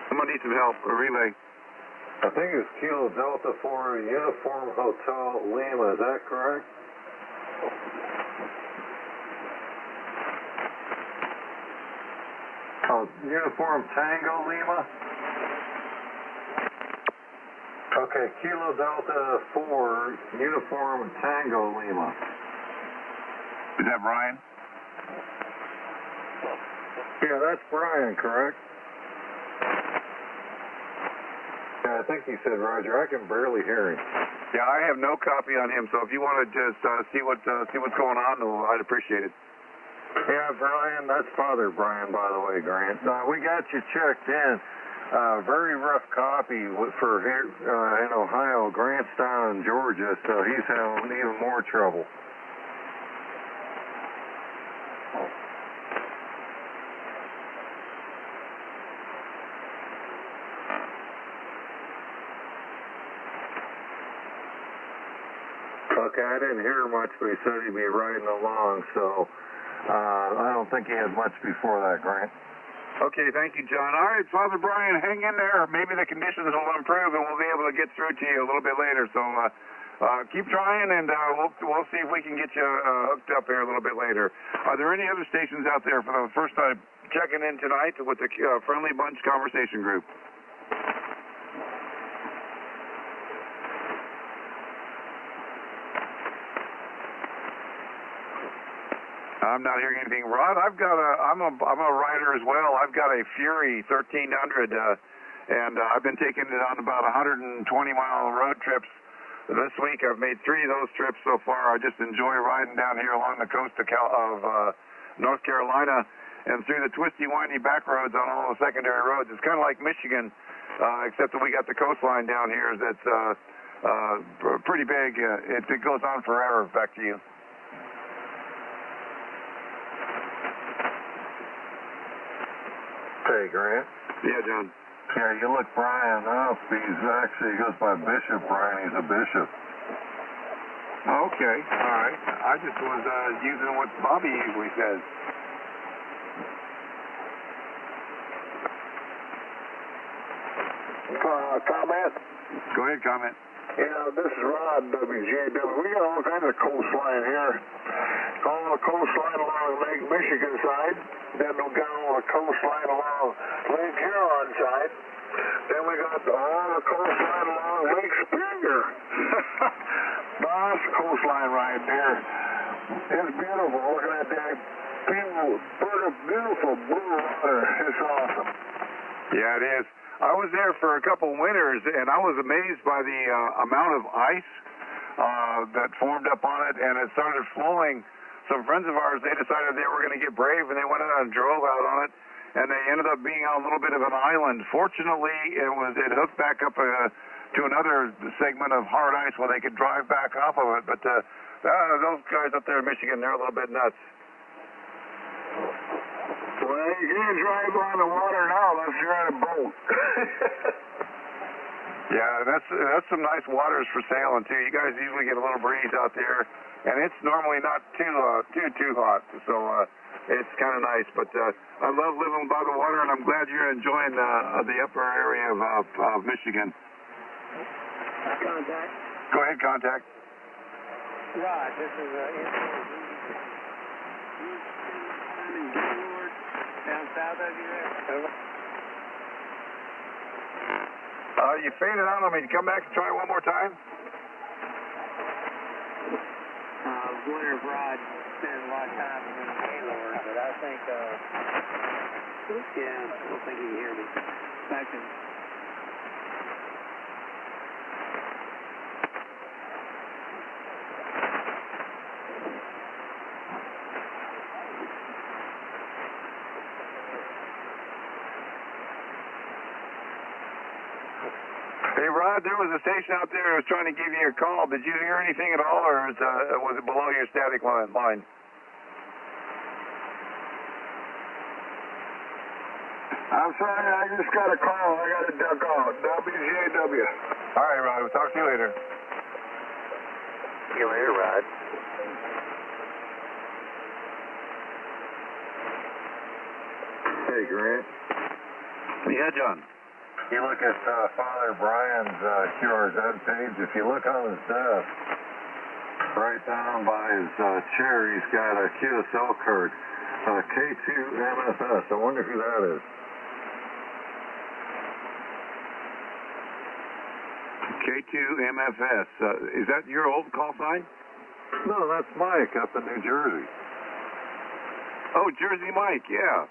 I'm going to need some help. A relay. I think it's Kilo Delta 4 Uniform Hotel Lima. Is that correct? Uniform Tango Lima? Okay, Kilo Delta 4 Uniform Tango Lima. Is that Brian? Yeah, that's Brian, correct? Yeah, I think he said Roger. I can barely hear him. Yeah, I have no copy on him, so if you want to just see what's going on, I'd appreciate it. Yeah, Brian, that's Father Brian, by the way, Grant. We got you checked in. Very rough copy for here in Ohio. Grant's down in Georgia, so he's having even more trouble. Okay, I didn't hear much, but he said he'd be riding along, so I don't think he had much before that, Grant. Okay, thank you, John. All right, Father Brian, hang in there. Maybe the conditions will improve, and we'll be able to get through to you a little bit later. So keep trying, and we'll see if we can get you hooked up here a little bit later. Are there any other stations out there for the first time checking in tonight with the Friendly Bunch Conversation Group? I'm not hearing anything. Rod, I'm a rider as well. I've got a Fury 1300, and I've been taking it on about 120-mile road trips. This week I've made 3 of those trips so far. I just enjoy riding down here along the coast of North Carolina and through the twisty, windy back roads on all the secondary roads. It's kind of like Michigan, except that we got the coastline down here that's pretty big. It goes on forever. Back to you. Hey, Grant. Yeah, John. Yeah, you look Brian up. He goes by Bishop Brian. He's a bishop. Okay, all right. I just was using what Bobby usually says. Comment? Go ahead, comment. Yeah, this is Rod, WJW. We got all kinds of coastline here. All the coastline along the Lake Michigan side. Then we got all the coastline along Lake Huron side. Then we got all the coastline along Lake Superior. Nice coastline right there. It's beautiful. Look at that beautiful blue water. It's awesome. Yeah, it is. I was there for a couple winters, and I was amazed by the amount of ice that formed up on it, and it started flowing. Some friends of ours, they decided they were going to get brave, and they went out and drove out on it, and they ended up being on a little bit of an island. Fortunately, it hooked back up to another segment of hard ice where they could drive back off of it. But those guys up there in Michigan, they're a little bit nuts. Well, you can't drive on the water now unless you're on a boat. Yeah, that's some nice waters for sailing too. You guys usually get a little breeze out there, and it's normally not too hot, so it's kind of nice. But I love living by the water, and I'm glad you're enjoying the upper area of Michigan. Contact. Go ahead, contact. Rod, this is down south of you there. You faded out on me. Come back and try one more time. I was wondering if Rod spent a lot of time in the Gaylord, but I think, yeah, I don't think he can hear me. Back in. Rod, there was a station out there that was trying to give you a call. Did you hear anything at all, or was it below your static line? I'm sorry, I just got a call. I got to duck off. WJW. All right, Rod. We'll talk to you later. See you later, Rod. Hey, Grant. Yeah, John. You look at Father Brian's QRZ page. If you look on his desk, right down by his chair, he's got a QSL card, K2MFS. I wonder who that is. K2MFS. Is that your old call sign? No, that's Mike up in New Jersey. Oh, Jersey Mike, yeah.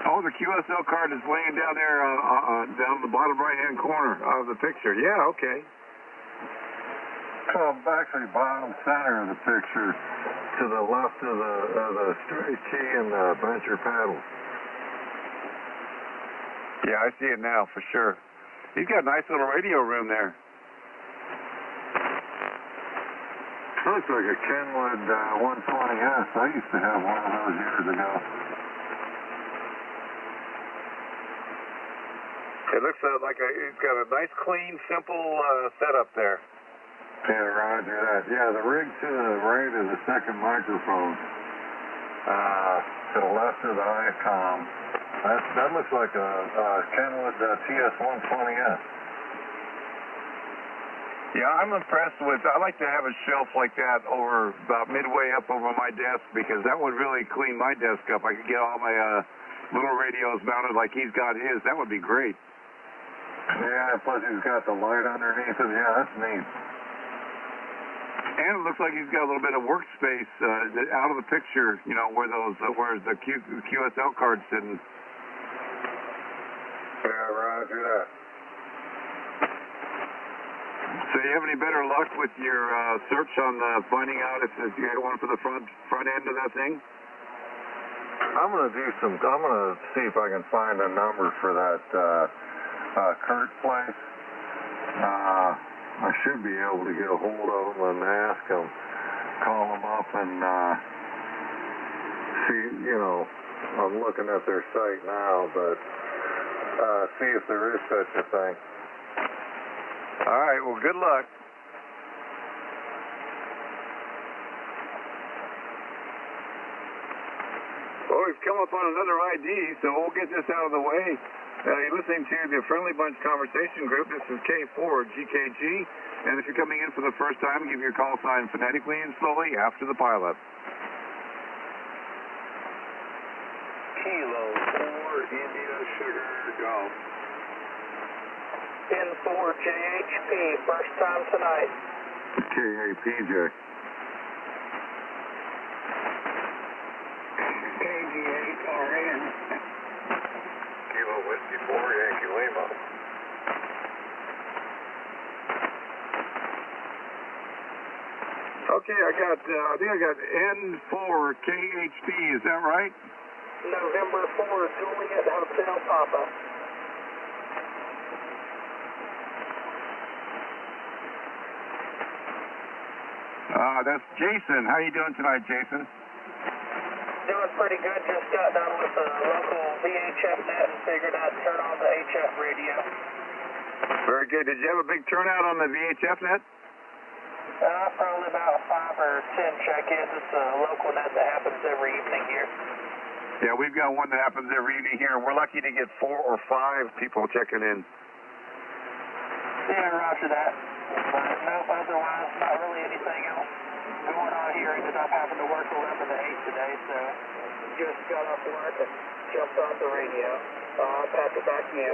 Oh, the QSL card is laying down there down the bottom right-hand corner of the picture. Yeah, okay. Well, actually, bottom center of the picture, to the left of the straight key and the venture paddle. Yeah, I see it now for sure. He's got a nice little radio room there. Looks like a Kenwood 120S. I used to have one of those years ago. It looks like it's got a nice, clean, simple setup there. Yeah, roger that. Yeah, the rig to the right of the second microphone, to the left of the ICOM, that looks like a Kenwood TS120S. Yeah, I'm impressed with, I like to have a shelf like that over about midway up over my desk because that would really clean my desk up. I could get all my little radios mounted like he's got his. That would be great. Yeah, plus he's got the light underneath it. Yeah, that's neat. And it looks like he's got a little bit of workspace out of the picture, you know, where where's the QSL card's sitting. Yeah, roger that. So you have any better luck with your search on finding out if you get one for the front end of that thing? I'm gonna see if I can find a number for that Kurt place. I should be able to get a hold of them and ask them, call them up and see, you know, I'm looking at their site now, but see if there is such a thing. All right, well, good luck. Well, we've come up on another ID, so we'll get this out of the way. You're listening to the Friendly Bunch Conversation Group. This is K4GKG, and if you're coming in for the first time, give your call sign phonetically and slowly after the pileup. Kilo 4 India Sugar Golf. Pin 4 JHP, first time tonight. KAPJ. KG8RN. Kilo Whiskey 4 Yankee Lima. Okay, I think I got N4KHP, is that right? November 4, Juliet Hotel Papa. That's Jason. How you doing tonight, Jason? Doing pretty good. Just got done with the local VHF net and figured I'd turn on the HF radio. Very good. Did you have a big turnout on the VHF net? Probably about 5 or 10 check-ins. It's a local net that happens every evening here. Yeah, we've got one that happens every evening here. We're lucky to get 4 or 5 people checking in. Yeah, roger that. But no, otherwise, not really anything else going on here. Ended up having to work 11 to 8 today, so just got off work and jumped on the radio. I'll pass it back to you.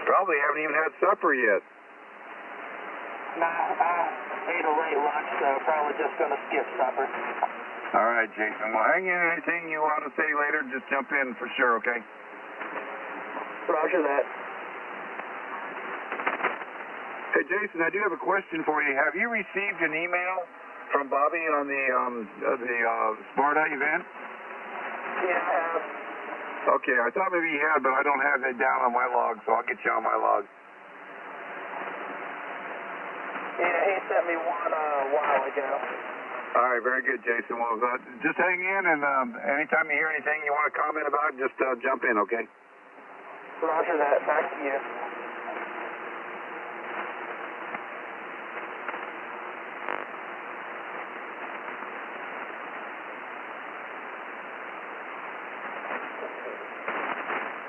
Probably haven't even had supper yet. Nah, I ate a late lunch, so probably just going to skip supper. All right, Jason. Well, hang in. Anything you want to say later, just jump in for sure, okay? Roger that. Hey, Jason, I do have a question for you. Have you received an email From Bobby on the Sparta event? Yeah, I have. Okay, I thought maybe you had, but I don't have it down on my log, so I'll get you on my log. Yeah, he sent me one a while ago. All right, very good, Jason. Well, just hang in, and anytime you hear anything you want to comment about, just jump in, okay? Roger that. Back to you.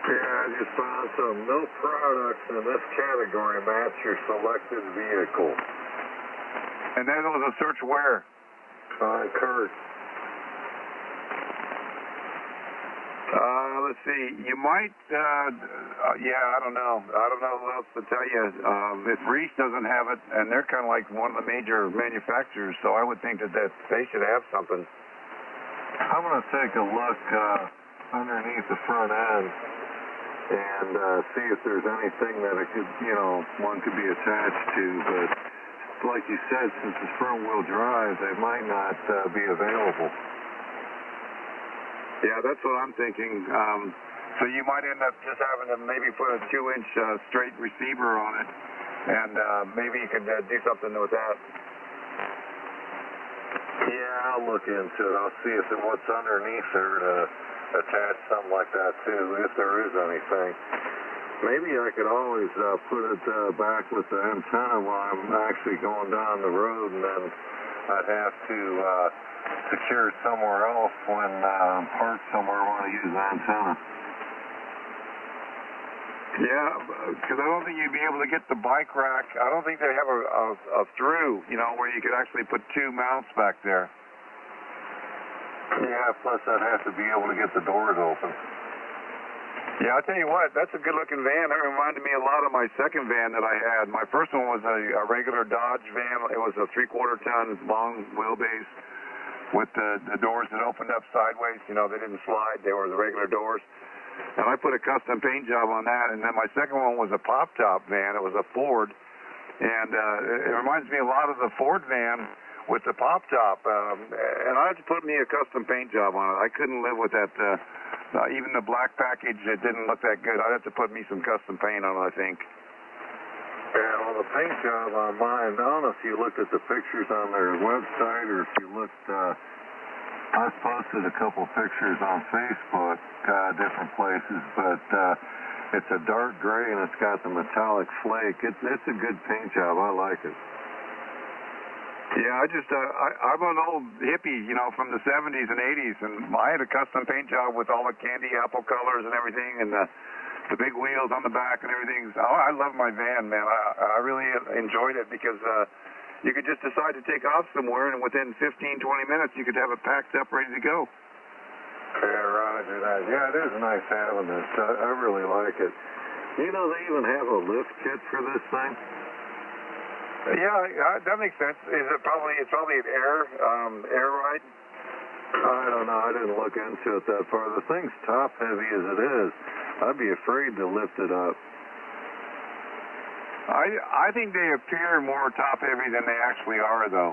Yeah, I just found some. No products in this category match your selected vehicle. And that was a search where? Kurt. Let's see. You might, yeah, I don't know. I don't know who else to tell you. If Reese doesn't have it, and they're kind of like one of the major manufacturers, so I would think that they should have something. I'm going to take a look underneath the front end and see if there's anything that it could, one could be attached to, but like you said, since it's front-wheel drive, they might not be available. Yeah, that's what I'm thinking. So you might end up just having to maybe put a 2-inch straight receiver on it, and maybe you could do something with that. Yeah, I'll look into it. I'll see if what's underneath there to attach something like that too, if there is anything. Maybe I could always put it back with the antenna while I'm actually going down the road, and then I'd have to secure it somewhere else when I'm parked somewhere I want to use the antenna. Yeah, because I don't think you'd be able to get the bike rack. I don't think they have a through, where you could actually put 2 mounts back there. Yeah, plus I'd have to be able to get the doors open. Yeah, I'll tell you what, that's a good-looking van. That reminded me a lot of my second van that I had. My first one was a regular Dodge van. It was a 3/4-ton long wheelbase with the doors that opened up sideways. They didn't slide. They were the regular doors. And I put a custom paint job on that. And then my second one was a pop-top van. It was a Ford. And it reminds me a lot of the Ford van with the pop-top. And I had to put me a custom paint job on it. I couldn't live with that. Even the black package, it didn't look that good. I'd have to put me some custom paint on it, I think. Yeah, well, the paint job on mine, I don't know if you looked at the pictures on their website or if you looked, I've posted a couple pictures on Facebook, different places, but it's a dark gray and it's got the metallic flake. It's a good paint job. I like it. Yeah, I'm an old hippie, from the 70s and 80s, and I had a custom paint job with all the candy apple colors and everything, and the big wheels on the back and everything. I love my van, man. I really enjoyed it because you could just decide to take off somewhere, and within 15, 20 minutes, you could have it packed up, ready to go. Yeah, roger that. Yeah, it is nice having this. I really like it. They even have a lift kit for this thing. Yeah, that makes sense. It's probably an air ride? I don't know. I didn't look into it that far. The thing's top heavy as it is. I'd be afraid to lift it up. I think they appear more top heavy than they actually are, though.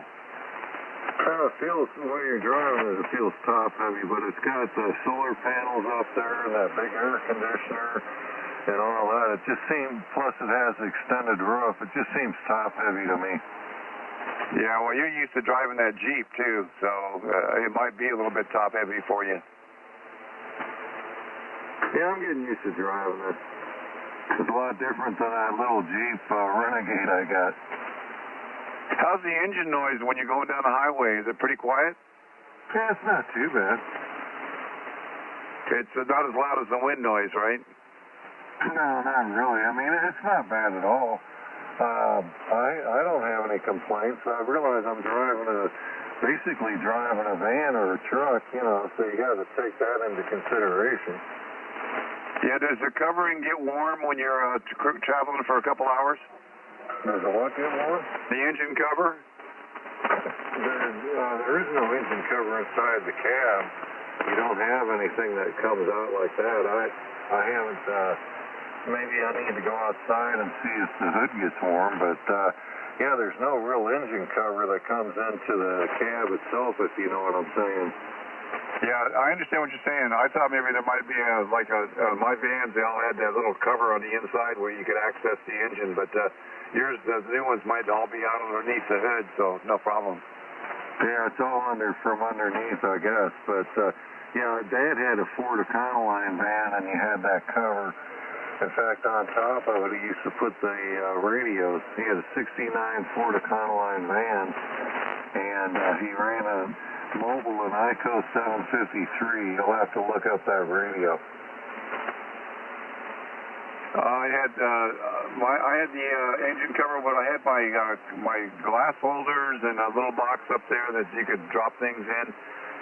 Kind of feels, when you're driving it feels top heavy, but it's got the solar panels up there and that big air conditioner and all that. It just seems, plus it has extended roof, it just seems top heavy to me. Yeah, well, you're used to driving that Jeep too, so it might be a little bit top heavy for you. Yeah, I'm getting used to driving it. It's a lot different than that little Jeep Renegade I got. How's the engine noise when you're going down the highway? Is it pretty quiet? Yeah, it's not too bad. It's not as loud as the wind noise, right? No, not really. I mean, it's not bad at all. I don't have any complaints. I realize I'm basically driving a van or a truck, so you got to take that into consideration. Yeah, does the covering get warm when you're traveling for a couple hours? Does the what get warm? The engine cover? There is no engine cover inside the cab. You don't have anything that comes out like that. I haven't... Maybe I need to go outside and see if the hood gets warm, but Yeah, there's no real engine cover that comes into the cab itself, if you know what I'm saying. Yeah, I understand what you're saying. I thought maybe there might be my vans, they all had that little cover on the inside where you could access the engine, but yours, the new ones might all be out underneath the hood, so no problem. Yeah, it's all from underneath, I guess. But yeah, Dad had a Ford Econoline van, and you had that cover. In fact, on top of it, he used to put the radios. He had a '69 Ford Econoline van, and he ran a Mobile and ICO 753. You'll have to look up that radio. I had the engine cover, but I had my glass holders and a little box up there that you could drop things in,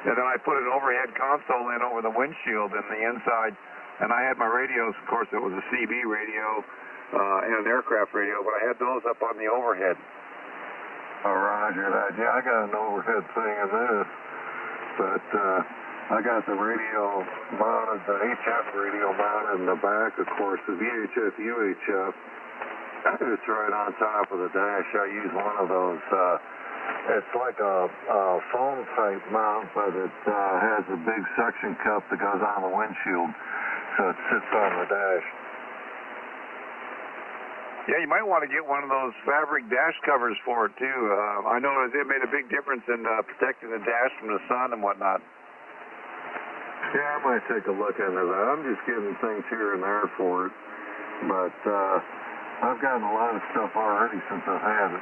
and then I put an overhead console in over the windshield in the inside, and I had my radios. Of course, it was a CB radio and an aircraft radio, but I had those up on the overhead. Oh, roger that. Yeah, I got an overhead thing in this, but I got the radio mounted, the HF radio mounted in the back, of course, the VHF UHF. It's right on top of the dash. I use one of those. It's like a foam type mount, but it has a big suction cup that goes on the windshield, so it sits on the dash. Yeah, you might want to get one of those fabric dash covers for it, too. I know it made a big difference in protecting the dash from the sun and whatnot. Yeah, I might take a look into that. I'm just getting things here and there for it. But I've gotten a lot of stuff already since I've had it.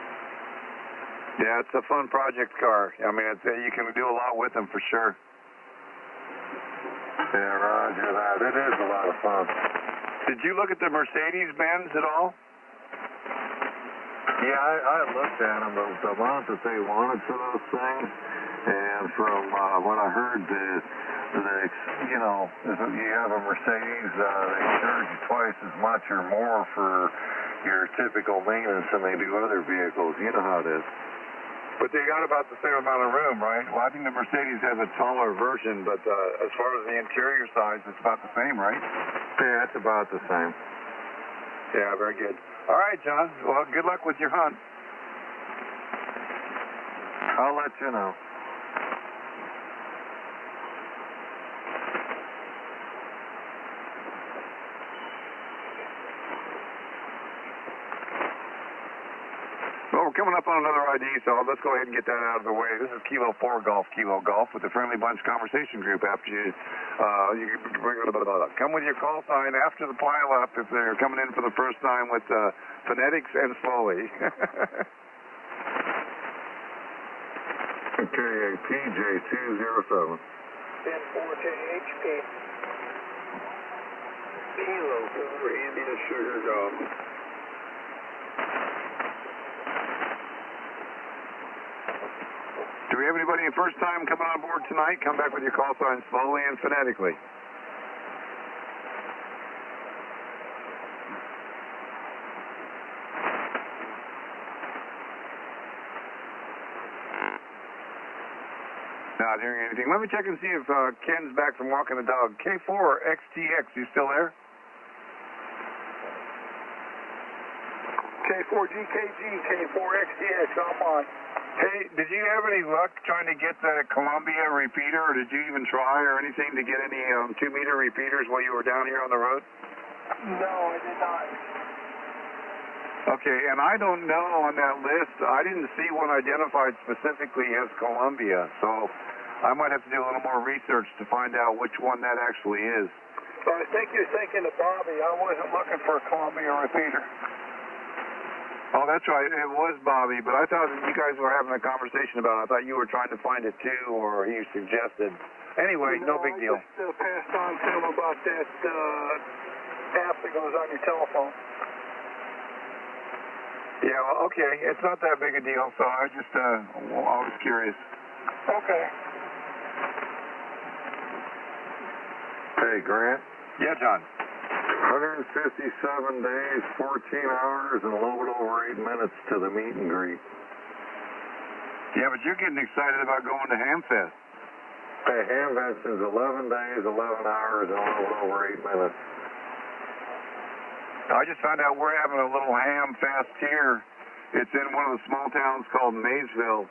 Yeah, it's a fun project car. I mean, you can do a lot with them for sure. Yeah, roger that. It is a lot of fun. Did you look at the Mercedes-Benz at all? Yeah, I looked at them, but the amount that they wanted for those things, and from what I heard, if you have a Mercedes, they charge you twice as much or more for your typical maintenance than they do other vehicles. You know how it is. But they got about the same amount of room, right? Well, I think the Mercedes has a taller version, but as far as the interior size, it's about the same, right? Yeah, it's about the same. Yeah, very good. All right, John. Well, good luck with your hunt. I'll let you know. Well, we're coming up on another ID, so let's go ahead and get that out of the way. This is Kilo 4 Golf, Kilo Golf with the Friendly Bunch Conversation Group. After you come with your call sign after the pile up if they're coming in for the first time with phonetics and slowly. KAPJ207. 10-4JHP. Kilo 4 India Sugar Golf. Do we have anybody first time coming on board tonight? Come back with your call sign slowly and phonetically. Not hearing anything. Let me check and see if Ken's back from walking the dog. K4XTX, you still there? K4GKG, K4XTX, I'm on. Hey, did you have any luck trying to get the Columbia repeater, or did you even try or anything to get any 2-meter repeaters while you were down here on the road? No, I did not. Okay, and I don't know on that list. I didn't see one identified specifically as Columbia, so I might have to do a little more research to find out which one that actually is. So I think you're thinking of Bobby. I wasn't looking for a Columbia repeater. Oh, that's right. It was Bobby, but I thought you guys were having a conversation about it. I thought you were trying to find it too, or he suggested. Anyway, no big deal. I just passed on to him about that app that goes on your telephone. Yeah, well, okay. It's not that big a deal, so I just, I was curious. Okay. Hey, Grant. Yeah, John. 157 days, 14 hours, and a little bit over 8 minutes to the meet and greet. Yeah, but you're getting excited about going to Hamfest. Hey, Hamfest is 11 days, 11 hours, and a little bit over 8 minutes. I just found out we're having a little ham fest here It's in one of the small towns called Maysville,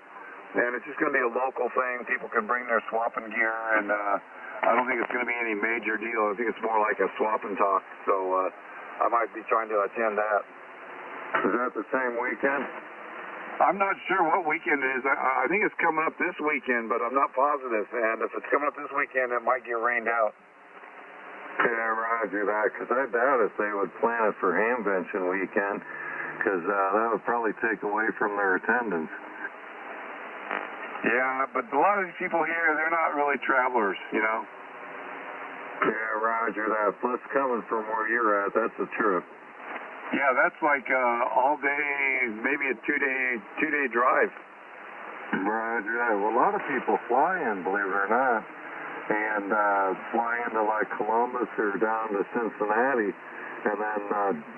and it's just going to be a local thing. People can bring their swapping gear, and I don't think it's going to be any major deal. I think it's more like a swap and talk, so I might be trying to attend that. Is that the same weekend? I'm not sure what weekend it is. I think it's coming up this weekend, but I'm not positive. And if it's coming up this weekend, it might get rained out. Yeah, roger that, because I doubt if they would plan it for Hamvention weekend, because that would probably take away from their attendance. Yeah, but a lot of these people here, they're not really travelers, you know? Yeah, roger that. Plus, coming from where you're at, that's a trip. Yeah, that's like all day, maybe a two-day drive. Roger that. Well, a lot of people fly in, believe it or not, and fly into like Columbus or down to Cincinnati, and then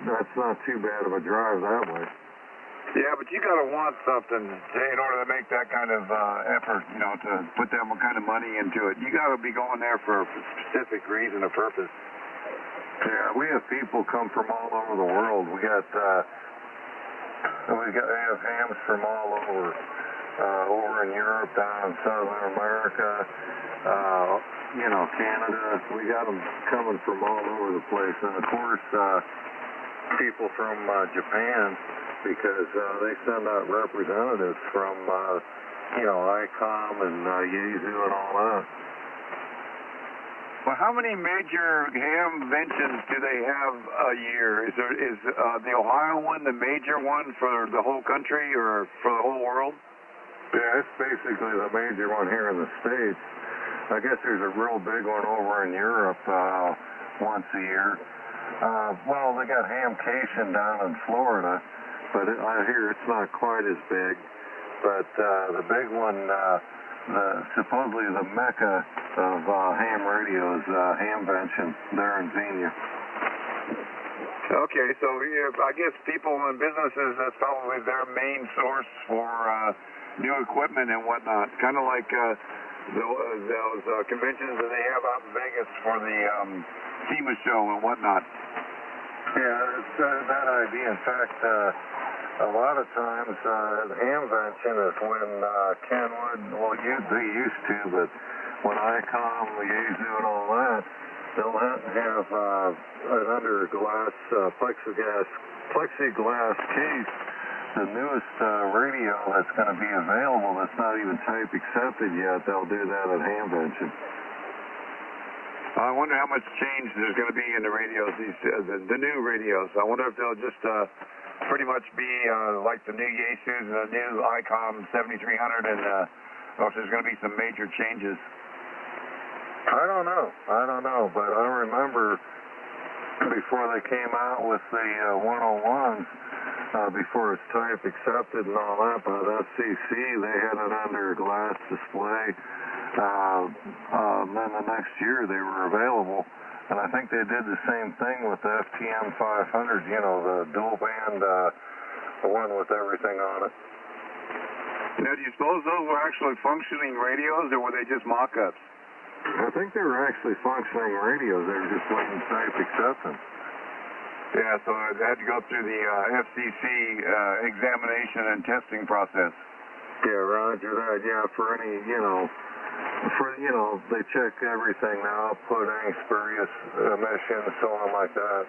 that's not too bad of a drive that way. Yeah, but you gotta want something in order to make that kind of effort, you know, to put that kind of money into it. You gotta be going there for a specific reason or purpose. Yeah, we have people come from all over the world. We have hams from all over, over in Europe, down in Southern America, you know, Canada. We got them coming from all over the place, and of course, people from Japan, because they send out representatives from, you know, ICOM and Yaesu and all that. Well, how many major Hamventions do they have a year? Is the Ohio one the major one for the whole country or for the whole world? Yeah, it's basically the major one here in the States. I guess there's a real big one over in Europe once a year. Well, they got Hamcation down in Florida, but I hear it's not quite as big. But the big one, supposedly the mecca of ham radio is Hamvention there in Xenia. Okay, so I guess people and businesses, that's probably their main source for new equipment and whatnot. Kind of like those conventions that they have out in Vegas for the SEMA show and whatnot. Yeah, it's that idea. In fact, a lot of times, Hamvention is when Kenwood, well, they used to, but when ICOM, Yaesu, and all that, they'll have an under glass, plexiglass case, the newest radio that's going to be available that's not even type accepted yet. They'll do that at Hamvention. I wonder how much change there's going to be in the radios, the new radios. I wonder if they'll just pretty much be like the new Yaesus and the new ICOM 7300, and or if there's going to be some major changes. I don't know, but I remember before they came out with the 101s, before it's type accepted and all that by the FCC, they had it under glass display. Then the next year they were available, and I think they did the same thing with the FTM 500, you know, the dual band, the one with everything on it. Now, do you suppose those were actually functioning radios, or were they just mock-ups? I think they were actually functioning radios. They were just waiting type acceptance. Yeah, so they had to go through the FCC examination and testing process. Yeah, roger that. Yeah, for any, they check everything, the output, any spurious emissions, so on like that.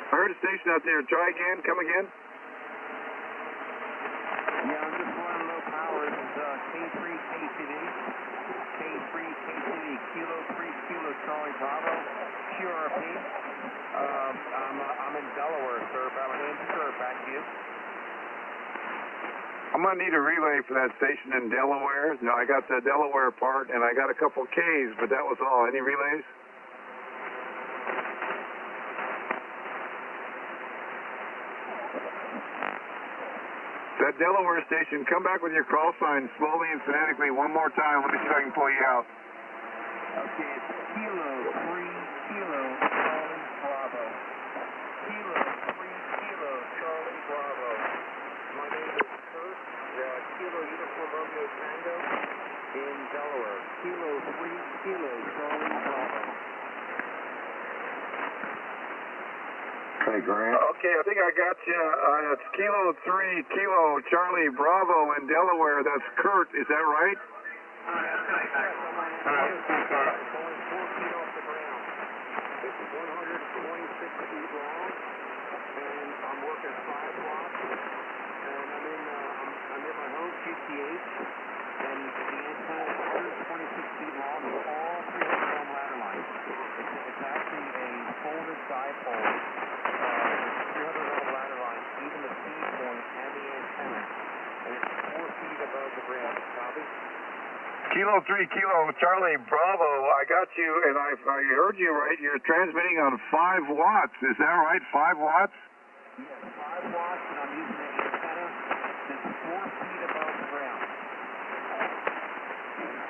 I heard a station out there. Try again. Come again. Yeah, I'm just running low power. This is K3 KCD. K3 KCD, Kilo 3 Kilo Charlie Bravo, QRP. I'm in Delaware, sir. About my name, sir. Back to you. I'm going to need a relay for that station in Delaware. No, I got the Delaware part, and I got a couple Ks, but that was all. Any relays? That Delaware station, come back with your call sign slowly and phonetically one more time. Let me see if I can pull you out. Okay, it's Kilo 3 Kilo Charlie Bravo. Kilo 3 Kilo Charlie Bravo. My name is Kurt, Kilo Uniform Romeo Tango in Delaware. Kilo 3 Kilo Charlie Bravo. Hey, Grant. Okay, I think I got you. It's Kilo 3, Kilo Charlie Bravo in Delaware. That's Kurt. Is that right? Kilo 3, Kilo Charlie Bravo. I got you, and I heard you right. You're transmitting on 5 watts. Is that right? 5 watts? Yes, 5 watts, and I'm using an antenna that's 4 feet above the ground.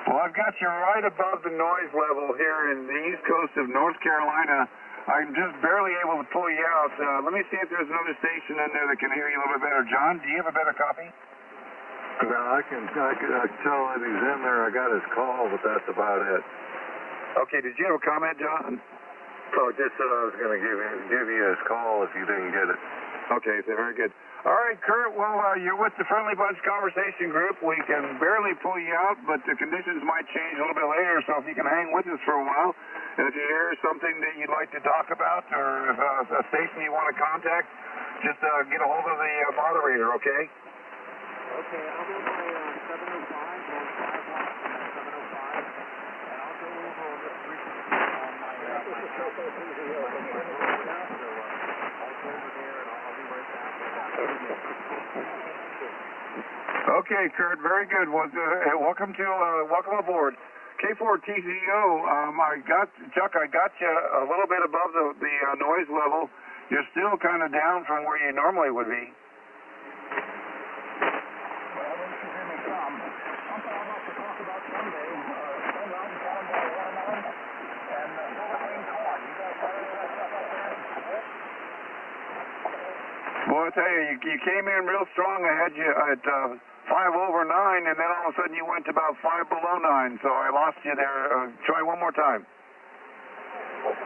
Well, I've got you right above the noise level here in the east coast of North Carolina. I'm just barely able to pull you out. Let me see if there's another station in there that can hear you a little bit better. John, do you have a better copy? No, I can tell that he's in there. I got his call, but that's about it. Okay, did you have a comment, John? Oh, just said I was going to give you his call if you didn't get it. Okay, very good. All right, Kurt, well, you're with the Friendly Bunch Conversation Group. We can barely pull you out, but the conditions might change a little bit later, so if you can hang with us for a while, and if you hear something that you'd like to talk about, or if a station you want to contact, just get a hold of the moderator, okay? Okay, I'm on my 705, on 5 watts, 705, and I'll go over on this frequency on my house. So I'll go over there, and I'll be right back. Okay, Kurt, very good. Well, welcome aboard. K4TZO, Chuck, I got you a little bit above the noise level. You're still kind of down from where you normally would be. Well, I tell you, you came in real strong. I had you at 5 over 9, and then all of a sudden you went to about 5 below 9, so I lost you there. Try one more time. I'd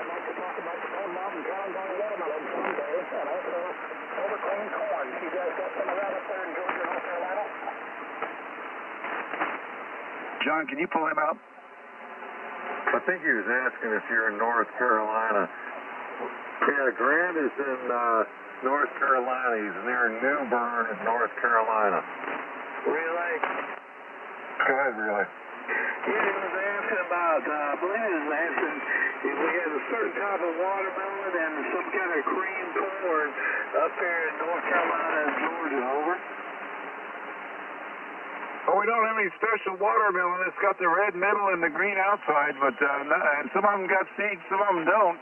like to talk about the Stone Mountain Caledonian watermelon someday, and also overclean corn. You guys got some of that up there in Georgia, North Carolina? John, can you pull him out? I think he was asking if you're in North Carolina. Yeah, Grant is in North Carolina. He's near New Bern in North Carolina. Really? Go ahead, really. Yeah, he was asking about, I believe he was asking if we had a certain type of watermelon and some kind of cream corn up here in North Carolina and Georgia, over. Oh, we don't have any special watermelon. It's got the red middle and the green outside, but and some of them got seeds, some of them don't.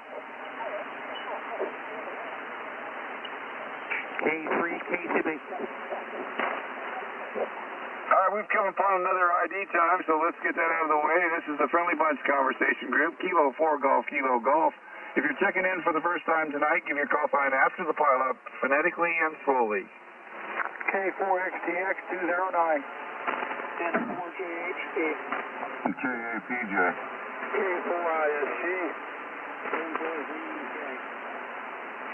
K3, KTB. All right, we've come upon another ID time, so let's get that out of the way. This is the Friendly Bunch Conversation Group, Kilo 4 Golf, Kilo Golf. If you're checking in for the first time tonight, give me a call sign after the pileup, phonetically and slowly. K4XTX209. 10-4JHP. KAPJ. K4ISG.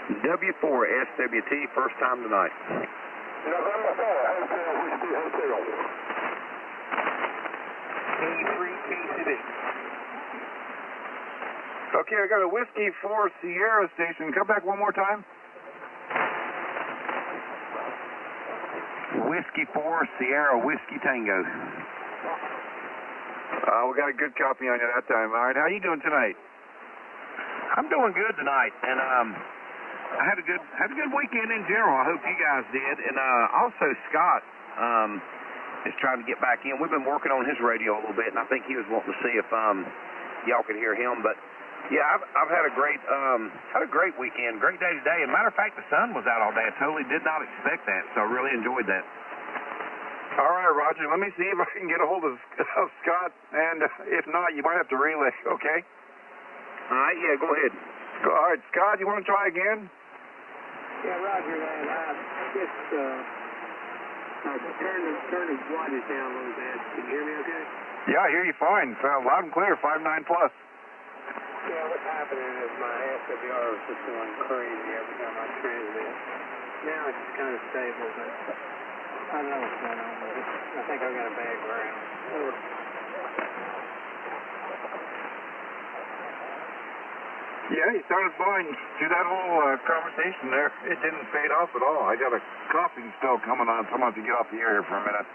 W4SWT, first time tonight. November 4, Hotel Whiskey Hotel. K3, KTB. Okay, I got a Whiskey 4 Sierra station. Come back one more time. Whiskey 4 Sierra Whiskey Tango. We got a good copy on you that time. All right, how you doing tonight? I'm doing good tonight, and I had a good weekend in general. I hope you guys did, and also Scott is trying to get back in. We've been working on his radio a little bit, and I think he was wanting to see if y'all could hear him. But yeah, I've had a great weekend, great day today. As a matter of fact, the sun was out all day. I totally did not expect that, so I really enjoyed that. All right, Roger. Let me see if I can get a hold of Scott, and if not, you might have to relay. Okay. All right, yeah, go ahead. All right, Scott, you want to try again? Yeah, Roger, man. I just turn the wattage down a little bit. Can you hear me okay? Yeah, I hear you fine. Loud and clear, 5.9 plus. Yeah, what's happening is my SWR is just going crazy every time I transmit. Now it's just kind of stable, but I don't know what's going on with it. I think I've got a bad ground. Yeah, you started blowing through that whole conversation there. It didn't fade off at all. I got a coughing spell coming on, so I'm going to have to get off the air here for a minute.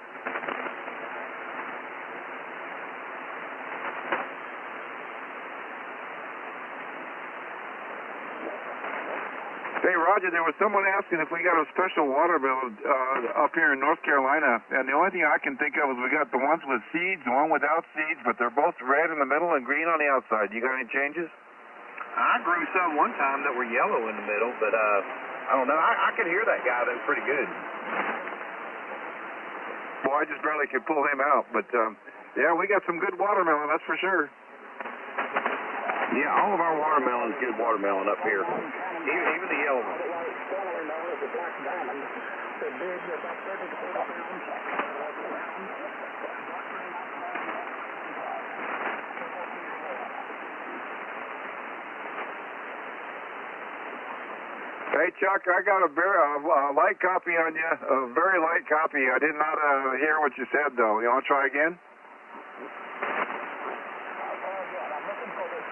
Hey, Roger, there was someone asking if we got a special water bill up here in North Carolina, and the only thing I can think of is we got the ones with seeds, the one without seeds, but they're both red in the middle and green on the outside. You got any changes? I grew some one time that were yellow in the middle, but I don't know. I could hear that guy. That was pretty good. Well, I just barely could pull him out, but yeah, we got some good watermelon, that's for sure. Yeah, all of our watermelon's good watermelon up here, even the yellow one. Hey, Chuck, I got a light copy on you, a very light copy. I did not hear what you said, though. You want to try again? I'm looking for this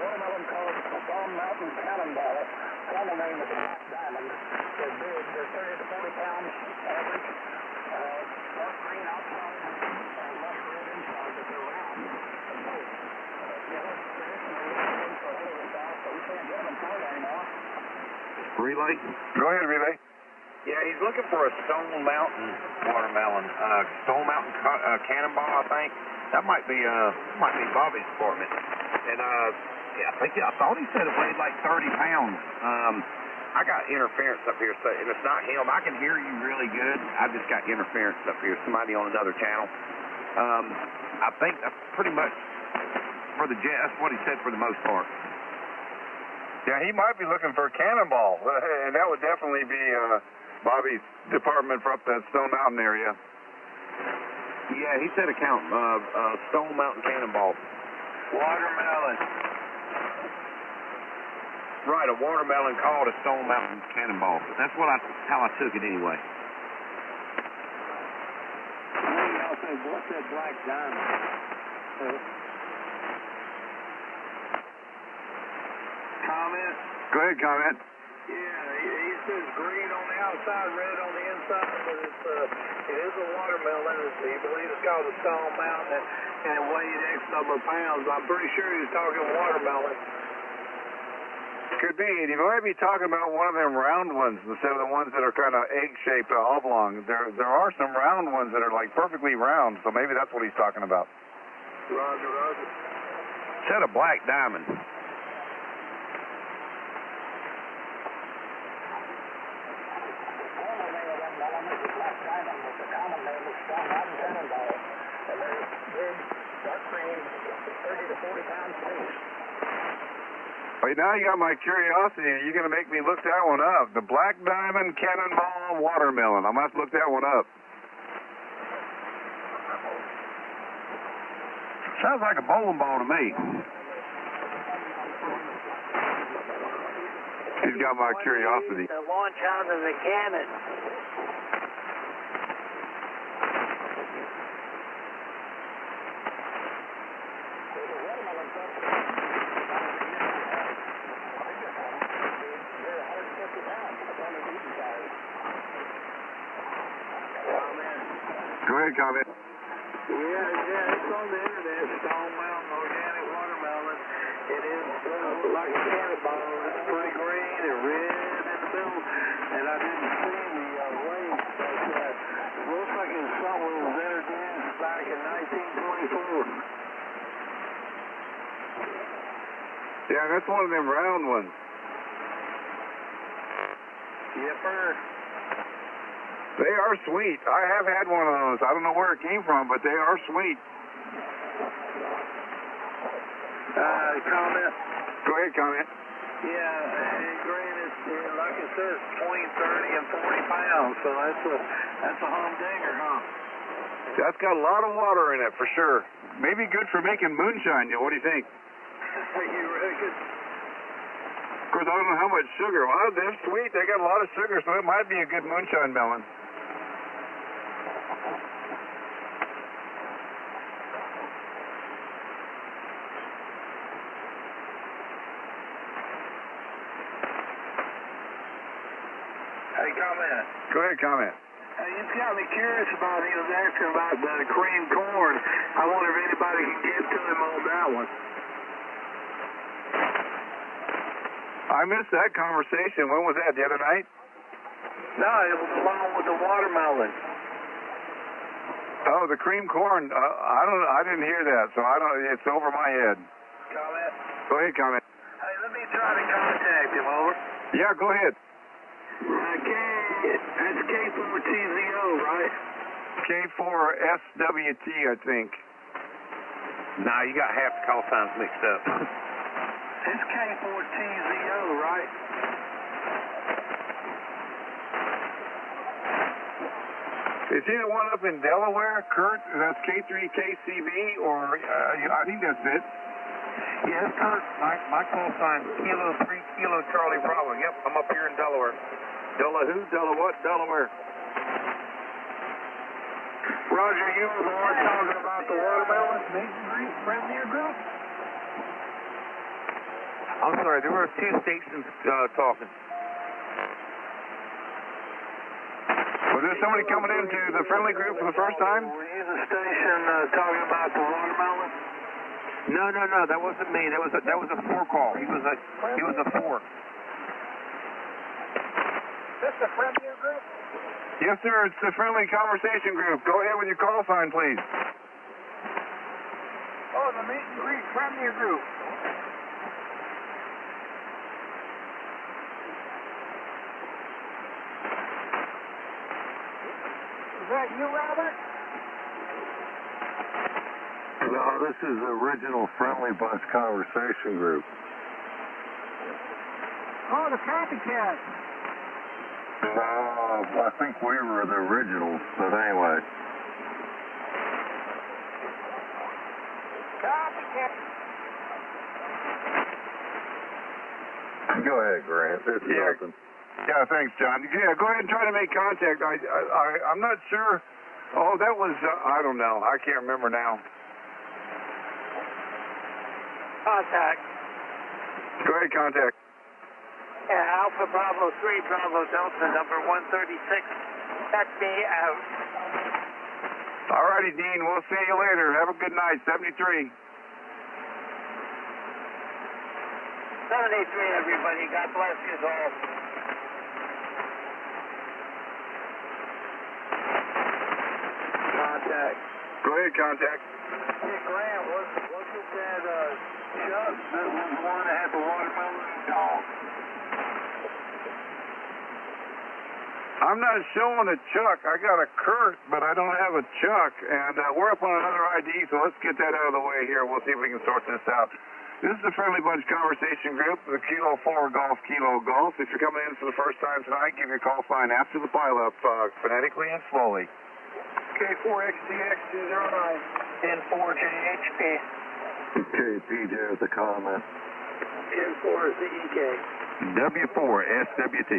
watermelon called Stone Mountain Cannonball. Common name is Black Diamond. They're big. They're 30 to 40 pounds average. Dark green outside and lush red inside, but they're round and big. Traditionally, we're looking for all over the South, but we can't get them in Florida anymore. Relay? Go ahead, Relay. Yeah, he's looking for a Stone Mountain watermelon. Stone Mountain Cannonball, I think. That might be Bobby's department. And yeah, I thought he said it weighed like 30 pounds. I got interference up here, so, and it's not him. I can hear you really good. I just got interference up here. Somebody on another channel. I think that's pretty much for the jet. That's what he said for the most part. Yeah, he might be looking for a cannonball, and that would definitely be Bobby's department for up that Stone Mountain area. Yeah, he said Stone Mountain Cannonball. Watermelon. Right, a watermelon called a Stone Mountain Cannonball. That's how I took it anyway. What's that Black Diamond? Comment? Go ahead, comment. Yeah, he says green on the outside, red on the inside, but it is a watermelon. He believes it's called a Stone Mountain, and it weighed X number of pounds. I'm pretty sure he's talking watermelon. Could be. And he might be talking about one of them round ones instead of the ones that are kind of egg-shaped oblong. There are some round ones that are like perfectly round, so maybe that's what he's talking about. Roger, Roger. Said a Black Diamond. Well, now you got my curiosity, and you're going to make me look that one up. The Black Diamond Cannonball Watermelon. I'm going to have to look that one up. Sounds like a bowling ball to me. He's got my curiosity. To launch out of the cannon. Go ahead, comment. Yeah, it's on the internet. Stone Mountain Organic Watermelon. It is like a cannonball. It's pretty green and red in the middle. And I didn't see the weight, but it looks like it's something that was introduced back in 1924. Yeah, that's one of them round ones. Yep, sir. They are sweet. I have had one of those. I don't know where it came from, but they are sweet. Comment? Go ahead, comment. Yeah, and granted, like it says, between 30 and 40 pounds, so that's a humdinger, huh? That's got a lot of water in it, for sure. Maybe good for making moonshine. What do you think? Thank you, Rick. Of course, I don't know how much sugar. Well, they're sweet. They got a lot of sugar, so it might be a good moonshine melon. Hey, comment. Go ahead, comment. Hey, it's got me curious about, he was asking about the cream corn. I wonder if anybody can get to him on that one. I missed that conversation. When was that? The other night? No, it was along with the watermelon. Oh, the cream corn. I didn't hear that, so I don't. It's over my head. Comment. Go ahead, comment. Hey, let me try to contact him, over. Yeah, go ahead. That's K4TZO, right? K4SWT, I think. Nah, you got half the call signs mixed up. It's K4TZO, right? Is he the one up in Delaware, Kurt? That's K3KCB, or I think that's it. Yes, Kurt. My call sign Kilo 3 Kilo Charlie Bravo. Yep, I'm up here in Delaware. Who? What? Delaware. Roger, you were the one talking about the watermelon? Premier Group? I'm sorry, there were two stations talking. Was there somebody coming into the friendly group for the first time? Were you the station talking about the watermelon? No, that wasn't me. That was a 4 call. He was a 4. This the Premier Group? Yes, sir. It's the friendly conversation group. Go ahead with your call sign, please. Oh, the meet and greet Premier Group. Is that you, Robert? No, this is the original Friendly Bunch Conversation Group. Oh, the copycat. No, I think we were the originals, but anyway. Copycat. Go ahead, Grant. It's nothing. Yeah, thanks, John. Yeah, go ahead and try to make contact. I'm not sure. Oh, that was, I don't know. I can't remember now. Contact. Go ahead, contact. Alpha Bravo 3, Bravo Delta, number 136. Check me out. All righty, Dean. We'll see you later. Have a good night. 73. 73, everybody. God bless you all. Contact. Go ahead, contact. Hey, Grant, wasn't that Chuck that was the one that had the watermelon dog? I'm not showing a Chuck. I got a Kurt, but I don't have a Chuck. And we're up on another ID, so let's get that out of the way here. We'll see if we can sort this out. This is the Friendly Bunch Conversation Group, the Kilo 4 Golf, Kilo Golf. If you're coming in for the first time tonight, give your call sign after the pileup, phonetically and slowly. K4XTX209. N4JHP. KPJ with a comment. N4ZEK. W4SWT.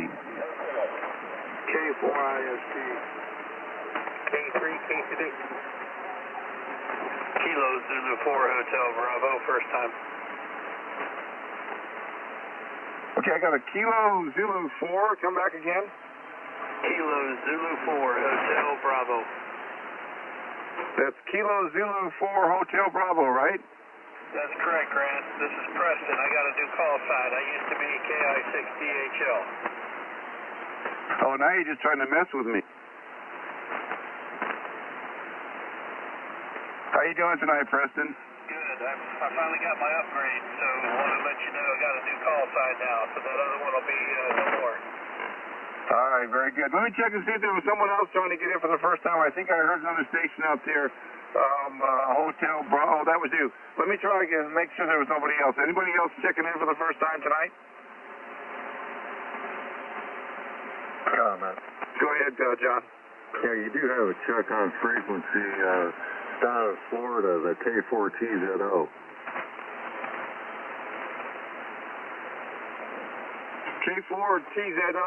K4ISP. K3 KCD. Kilo Zulu 4 Hotel Bravo, first time. Okay, I got a Kilo Zulu 4. Come back again. Kilo Zulu 4 Hotel Bravo. That's Kilo Zulu 4 Hotel Bravo, right? That's correct, Grant. This is Preston. I got a new call sign. I used to be KI6DHL. Oh, now you're just trying to mess with me. How you doing tonight, Preston? Good. I finally got my upgrade, so I want to let you know I got a new call sign now, so that other one will be no more. All right, very good. Let me check and see if there was someone else trying to get in for the first time. I think I heard another station out there, Hotel Bravo. Oh, that was you. Let me try again and make sure there was nobody else. Anybody else checking in for the first time tonight? Comment. Go ahead, John. Yeah, you do have a Chuck on frequency down in Florida, the K4TZO. K4TZO,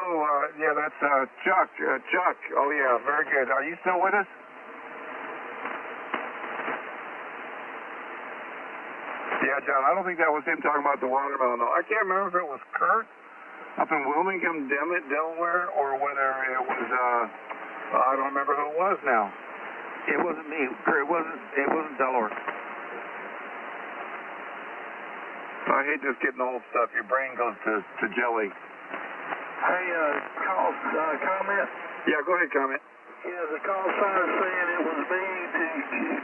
yeah, that's Chuck. Chuck, oh yeah, very good. Are you still with us? Yeah, John, I don't think that was him talking about the watermelon, though. I can't remember if it was Kurt up in Wilmington, Delaware, or whether it was, I don't remember who it was now. It wasn't me. It wasn't Delaware. I hate just getting old stuff. Your brain goes to jelly. Hey, comment? Yeah, go ahead, comment. Yeah, the call sign saying it was me.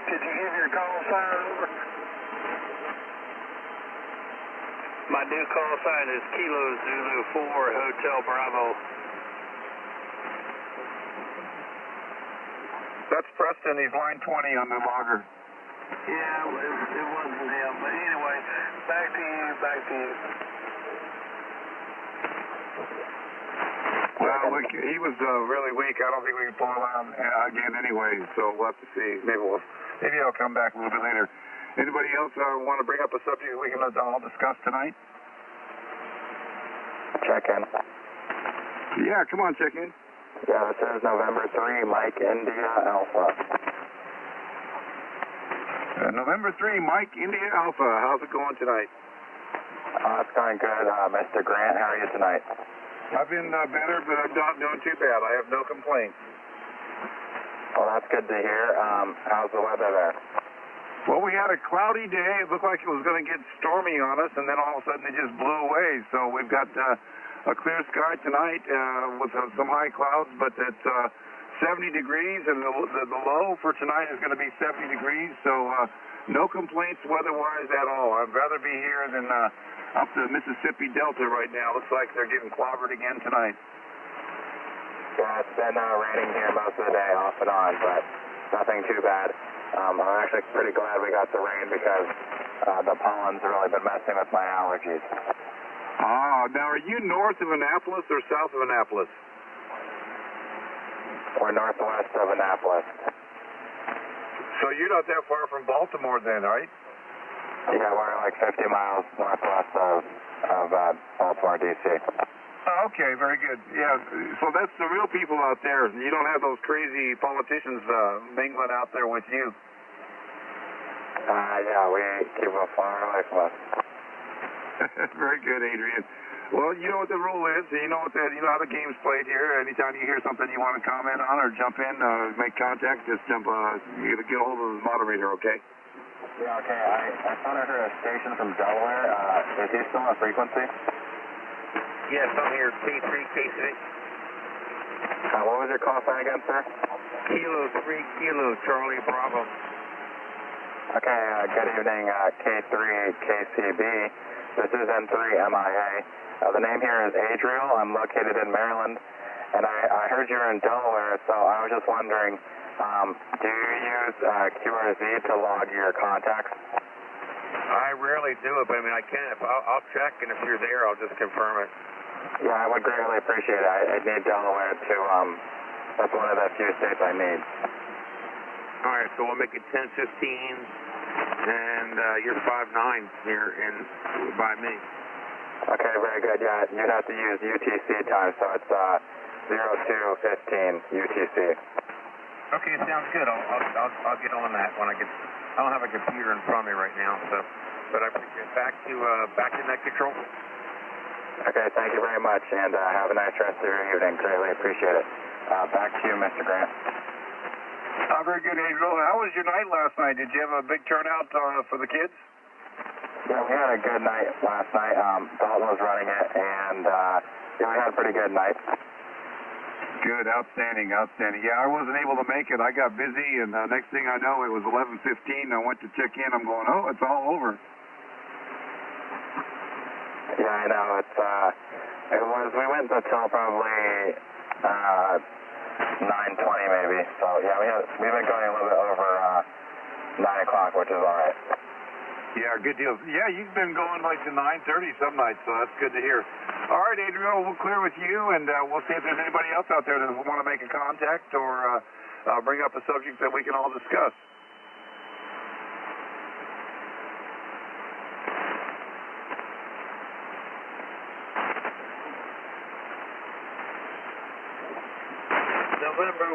Did you give your call sign over? My new call sign is Kilo Zulu 4 Hotel Bravo. That's Preston. He's line 20 on the logger. Yeah, it wasn't him. But anyway, back to you. Well, look, he was really weak. I don't think we can pull him out again anyway, so we'll have to see. Maybe he'll come back a little bit later. Anybody else want to bring up a subject we can all discuss tonight? Check in. Yeah, come on, check in. Yeah, this is November 3, Mike India Alpha. November 3, Mike India Alpha. How's it going tonight? It's going good. Mr. Grant, how are you tonight? I've been better, but I'm not doing too bad. I have no complaints. Well, that's good to hear. How's the weather there? Well, we had a cloudy day. It looked like it was going to get stormy on us, and then all of a sudden it just blew away. So we've got a clear sky tonight with some high clouds, but it's 70 degrees, and the low for tonight is going to be 70 degrees. So no complaints weather-wise at all. I'd rather be here than up the Mississippi Delta right now. Looks like they're getting clobbered again tonight. Yeah, it's been raining here most of the day, off and on, but nothing too bad. I'm actually pretty glad we got the rain because the pollen's really been messing with my allergies. Now are you north of Annapolis or south of Annapolis? We're northwest of Annapolis. So you're not that far from Baltimore then, right? Yeah, we're like 50 miles northwest of Baltimore, D.C. Okay, very good. Yeah, so that's the real people out there. You don't have those crazy politicians mingling out there with you. Yeah, we keep them far away from us. Very good, Adrian. Well, you know what the rule is. You know how the game's played here. Anytime you hear something you want to comment on or jump in, make contact, just jump. You get a hold of the moderator, okay? Yeah, okay. I thought I heard a station from Delaware. Is he still on frequency? Yes, I'm here. K3, K6. What was your call sign again, sir? Kilo 3 Kilo Charlie Bravo. Okay, good evening, K3 KCB. This is N3 MIA. The name here is Adriel. I'm located in Maryland, and I heard you're in Delaware, so I was just wondering, do you use QRZ to log your contacts? I rarely do it, but I mean, I can. I'll check, and if you're there, I'll just confirm it. Yeah, I would greatly appreciate it. I need Delaware to, that's one of the few states I need. All right, so we'll make it 10:15, and you're 5'9" here by me. Okay, very good. Yeah, you'd have to use UTC time, so it's 02:15 UTC. Okay, sounds good. I'll get on that when I get. I don't have a computer in front of me right now, so. But I appreciate it. Back to net control. Okay, thank you very much, and have a nice rest of your evening. Greatly appreciate it. Back to you, Mr. Grant. Very good, Adriel. How was your night last night? Did you have a big turnout for the kids? Yeah, we had a good night last night. Dalton was running it, and yeah, we had a pretty good night. Good, outstanding. Yeah, I wasn't able to make it. I got busy, and next thing I know, it was 11:15. I went to check in. I'm going, oh, it's all over. Yeah, I know. We went until probably 9:20 maybe. So yeah, we've been going a little bit over 9 o'clock, which is all right. Yeah, good deal. Yeah, you've been going like to 9:30 some nights, so that's good to hear. All right, Adriel, we'll clear with you, and we'll see if there's anybody else out there that want to make a contact or bring up a subject that we can all discuss.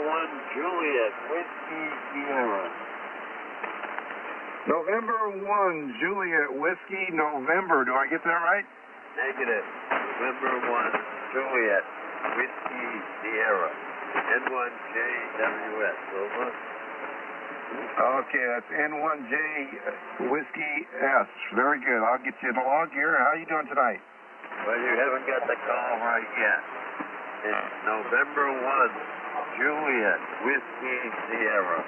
1 Juliet Whiskey Sierra. November 1, Juliet Whiskey, November. Do I get that right? Negative. November 1 Juliet Whiskey Sierra. N1JWS. Over. Okay, that's N1J Whiskey S. Very good. I'll get you in the log here. How are you doing tonight? Well, you haven't got the call right yet. It's November 1 Juliet Whiskey Sierra.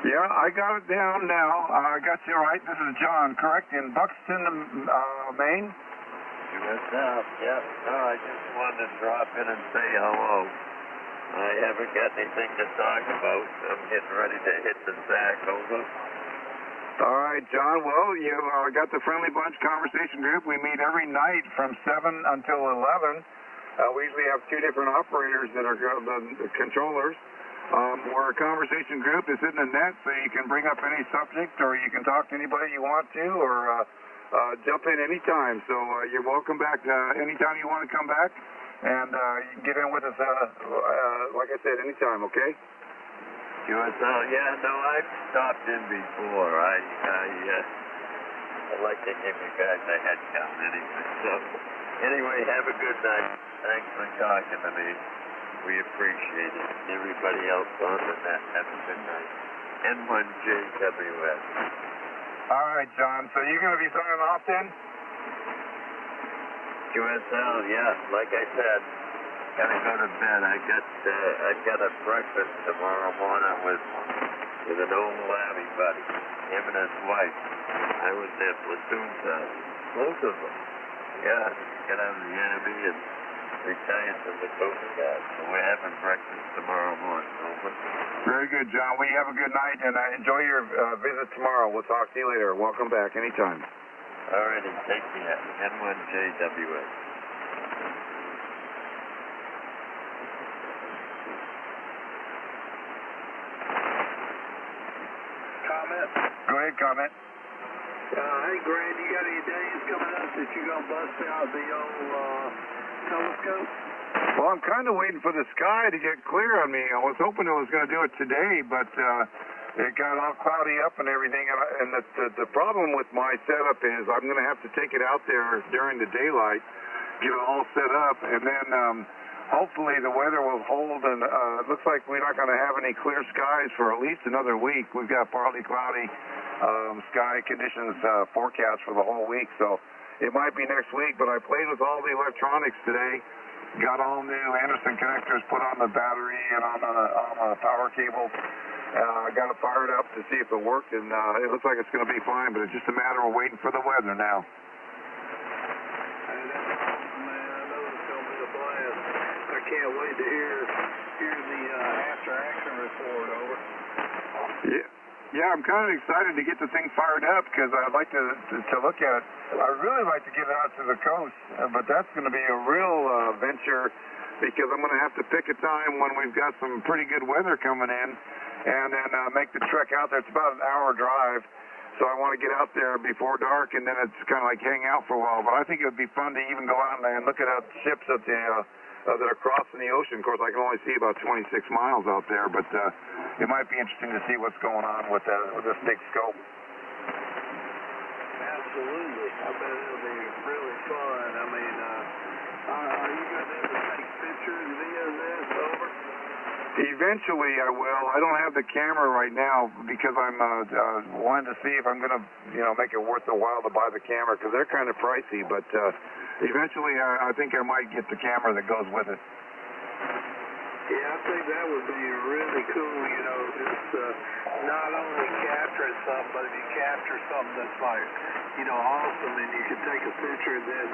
Yeah, I got it down now. I got you right. This is John, correct? In Buxton, Maine? Yep. No, I just wanted to drop in and say hello. I haven't got anything to talk about. I'm getting ready to hit the sack. Over. All right, John. Well, you got the Friendly Bunch Conversation Group. We meet every night from 7 until 11. We usually have two different operators that are the controllers. We're a conversation group that's in the net, so you can bring up any subject, or you can talk to anybody you want to, or jump in anytime. So you're welcome back anytime you want to come back, and you can get in with us, like I said, anytime, okay? QSL, yeah, no, I've stopped in before. I like to give you guys a head count anyway. So, anyway, have a good night. Thanks for talking to me. We appreciate it. Everybody else on the net, have a good night. N1JWS. All right, John. So you're going to be signing off then? QSL, yeah. Like I said, gotta go to bed. I got a breakfast tomorrow morning with an old Labby buddy, him and his wife. I was their platoon sergeant. Both of them. Yeah, get out of the Army and retired from the Coast Guard. So we're having breakfast tomorrow morning. Over. Very good, John. Well, you have a good night, and enjoy your visit tomorrow. We'll talk to you later. Welcome back anytime. All righty, take care. N1JWS. Comment? Go ahead, comment. Hey, Grant, you got any days coming up that you're going to bust out the old telescope? Well, I'm kind of waiting for the sky to get clear on me. I was hoping I was going to do it today, but it got all cloudy up and everything. And the problem with my setup is I'm going to have to take it out there during the daylight, get it all set up, and then hopefully the weather will hold. And it looks like we're not going to have any clear skies for at least another week. We've got partly cloudy sky conditions forecast for the whole week, so it might be next week. But I played with all the electronics today. Got all new Anderson connectors put on the battery and on a power cable. I got it fired up to see if it worked, and it looks like it's going to be fine, but it's just a matter of waiting for the weather now. Hey, that's awesome, man. I know it's going to be a blast. I can't wait to hear the after-action report. Over. Yeah, I'm kind of excited to get the thing fired up because I'd like to look at it. I'd really like to get it out to the coast, but that's going to be a real venture because I'm going to have to pick a time when we've got some pretty good weather coming in and then make the trek out there. It's about an hour drive, so I want to get out there before dark, and then it's kind of like hang out for a while. But I think it would be fun to even go out and look at ships at the that are crossing the ocean. Of course, I can only see about 26 miles out there, but it might be interesting to see what's going on with this big scope. Absolutely. I bet it'll be really fun. I mean, are you going to be able to take pictures via this? Over? Eventually I will. I don't have the camera right now because I'm wanting to see if I'm going to, make it worth the while to buy the camera because they're kind of pricey. But eventually I think I might get the camera that goes with it. Yeah, I think that would be really cool, just not only capturing something, but if you capture something that's like, awesome, and you can take a picture and then,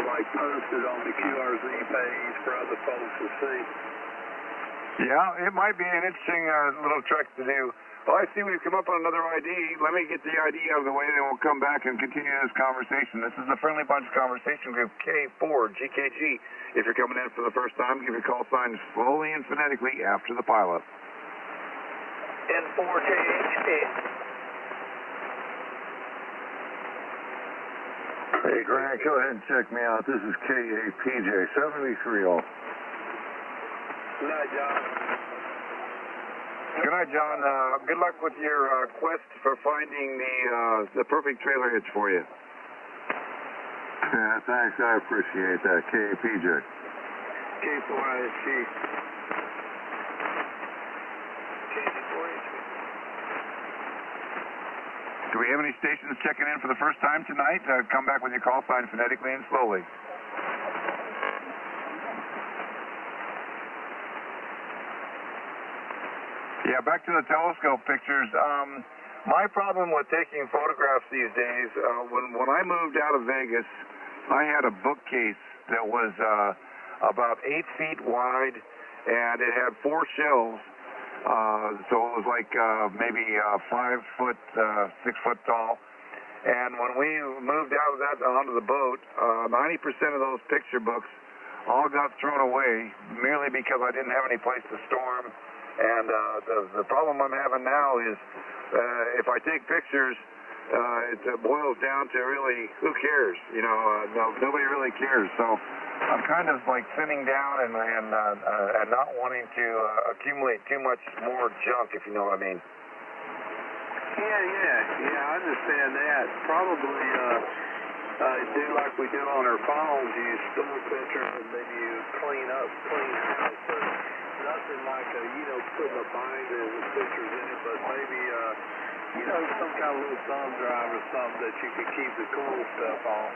like post it on the QRZ page for other folks to see. Yeah, it might be an interesting little trick to do. Well, I see we've come up on another ID. Let me get the ID out of the way, and then we'll come back and continue this conversation. This is the Friendly Bunch Conversation Group K4GKG. If you're coming in for the first time, give your call sign slowly and phonetically after the pileup. N4KHK. Hey, Grant, go ahead and check me out. This is KAPJ 73. Good night, John. Good night, John. Good luck with your quest for finding the perfect trailer hitch for you. Yeah, thanks. I appreciate that. KPJ. K4ISG. Do we have any stations checking in for the first time tonight? Come back with your call sign phonetically and slowly. Yeah, back to the telescope pictures. My problem with taking photographs these days, when I moved out of Vegas, I had a bookcase that was about 8 feet wide, and it had 4 shelves. So it was like maybe 5 foot, 6 foot tall. And when we moved out of that onto the boat, 90% of those picture books all got thrown away merely because I didn't have any place to store them. And the problem I'm having now is if I take pictures, it boils down to really, who cares? You know, nobody really cares. So I'm kind of like thinning down and not wanting to accumulate too much more junk, if you know what I mean. Yeah, I understand that. Probably do like we do on our phones. You store pictures and then you clean house. But nothing like putting a binder with pictures in it, but maybe some kind of little thumb drive or something that you could keep the cool stuff on.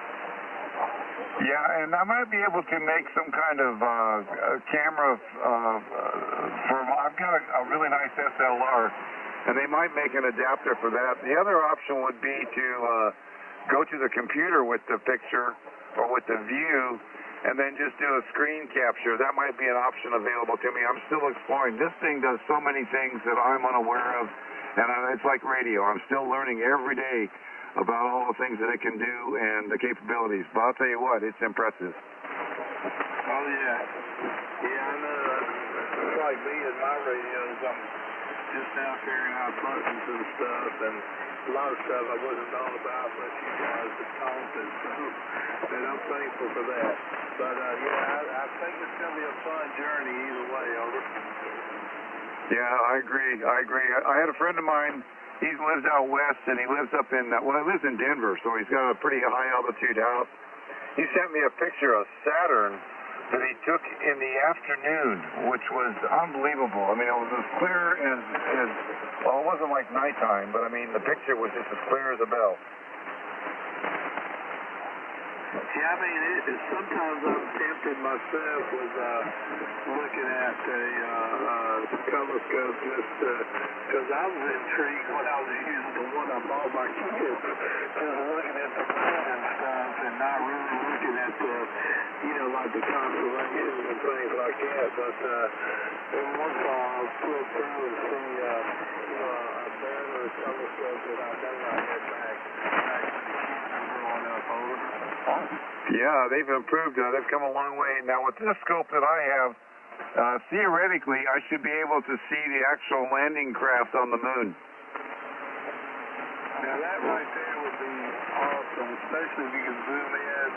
Yeah, and I might be able to make some kind of camera I've got a really nice SLR, and they might make an adapter for that. The other option would be to go to the computer with the picture or with the view and then just do a screen capture. That might be an option available to me. I'm still exploring. This thing does so many things that I'm unaware of, and it's like radio. I'm still learning every day about all the things that it can do and the capabilities. But I'll tell you what, it's impressive. Oh, yeah. Yeah, I know. It's like me and my radios. I'm just now figuring out buttons and stuff, and a lot of stuff I wasn't knowing about, but you guys have taught me, so I'm thankful for that. But, I think it's going to be a fun journey either way, over. Yeah, I agree. I had a friend of mine. He lives out west, and he lives up in, he lives in Denver, so he's got a pretty high altitude house. He sent me a picture of Saturn that he took in the afternoon, which was unbelievable. I mean, it was as clear as well, it wasn't like nighttime, but I mean, the picture was just as clear as a bell. Yeah, I mean, sometimes I'm tempted myself with looking at a telescope just because I was intrigued when I was using the one I bought my kids, looking at the moon and stuff and not really looking at the, like the constellations and things like that. But every once in a while I'll flip through and see, a better telescope that I know I had back when the kids were growing up over. Yeah, they've improved. They've come a long way. Now, with this scope that I have, theoretically, I should be able to see the actual landing craft on the moon. Now, that right there would be awesome, especially if you can zoom in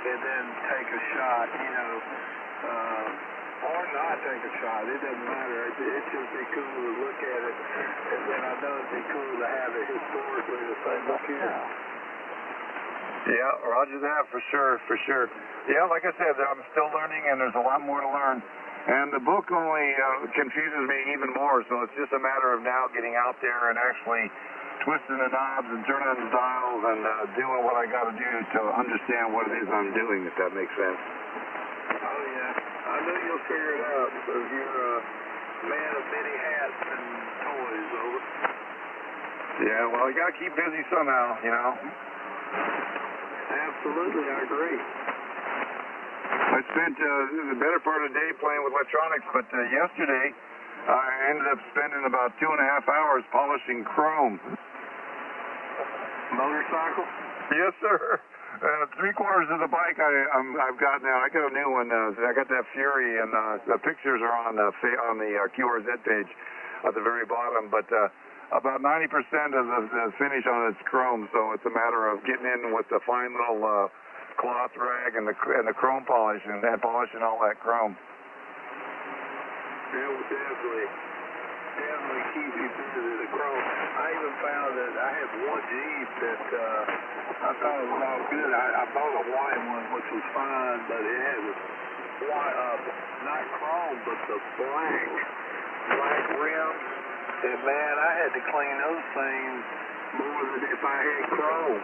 and then take a shot, or not take a shot. It doesn't matter. It'd just be cool to look at it, and then I know it'd be cool to have it historically to say, look here. Yeah, roger that, for sure. Yeah, like I said, I'm still learning, and there's a lot more to learn. And the book only confuses me even more, so it's just a matter of now getting out there and actually twisting the knobs and turning the dials and doing what I got to do to understand what it is I'm doing, if that makes sense. Oh, yeah. I know you'll figure it out, because you're a man of many hats and toys, over. Yeah, well, you got to keep busy somehow, Absolutely, I agree. I spent the better part of the day playing with electronics, but yesterday I ended up spending about 2.5 hours polishing chrome. Motorcycle? Yes, sir. 3/4 of the bike I've got now. I got a new one. I got that Fury, and the pictures are on the QRZ page at the very bottom, but about 90% of the finish on it's chrome, so it's a matter of getting in with the fine little cloth rag and the chrome polish and polishing all that chrome. That will definitely keep you busy. The Crow. I even found that I had one Jeep that I thought it was all good. I bought a white one, which was fine, but it had white, not chrome, but the black rims. And man, I had to clean those things more than if I had chrome.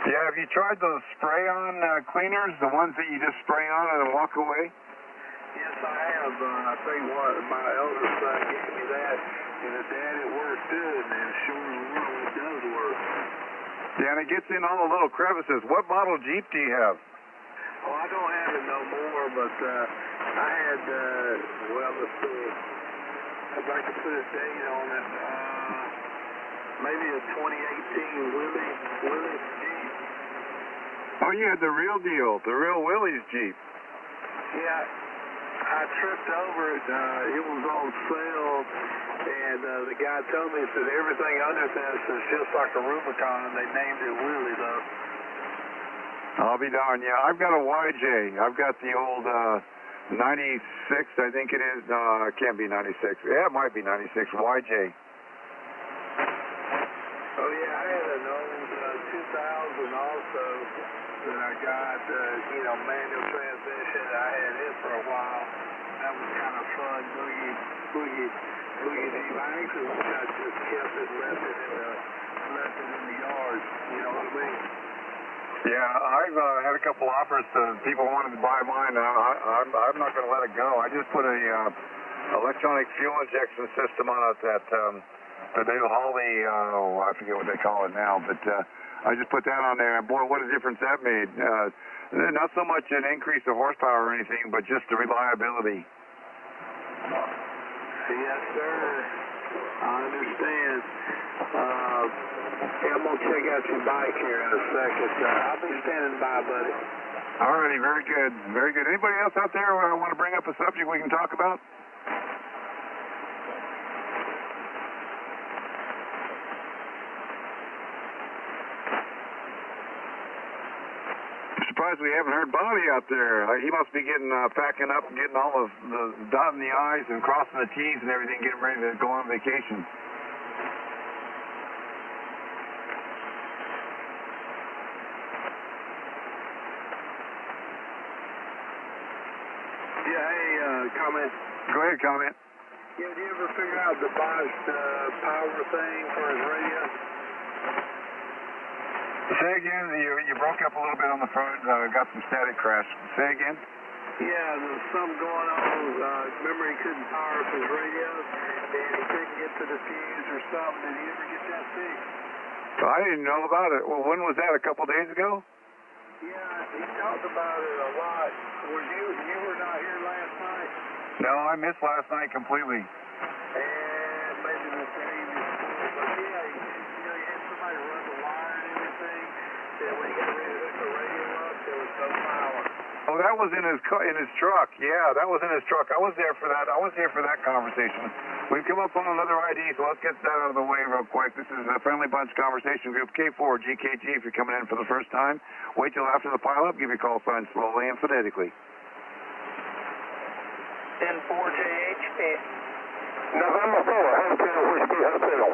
Yeah, have you tried those spray-on cleaners, the ones that you just spray on and then walk away? Yes, I have. I think my elder son gave me that, and Dad, it works good, and sure in the world it does work. Yeah, and it gets in all the little crevices. What model Jeep do you have? Oh, I don't have it no more, but I had, well, let's see, if I could put a date on it, maybe a 2018 Willys Jeep. Oh, you had the real deal, the real Willys Jeep. Yeah, I tripped over it. It was on sale, and the guy told me, he said, everything under this is just like a Rubicon. They named it Willie, though. I'll be darned. Yeah, I've got a YJ. I've got the old 96, I think it is. No, it can't be 96. Yeah, it might be 96. YJ. Oh, yeah, I had an old 2000 also that I got, manual transmission. I had it for a while. That was kind of fun, boogie Jeep. I actually wish I just kept it, left it in the yard. You know what I mean? Yeah, I've had a couple offers to people wanted to buy mine. I'm not going to let it go. I just put a electronic fuel injection system on it that the new Holly, I forget what they call it now, but I just put that on there, and boy, what a difference that made. Not so much an increase of horsepower or anything, but just the reliability. Yes, sir. I understand. I'm going to check out your bike here in a second. I'll be standing by, buddy. All righty, very good. Very good. Anybody else out there want to bring up a subject we can talk about? I'm surprised we haven't heard Bobby out there. He must be getting packing up, getting all of the dotting the I's and crossing the T's and everything, getting ready to go on vacation. Yeah, hey, comment. Go ahead, comment. Yeah, did you ever figure out the Bosch power thing for his radio? Say again, you broke up a little bit on the front, got some static crash. Say again? Yeah, there was something going on. Remember he couldn't power up his radio, and he couldn't get to the fuse or something. Did he ever get that fixed? I didn't know about it. Well, when was that, a couple days ago? Yeah, he talked about it a lot. You were not here last night? No, I missed last night completely. And maybe the day before. But yeah, you had somebody run the wire and everything. That when he got ready to hook the radio up, there was no power. Oh, that was in his truck. Yeah, that was in his truck. I was there for that. I was here for that conversation. We've come up on another ID, so let's get that out of the way real quick. This is a Friendly Bunch Conversation Group K4 GKG. If you're coming in for the first time, wait till after the pileup. Give your call sign slowly and phonetically. N4JHP. November 4, Hotel Whiskey Hotel.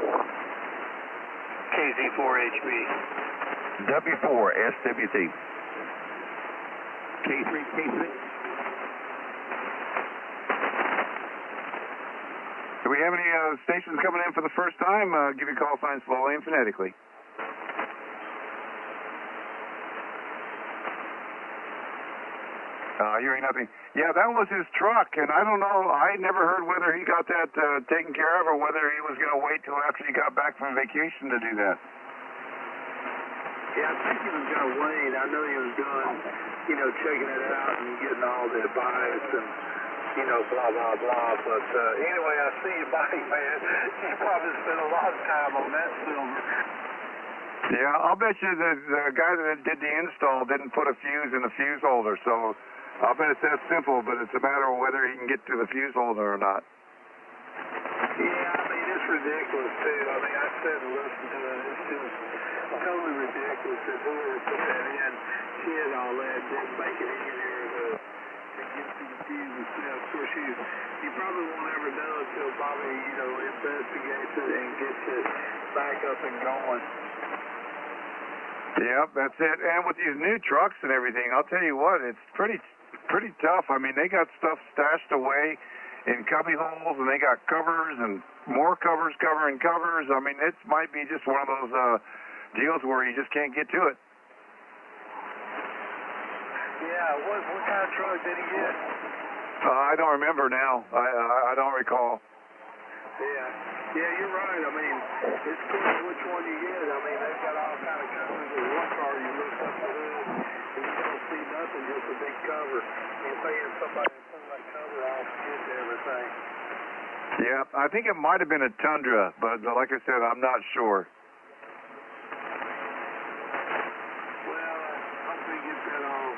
KZ4HB. W4 SWT. K3. Do we have any stations coming in for the first time? Give your call sign slowly and phonetically. Hearing nothing. Yeah, that was his truck, and I don't know. I never heard whether he got that taken care of or whether he was going to wait till after he got back from vacation to do that. Yeah, I think he was going to wait. I know he was doing, checking it out and getting all the advice and, blah, blah, blah. But anyway, I see your bike, man. You probably spent a lot of time on that silver. Yeah, I'll bet you the guy that did the install didn't put a fuse in the fuse holder, so I'll bet it's that simple, but it's a matter of whether he can get to the fuse holder or not. Yeah, I mean, it's ridiculous, too. I mean, I sat and listened to it. It's just totally ridiculous that whoever put that in, she had all that, didn't make it easier to get to the of course, you probably won't ever know until Bobby, investigates it and gets it back up and going. Yep, that's it. And with these new trucks and everything, I'll tell you what, it's pretty tough. I mean, they got stuff stashed away in cubby holes, and they got covers and more covers covering covers. I mean, it might be just one of those deals where you just can't get to it. Yeah, what kind of truck did he get? I don't remember now. I don't recall. Yeah, you're right. I mean, it's cool which one you get. I mean, they've got all kind of covers. There's one car you lift up the hood and you don't see nothing, just a big cover. You're paying somebody to pull that cover off to get to everything. Yeah, I think it might have been a Tundra, but like I said, I'm not sure. Well, hopefully get that all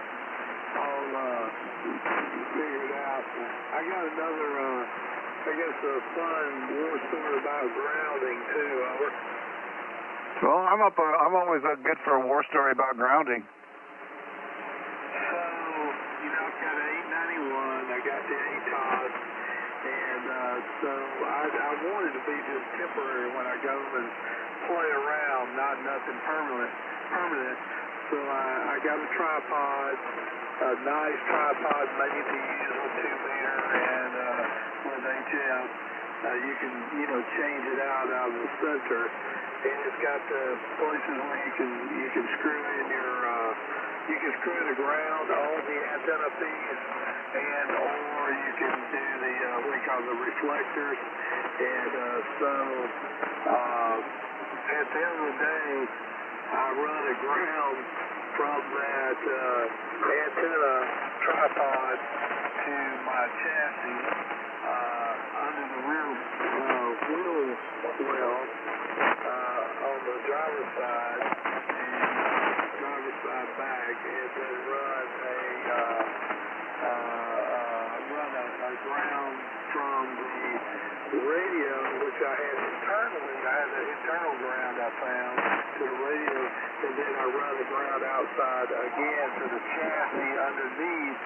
figured out. I got another, I guess, a fun war story about grounding too. Well, I'm always good for a war story about grounding. So, I've got an 891. I got the ATOS. And so I wanted to be just temporary when I go and play around, not nothing permanent. So I got a tripod, a nice tripod made to use a 2-meter, and with HF, you can change it out of the center, and it's got the places where you can screw in your you can screw the ground on the antenna piece, and or you can do the what we call the reflectors. And so at the end of the day, I run a ground from that antenna tripod to my chassis under the rear wheel well on the driver's side and driver's side back, and then run a ground from the radio, which I had internally. I had an internal ground I found to the radio, and then I run the ground outside again to the chassis underneath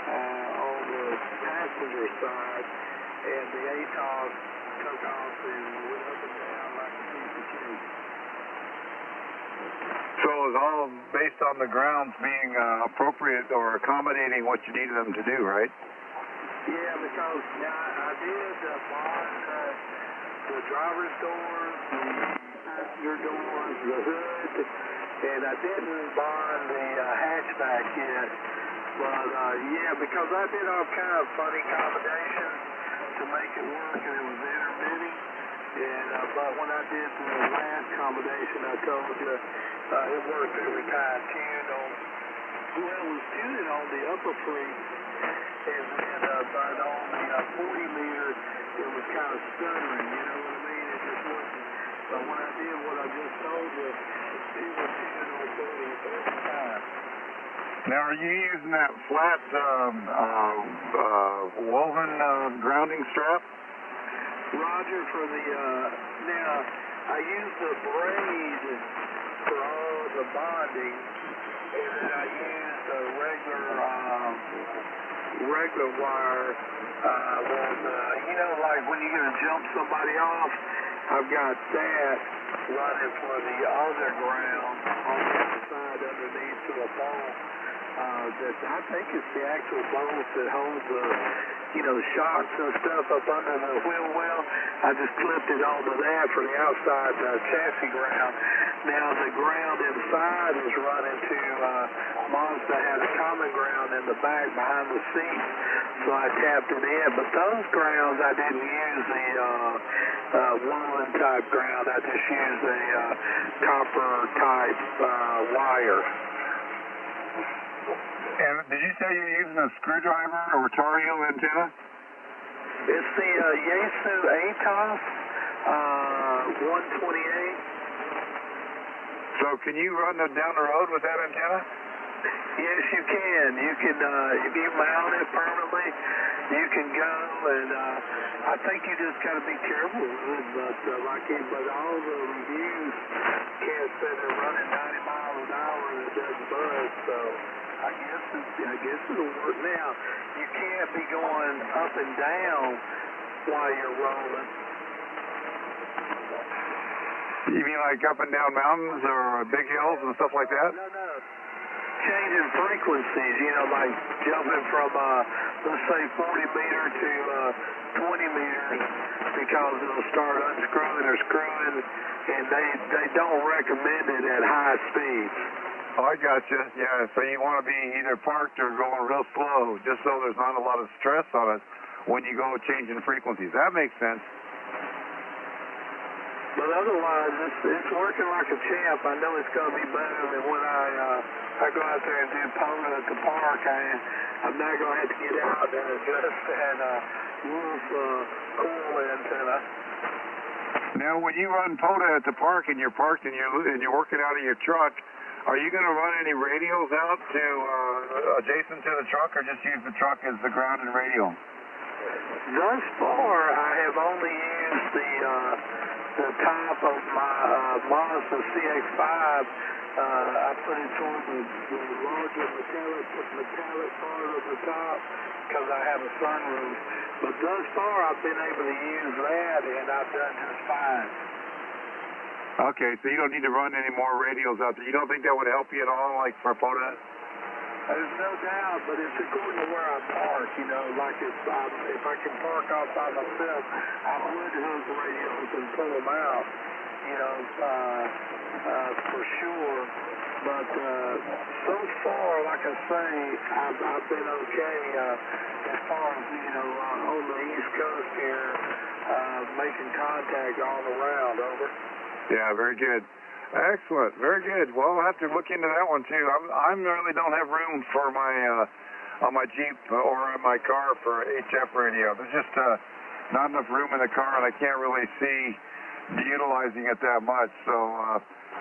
on the passenger side, and the ATOS took off and went up and down like a piece of cake. So it was all based on the grounds being appropriate or accommodating what you needed them to do, right? Yeah, because I did bond the driver's doors, the passenger doors, the hood, and I didn't bond the hatchback yet. But yeah, because I did all kind of funny combinations to make it work, and it was intermittent. And but when I did the last combination, I told you it worked. It was kind of tuned on. Well, it was tuned on the upper freak, and then but on the 40-meter, it was kind of stuttering. You know what I mean? It just wasn't. But when I did what I just told you, it was tuned on 40 every time. Now, are you using that flat woven grounding strap? Roger, for the now I use the braid for all the bonding, and then I use the regular wire with like when you're gonna jump somebody off, I've got that running for the other ground on the other side underneath to a bolt. That I think it's the actual bolt that holds the shocks and stuff up under the wheel well. I just clipped it onto that for the outside chassis ground. Now the ground inside is running to Mazda had a common ground in the back behind the seat, so I tapped it in. But those grounds I didn't use the woolen type ground. I just used a copper type wire. And did you say you're using a screwdriver or tar heel antenna? It's the Yaesu ATOS 128. So can you run it down the road with that antenna? Yes, you can. You can, if you mount it permanently, you can go, and I think you just got to be careful with it, but all the reviews can't say they're running 90 miles an hour and it doesn't budge, so I I guess it'll work. Now, you can't be going up and down while you're rolling. You mean like up and down mountains or big hills and stuff like that? No. Changing frequencies, like jumping from, let's say 40 meter to 20 meters, because it'll start unscrewing or screwing, and they don't recommend it at high speeds. Oh, I gotcha. Yeah, so you want to be either parked or going real slow, just so there's not a lot of stress on it when you go changing frequencies. That makes sense. But otherwise, it's working like a champ. I know it's going to be better than when I go out there and do polo at the park. I'm not going to have to get out and adjust that roof coil antenna. Now, when you run POTA at the park and you're parked and you're working out of your truck, are you going to run any radios out to adjacent to the truck, or just use the truck as the ground and radio? Thus far, I have only used the top of my Mazda CX-5. I put it toward the larger metallic part of the top because I have a sunroof. But thus far, I've been able to use that, and I've done just fine. Okay, so you don't need to run any more radios out there. You don't think that would help you at all, like for POTA? There's no doubt, but it's according to where I park, like if I can park off by myself, I would hook radios and pull them out, for sure. But so far, like I say, I've been okay as far as, on the East Coast here, making contact all around, over. Yeah, very good. Excellent. Very good. Well, I'll have to look into that one, too. I really don't have room for my on my Jeep or in my car for HF radio. There's just not enough room in the car, and I can't really see utilizing it that much. So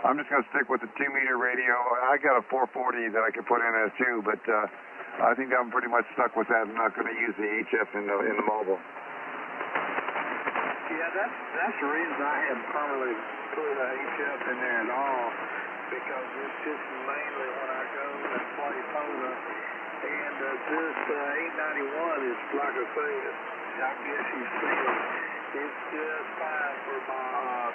I'm just going to stick with the 2-meter radio. I got a 440 that I could put in there, too, but I think I'm pretty much stuck with that. I'm not going to use the HF in the mobile. Yeah, that's the reason I haven't permanently put a HF in there at all, because it's just mainly when I go and play POTA, and this 891 is, like I say, I guess you see it, it's just fine for my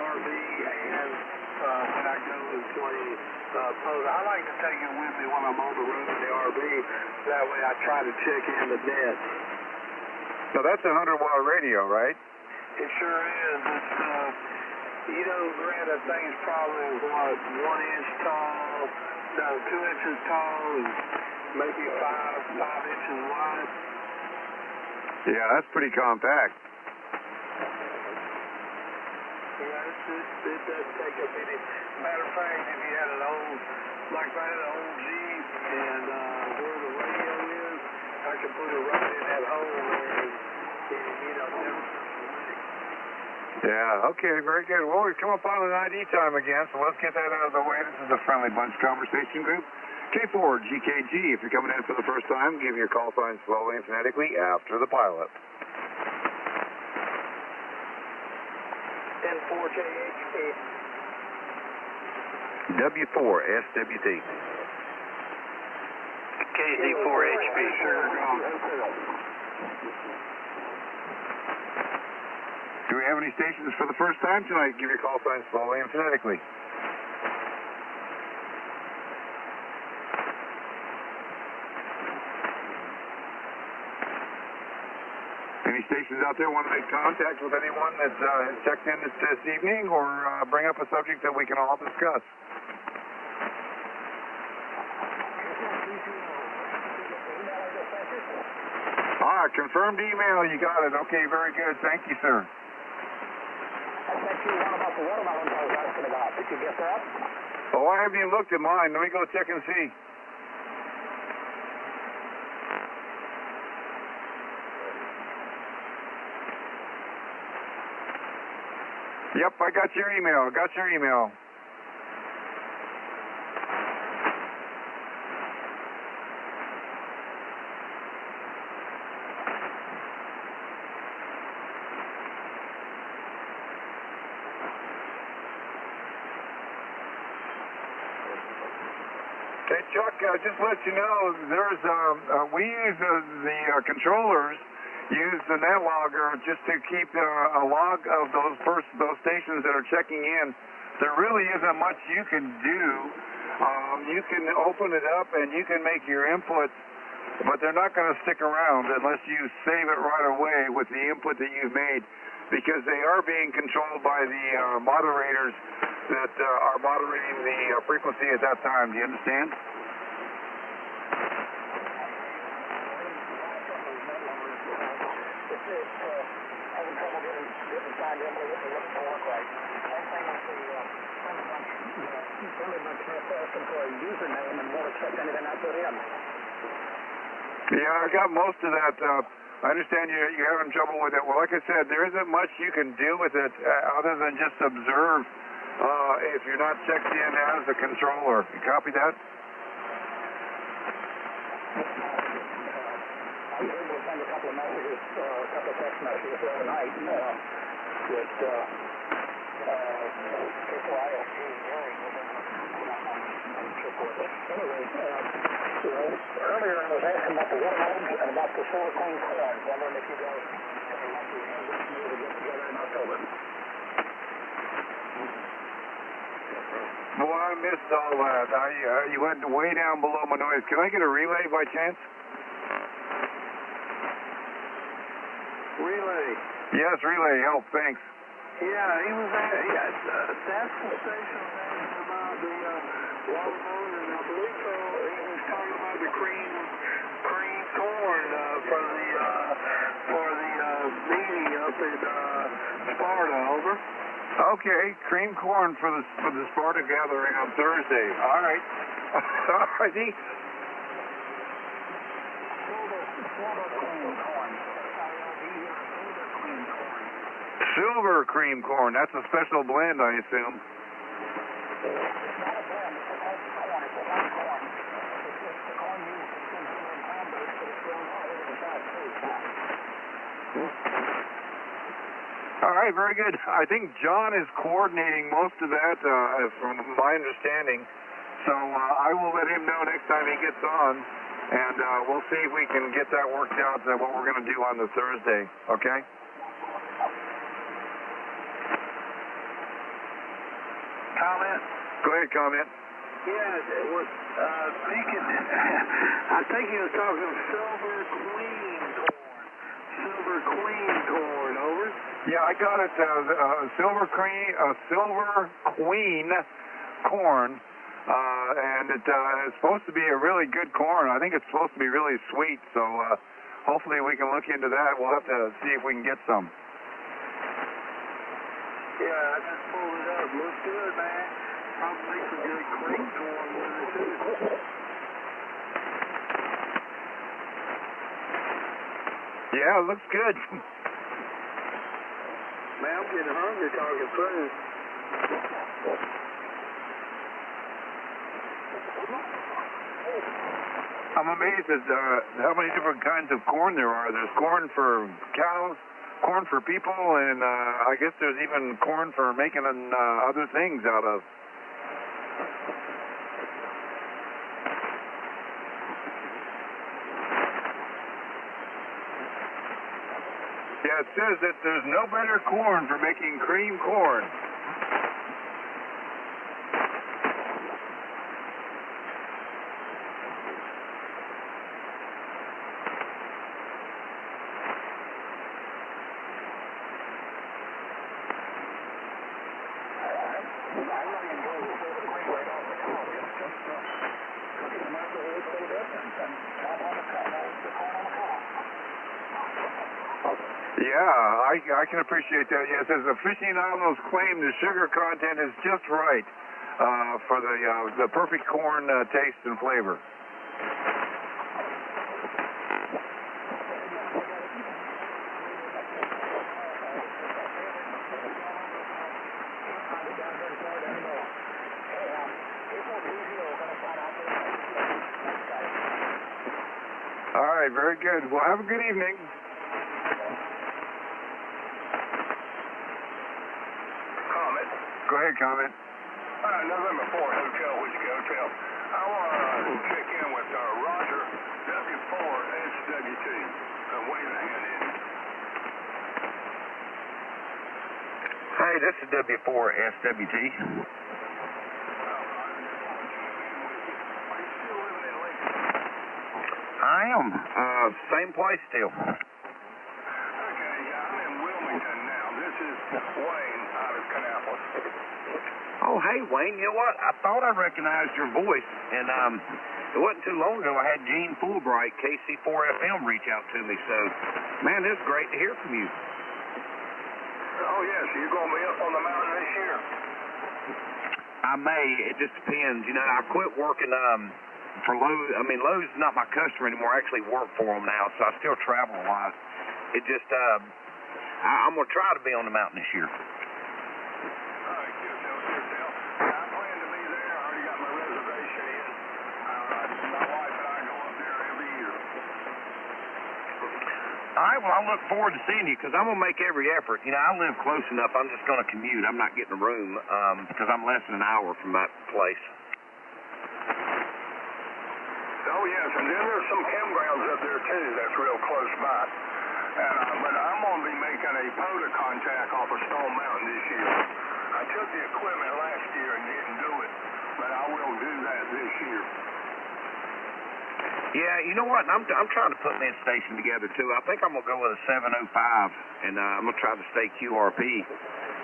RV and when I go and play POTA. I like to take it with me when I'm on the road in the RV, that way I try to check in the nets. So that's a 100-watt radio, right? It sure is. It's, Grant, that thing's probably, 1 inch tall, 2 inches tall, and maybe 5 inches wide. Yeah, that's pretty compact. Yeah, it doesn't take up any. Matter of fact, if you had an old, like I had an old Jeep, and where the radio is, I could put it right in that hole there, and never. Yeah, okay, very good. Well, we've come up on an ID time again, so let's get that out of the way. This is the Friendly Bunch Conversation Group. K4GKG, if you're coming in for the first time, give your call sign slowly and phonetically after the pilot. N4JHP. W4SWT. KZ4HP. Do we have any stations for the first time tonight? Give your call sign slowly and phonetically. Any stations out there want to make contact with anyone that's checked in this evening, or bring up a subject that we can all discuss? Confirmed email. You got it. Okay, very good. Thank you, sir. I sent you one about the watermelons I was asking about. Did you get that? Oh, I haven't even looked at mine. Let me go check and see. Yep, I got your email. Hey, Chuck, just to let you know, there's we use the controllers use the net logger just to keep a log of those stations that are checking in. There really isn't much you can do. You can open it up and you can make your inputs, but they're not going to stick around unless you save it right away with the input that you've made, because they are being controlled by the moderators that are moderating the frequency at that time. Do you understand? Having trouble getting signed in with it to work right. Same thing with the friendly bunch asking for a username and won't accept anything I put in. Yeah, I got most of that. I understand you're having trouble with it. Well, like I said, there isn't much you can do with it other than just observe if you're not checked in as a controller. You copy that? I was able to send a couple of messages, a couple of text messages the other night with people IST hearing anyway, earlier I was asking about the water lines and about the solar clean corn, wondering if you guys would like to get together in October. Well, I missed all that. You went way down below my noise. Can I get a relay by chance? Relay. Yes, relay. Help. Thanks. Yeah, he was that's the station asking about the water moon, and I believe so. He was talking about the cream corn for the meeting up at Sparta. Over. Okay, cream corn for the Sparta gathering on Thursday. All right. All righty. Silver cream corn. That's a special blend, I assume. All right, very good. I think John is coordinating most of that, from my understanding. So I will let him know next time he gets on, and we'll see if we can get that worked out, what we're going to do on the Thursday, okay? Comment? Go ahead, comment. Yeah, speaking, I think he was talking silver queen corn. Silver queen corn, over. Yeah, I got it. Silver queen corn, and it's supposed to be a really good corn. I think it's supposed to be really sweet, so hopefully we can look into that. We'll have to see if we can get some. Yeah, I just pulled it up. Looks good, man. Probably some good cream corn with it, too. Yeah, it looks good. Man, I'm getting hungry talking food. I'm amazed at how many different kinds of corn there are. There's corn for cows, corn for people, and I guess there's even corn for making other things out of. Yeah, it says that there's no better corn for making cream corn. Yeah, I can appreciate that. Yes, as aficionados claim, the sugar content is just right for the perfect corn taste and flavor. All right, very good. Well, have a good evening. Comment. Go ahead, comment. November 4 Hotel, Whiskey Hotel. I want to check in with Roger W4SWT. Wayne hand in. Hey, this is W4SWT. I am. Same place still. Okay, I'm in Wilmington now. This is Wayne out of Kannapolis. Oh, hey, Wayne, you know what? I thought I recognized your voice, and it wasn't too long ago I had Gene Fulbright, KC4FM, reach out to me, so, man, it's great to hear from you. Oh, yes, so you're going to be up on the mountain this year? I may. It just depends. You know, I quit working for Lowe's. I mean, Lowe's is not my customer anymore. I actually work for them now, so I still travel a lot. It just, I'm going to try to be on the mountain this year. All right, good tell. I plan to be there. I already got my reservation in. My wife and I go up there every year. All right, well, I look forward to seeing you because I'm going to make every effort. You know, I live close enough. I'm just going to commute. I'm not getting a room because I'm less than an hour from that place. Oh, yes, and then there's some campgrounds up there, too, that's real close by. But I'm going to be making a POTA contact off of Stone Mountain this year. I took the equipment last year and didn't do it, but I will do that this year. Yeah, you know what? I'm trying to put me a station together, too. I think I'm going to go with a 705, and I'm going to try to stay QRP.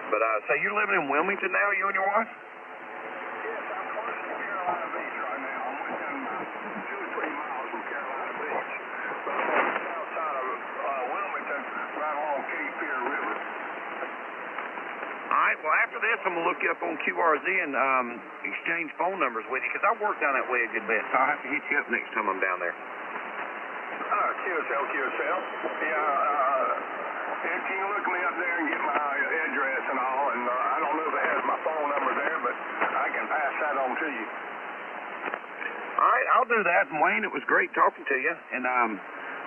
But, so you're living in Wilmington now, you and your wife? Yes, I'm close to Carolina Beach right now. I'm within 2 or 3 miles from Carolina Beach. But I'm on the south side of Wilmington, right along Cape Fear River. All right, well, after this, I'm going to look you up on QRZ and exchange phone numbers with you because I work down that way a good bit, so I'll have to hit you up next time I'm down there. QSL. Yeah, can you look me up there and get my address and all? And I don't know if it has my phone number there, but I can pass that on to you. All right, I'll do that. And Wayne, it was great talking to you, and I'm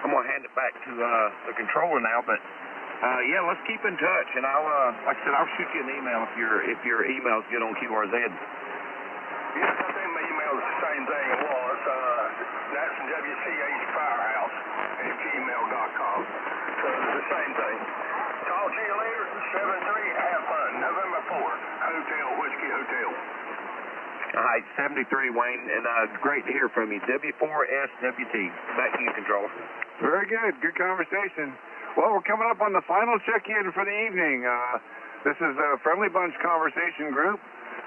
going to hand it back to the controller now, but yeah, let's keep in touch, and I'll, like I said, I'll shoot you an email if your email's good on QRZ. Yes, I think my email is the same thing it was. That's WCH Firehouse at gmail.com. So it's the same thing. Talk to you later. 73, have fun. November 4th, Hotel Whiskey Hotel. All right, 73, Wayne, and great to hear from you. W4SWT. Back to you, controller. Very good. Good conversation. Well, we're coming up on the final check-in for the evening. This is a Friendly Bunch Conversation Group.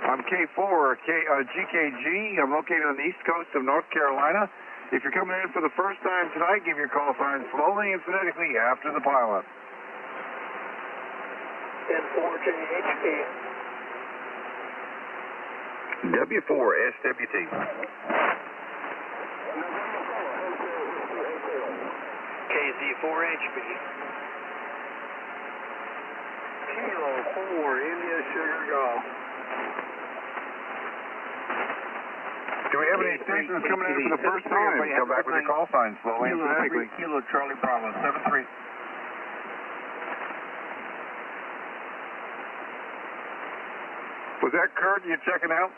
I'm K4, GKG. I'm located on the east coast of North Carolina. If you're coming in for the first time tonight, give your call sign slowly and phonetically after the pileup. N4JHP. W4SWT. KZ4HB. Kilo 4, India Sugar Golf. Do we have any stations coming in for the first time? Come back with your call sign slowly and phonetically. Kilo Charlie Bravo, 73. Was that Kurt you checking out?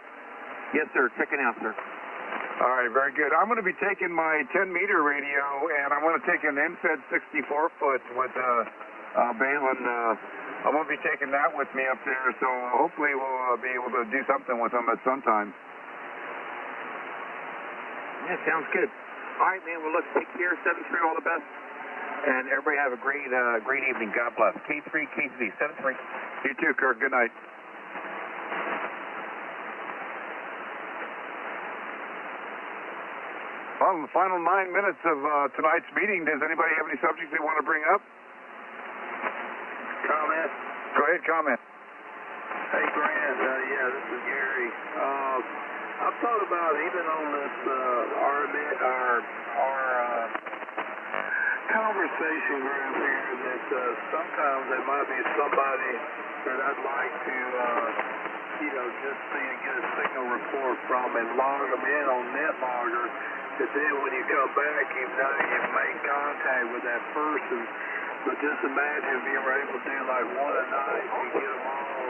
Yes, sir. Checking out, sir. All right, very good. I'm going to be taking my 10-meter radio, and I'm going to take an NFED 64-foot with Balin. I'm going to be taking that with me up there, so hopefully we'll be able to do something with them at some time. Yeah, sounds good. All right, man. Well, look, take care. 73, all the best. And everybody have a great evening. God bless. K3, KZ, 73. You too, Kirk. Good night. Well, in the final 9 minutes of tonight's meeting, does anybody have any subjects they want to bring up? Comment? Go ahead, comment. Hey, Grant. Yeah, this is Gary. I've thought about even on this our conversation group here that sometimes there might be somebody that I'd like to just see and get a signal report from and log them in on NetLogger. That then when you come back, you know you've made contact with that person. But just imagine if you were able to do like one a night and get them all,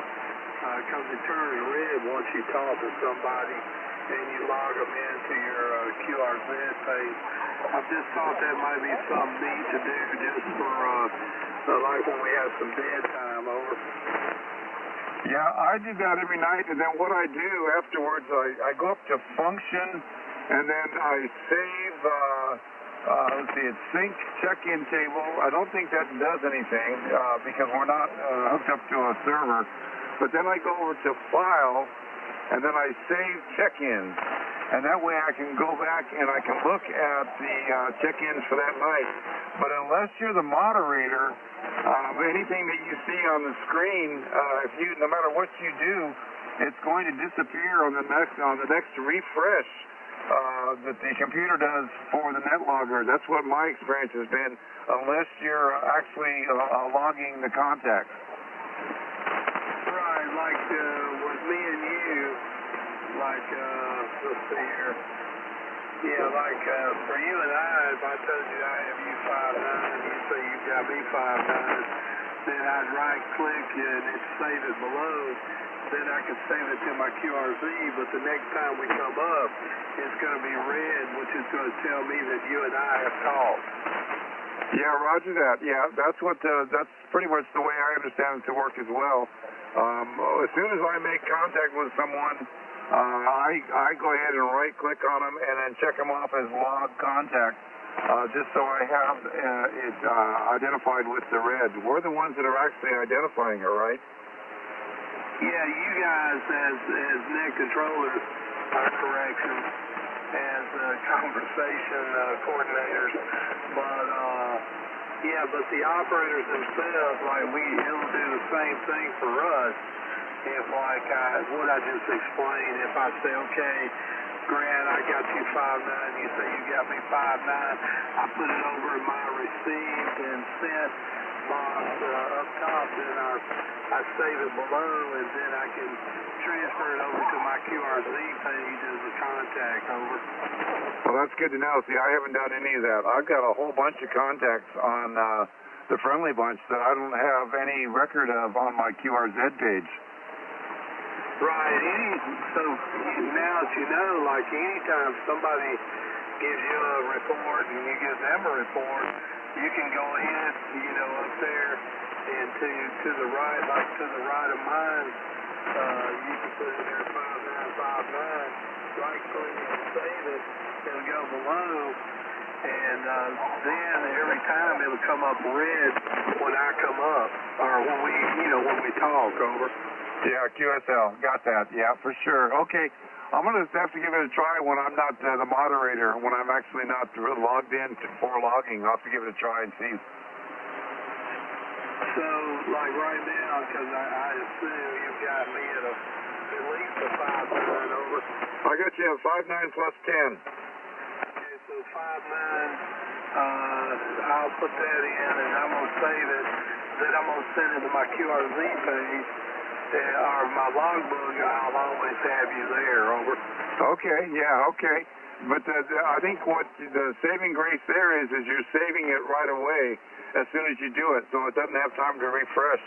because it turns red once you talk to somebody. and you log them into your QRZ page. I just thought that might be something neat to do just for like when we have some dead time over. Yeah, I do that every night, and then what I do afterwards, I go up to function, and then I save, let's see, it's sync check-in table. I don't think that does anything because we're not hooked up to a server. But then I go over to file, and then I save check-ins. And that way I can go back and I can look at the check-ins for that night. But unless you're the moderator, anything that you see on the screen, no matter what you do, it's going to disappear on the next refresh that the computer does for the netlogger. That's what my experience has been, unless you're actually logging the contacts. Right, like with me and you, like, let's see here. Yeah, like for you and I, if I told you I have you 5'9", you say you got me 5'9", then I'd right click and it'd save it below. Then I could save it to my QRZ, but the next time we come up, it's going to be red, which is going to tell me that you and I have talked. Yeah, roger that. Yeah, that's pretty much the way I understand it to work as well. As soon as I make contact with someone, I go ahead and right-click on them and then check them off as log contact, just so I have it identified with the red. We're the ones that are actually identifying her, right? Yeah, you guys as net controllers are correction, as conversation coordinators, but but the operators themselves, like it'll do the same thing for us. If like what I just explained, if I say, okay, Grant, I got you 5'9", you say you got me 5'9", I put it over in my received and sent box up top, then I save it below, and then I can transfer it over to my QRZ page as a contact over. Well, that's good to know. See, I haven't done any of that. I've got a whole bunch of contacts on the Friendly Bunch that I don't have any record of on my QRZ page. Right. So now that you know, like anytime somebody gives you a report and you give them a report, you can go ahead, up there and to the right, like to the right of mine, you can put in there 5959, right click and save it, it'll go below, and then every time it'll come up red when I come up, or when we talk over. Yeah, QSL, got that, yeah, for sure. Okay, I'm going to have to give it a try when I'm not the moderator, when I'm actually not logged in for logging. I'll have to give it a try and see. So, like right now, because I assume you've got me at least a 5'9" over. I got you at 5'9" plus 10. Okay, so 5'9", I'll put that in and I'm going to save it. Then I'm going to send it to my QRZ page. Or my logbook, I'll always have you there, over. Okay, yeah, okay. But I think what the saving grace there is you're saving it right away as soon as you do it, so it doesn't have time to refresh.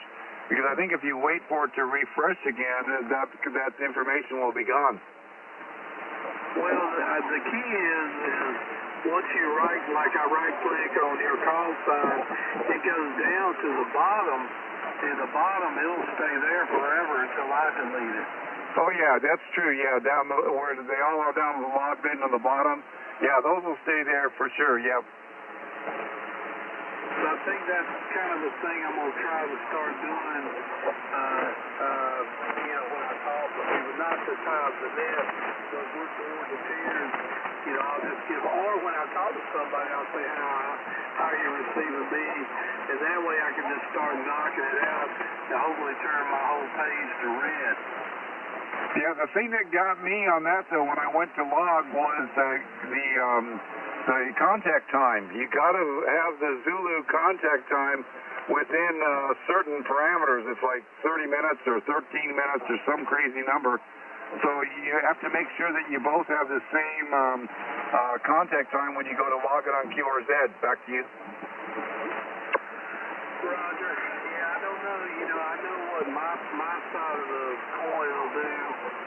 Because I think if you wait for it to refresh again, that information will be gone. Well, the key is once you right click on your call sign, it goes down to the bottom. At the bottom, it'll stay there forever until I delete it. Oh, yeah, that's true. Yeah, down where they all are down the log bin on the bottom. Yeah, those will stay there for sure, yep. So I think that's kind of the thing I'm going to try to start doing, when I talk to people, not the time the net, but we're going to tears. I'll just give, or when I talk to somebody, I'll say, how are you receiving me? And that way I can just start knocking it out and hopefully turn my whole page to red. Yeah, the thing that got me on that, though, when I went to log was the contact time. You got to have the Zulu contact time within certain parameters. It's like 30 minutes or 13 minutes or some crazy number. So you have to make sure that you both have the same contact time when you go to log it on QRZ. Back to you. Roger. Yeah, I don't know. I know what my side of the coin will do,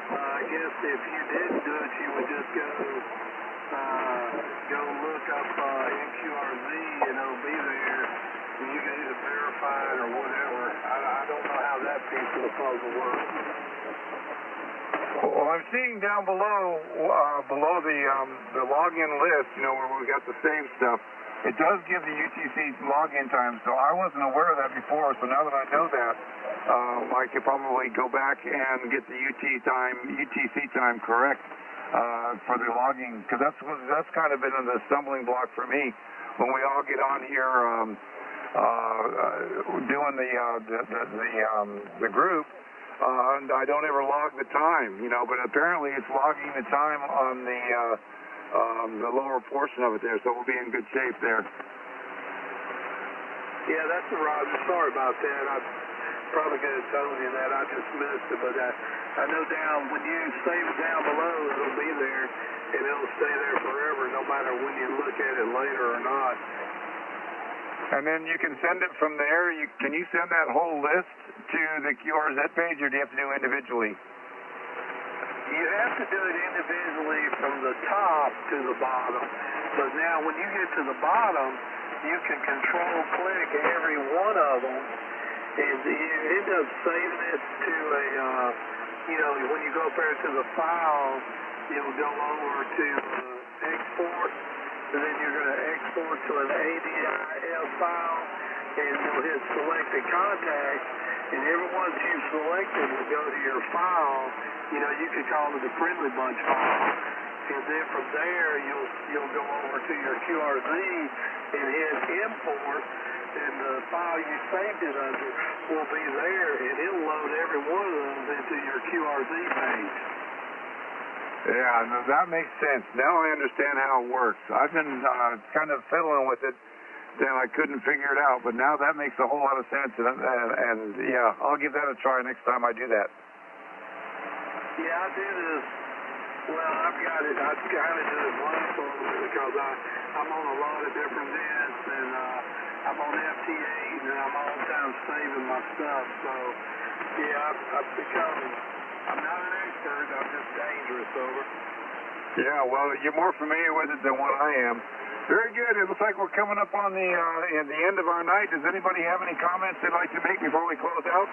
I guess if you didn't do it, you would just go look up NQRZ and it'll be there. And you can either verify it or whatever. I don't know how that piece of the puzzle works. Well, I'm seeing down below the login list, where we got the save stuff. It does give the UTC login time, so I wasn't aware of that before. So now that I know that, I could probably go back and get the UTC time correct for the logging, because that's kind of been the stumbling block for me when we all get on here doing the group. And I don't ever log the time, but apparently it's logging the time on the lower portion of it there, so we'll be in good shape there. Yeah, that's the Roger. Sorry about that. I probably could have told you that. I just missed it, but I know when you save it down below, it'll be there, and it'll stay there forever, no matter when you look at it later or not. And then you can send it from there. Can you send that whole list to the QRZ page, or do you have to do it individually? You have to do it individually from the top to the bottom. But now when you get to the bottom, you can control-click every one of them. And you end up saving it to when you go up there to the file, you'll go over to export. And then you're going to export to an ADIF file, and you'll hit selected contact, and every one you've selected will go to your file. You can call it the Friendly Bunch file, and then from there you'll go over to your QRZ and hit import, and the file you saved it under will be there, and it'll load every one of those into your QRZ page. Yeah, no, that makes sense. Now I understand how it works. I've been kind of fiddling with it, then I couldn't figure it out, but now that makes a whole lot of sense, and yeah, I'll give that a try next time I do that. Yeah, I do this. Well, I've got it. I kind of do it blindfolded because I'm on a lot of different nets, and I'm on FT8, and I'm all the time saving my stuff. So, yeah, I'm not an expert. I'm just dangerous, over. Yeah, well, you're more familiar with it than what I am. Very good. It looks like we're coming up on the end of our night. Does anybody have any comments they'd like to make before we close out?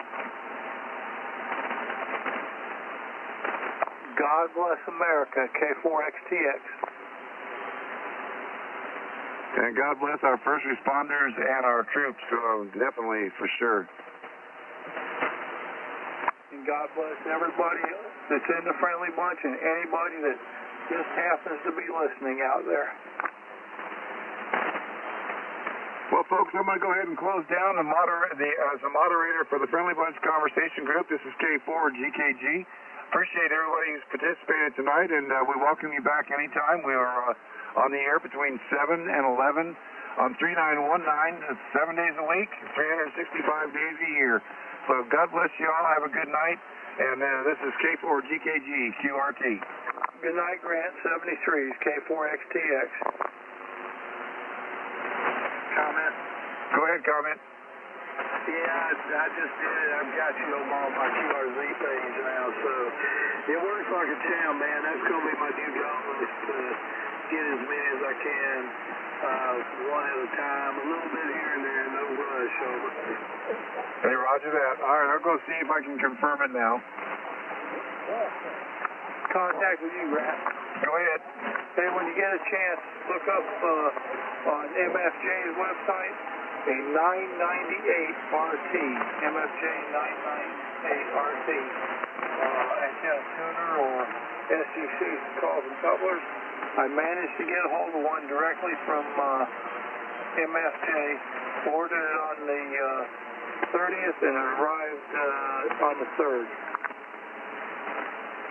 God bless America, K4XTX. And God bless our first responders and our troops, definitely, for sure. And God bless everybody that's in the Friendly Bunch and anybody that just happens to be listening out there. Well, folks, I'm going to go ahead and close down as a moderator for the Friendly Bunch Conversation Group. This is K4GKG. Appreciate everybody who's participated tonight, and we welcome you back anytime. We are on the air between 7 and 11 on 3919. It's 7 days a week, 365 days a year. So God bless you all. Have a good night. And this is K4GKG, QRT. Good night, Grant. 73 is K4XTX. Comment? Go ahead, comment. Yeah, I just did it. I've got you on my QRZ page now, so it works like a champ, man. That's going to be my new goal, is to get as many as I can, one at a time, a little bit here and there, no rush, over. Hey, roger that. All right, I'll go see if I can confirm it now. Contact with you, Grant. Go ahead. Hey, when you get a chance, look up on MFJ's website, a 998RT, MFJ 998RT, antenna tuner, or SGC calls and couplers. I managed to get a hold of one directly from MFJ, ordered it on the 30th, and it arrived on the 3rd.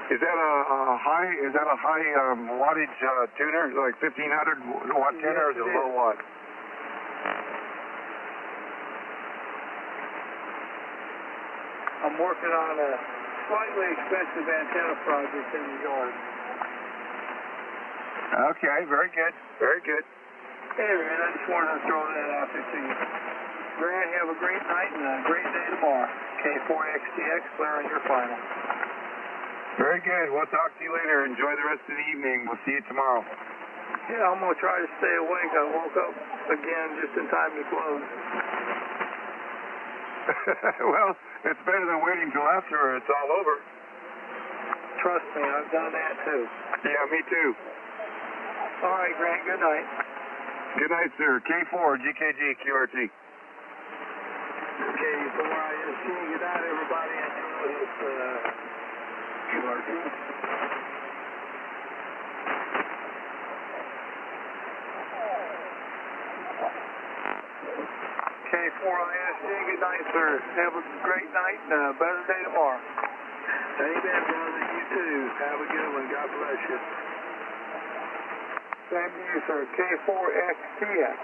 Is that a high wattage tuner, like 1500 watt tuner, or is it low watt? I'm working on a slightly expensive antenna project in the yard. Okay, very good, very good. Hey, man, I just wanted to throw that out there to you. Grant, have a great night and a great day tomorrow. K4XTX, clear on your final. Very good. We'll talk to you later. Enjoy the rest of the evening. We'll see you tomorrow. Yeah, I'm going to try to stay awake. I woke up again just in time to close. Well, it's better than waiting till after it's all over. Trust me, I've done that too. Yeah, me too. All right, Grant, good night. Good night, sir. K4, GKG, QRT. K4, IST, good night, everybody. Enjoy this QRT. K4IST, good night, sir. Have a great night and a better day tomorrow. Amen, brother. You too. Have a good one. God bless you. Same to you, sir. K4XTX.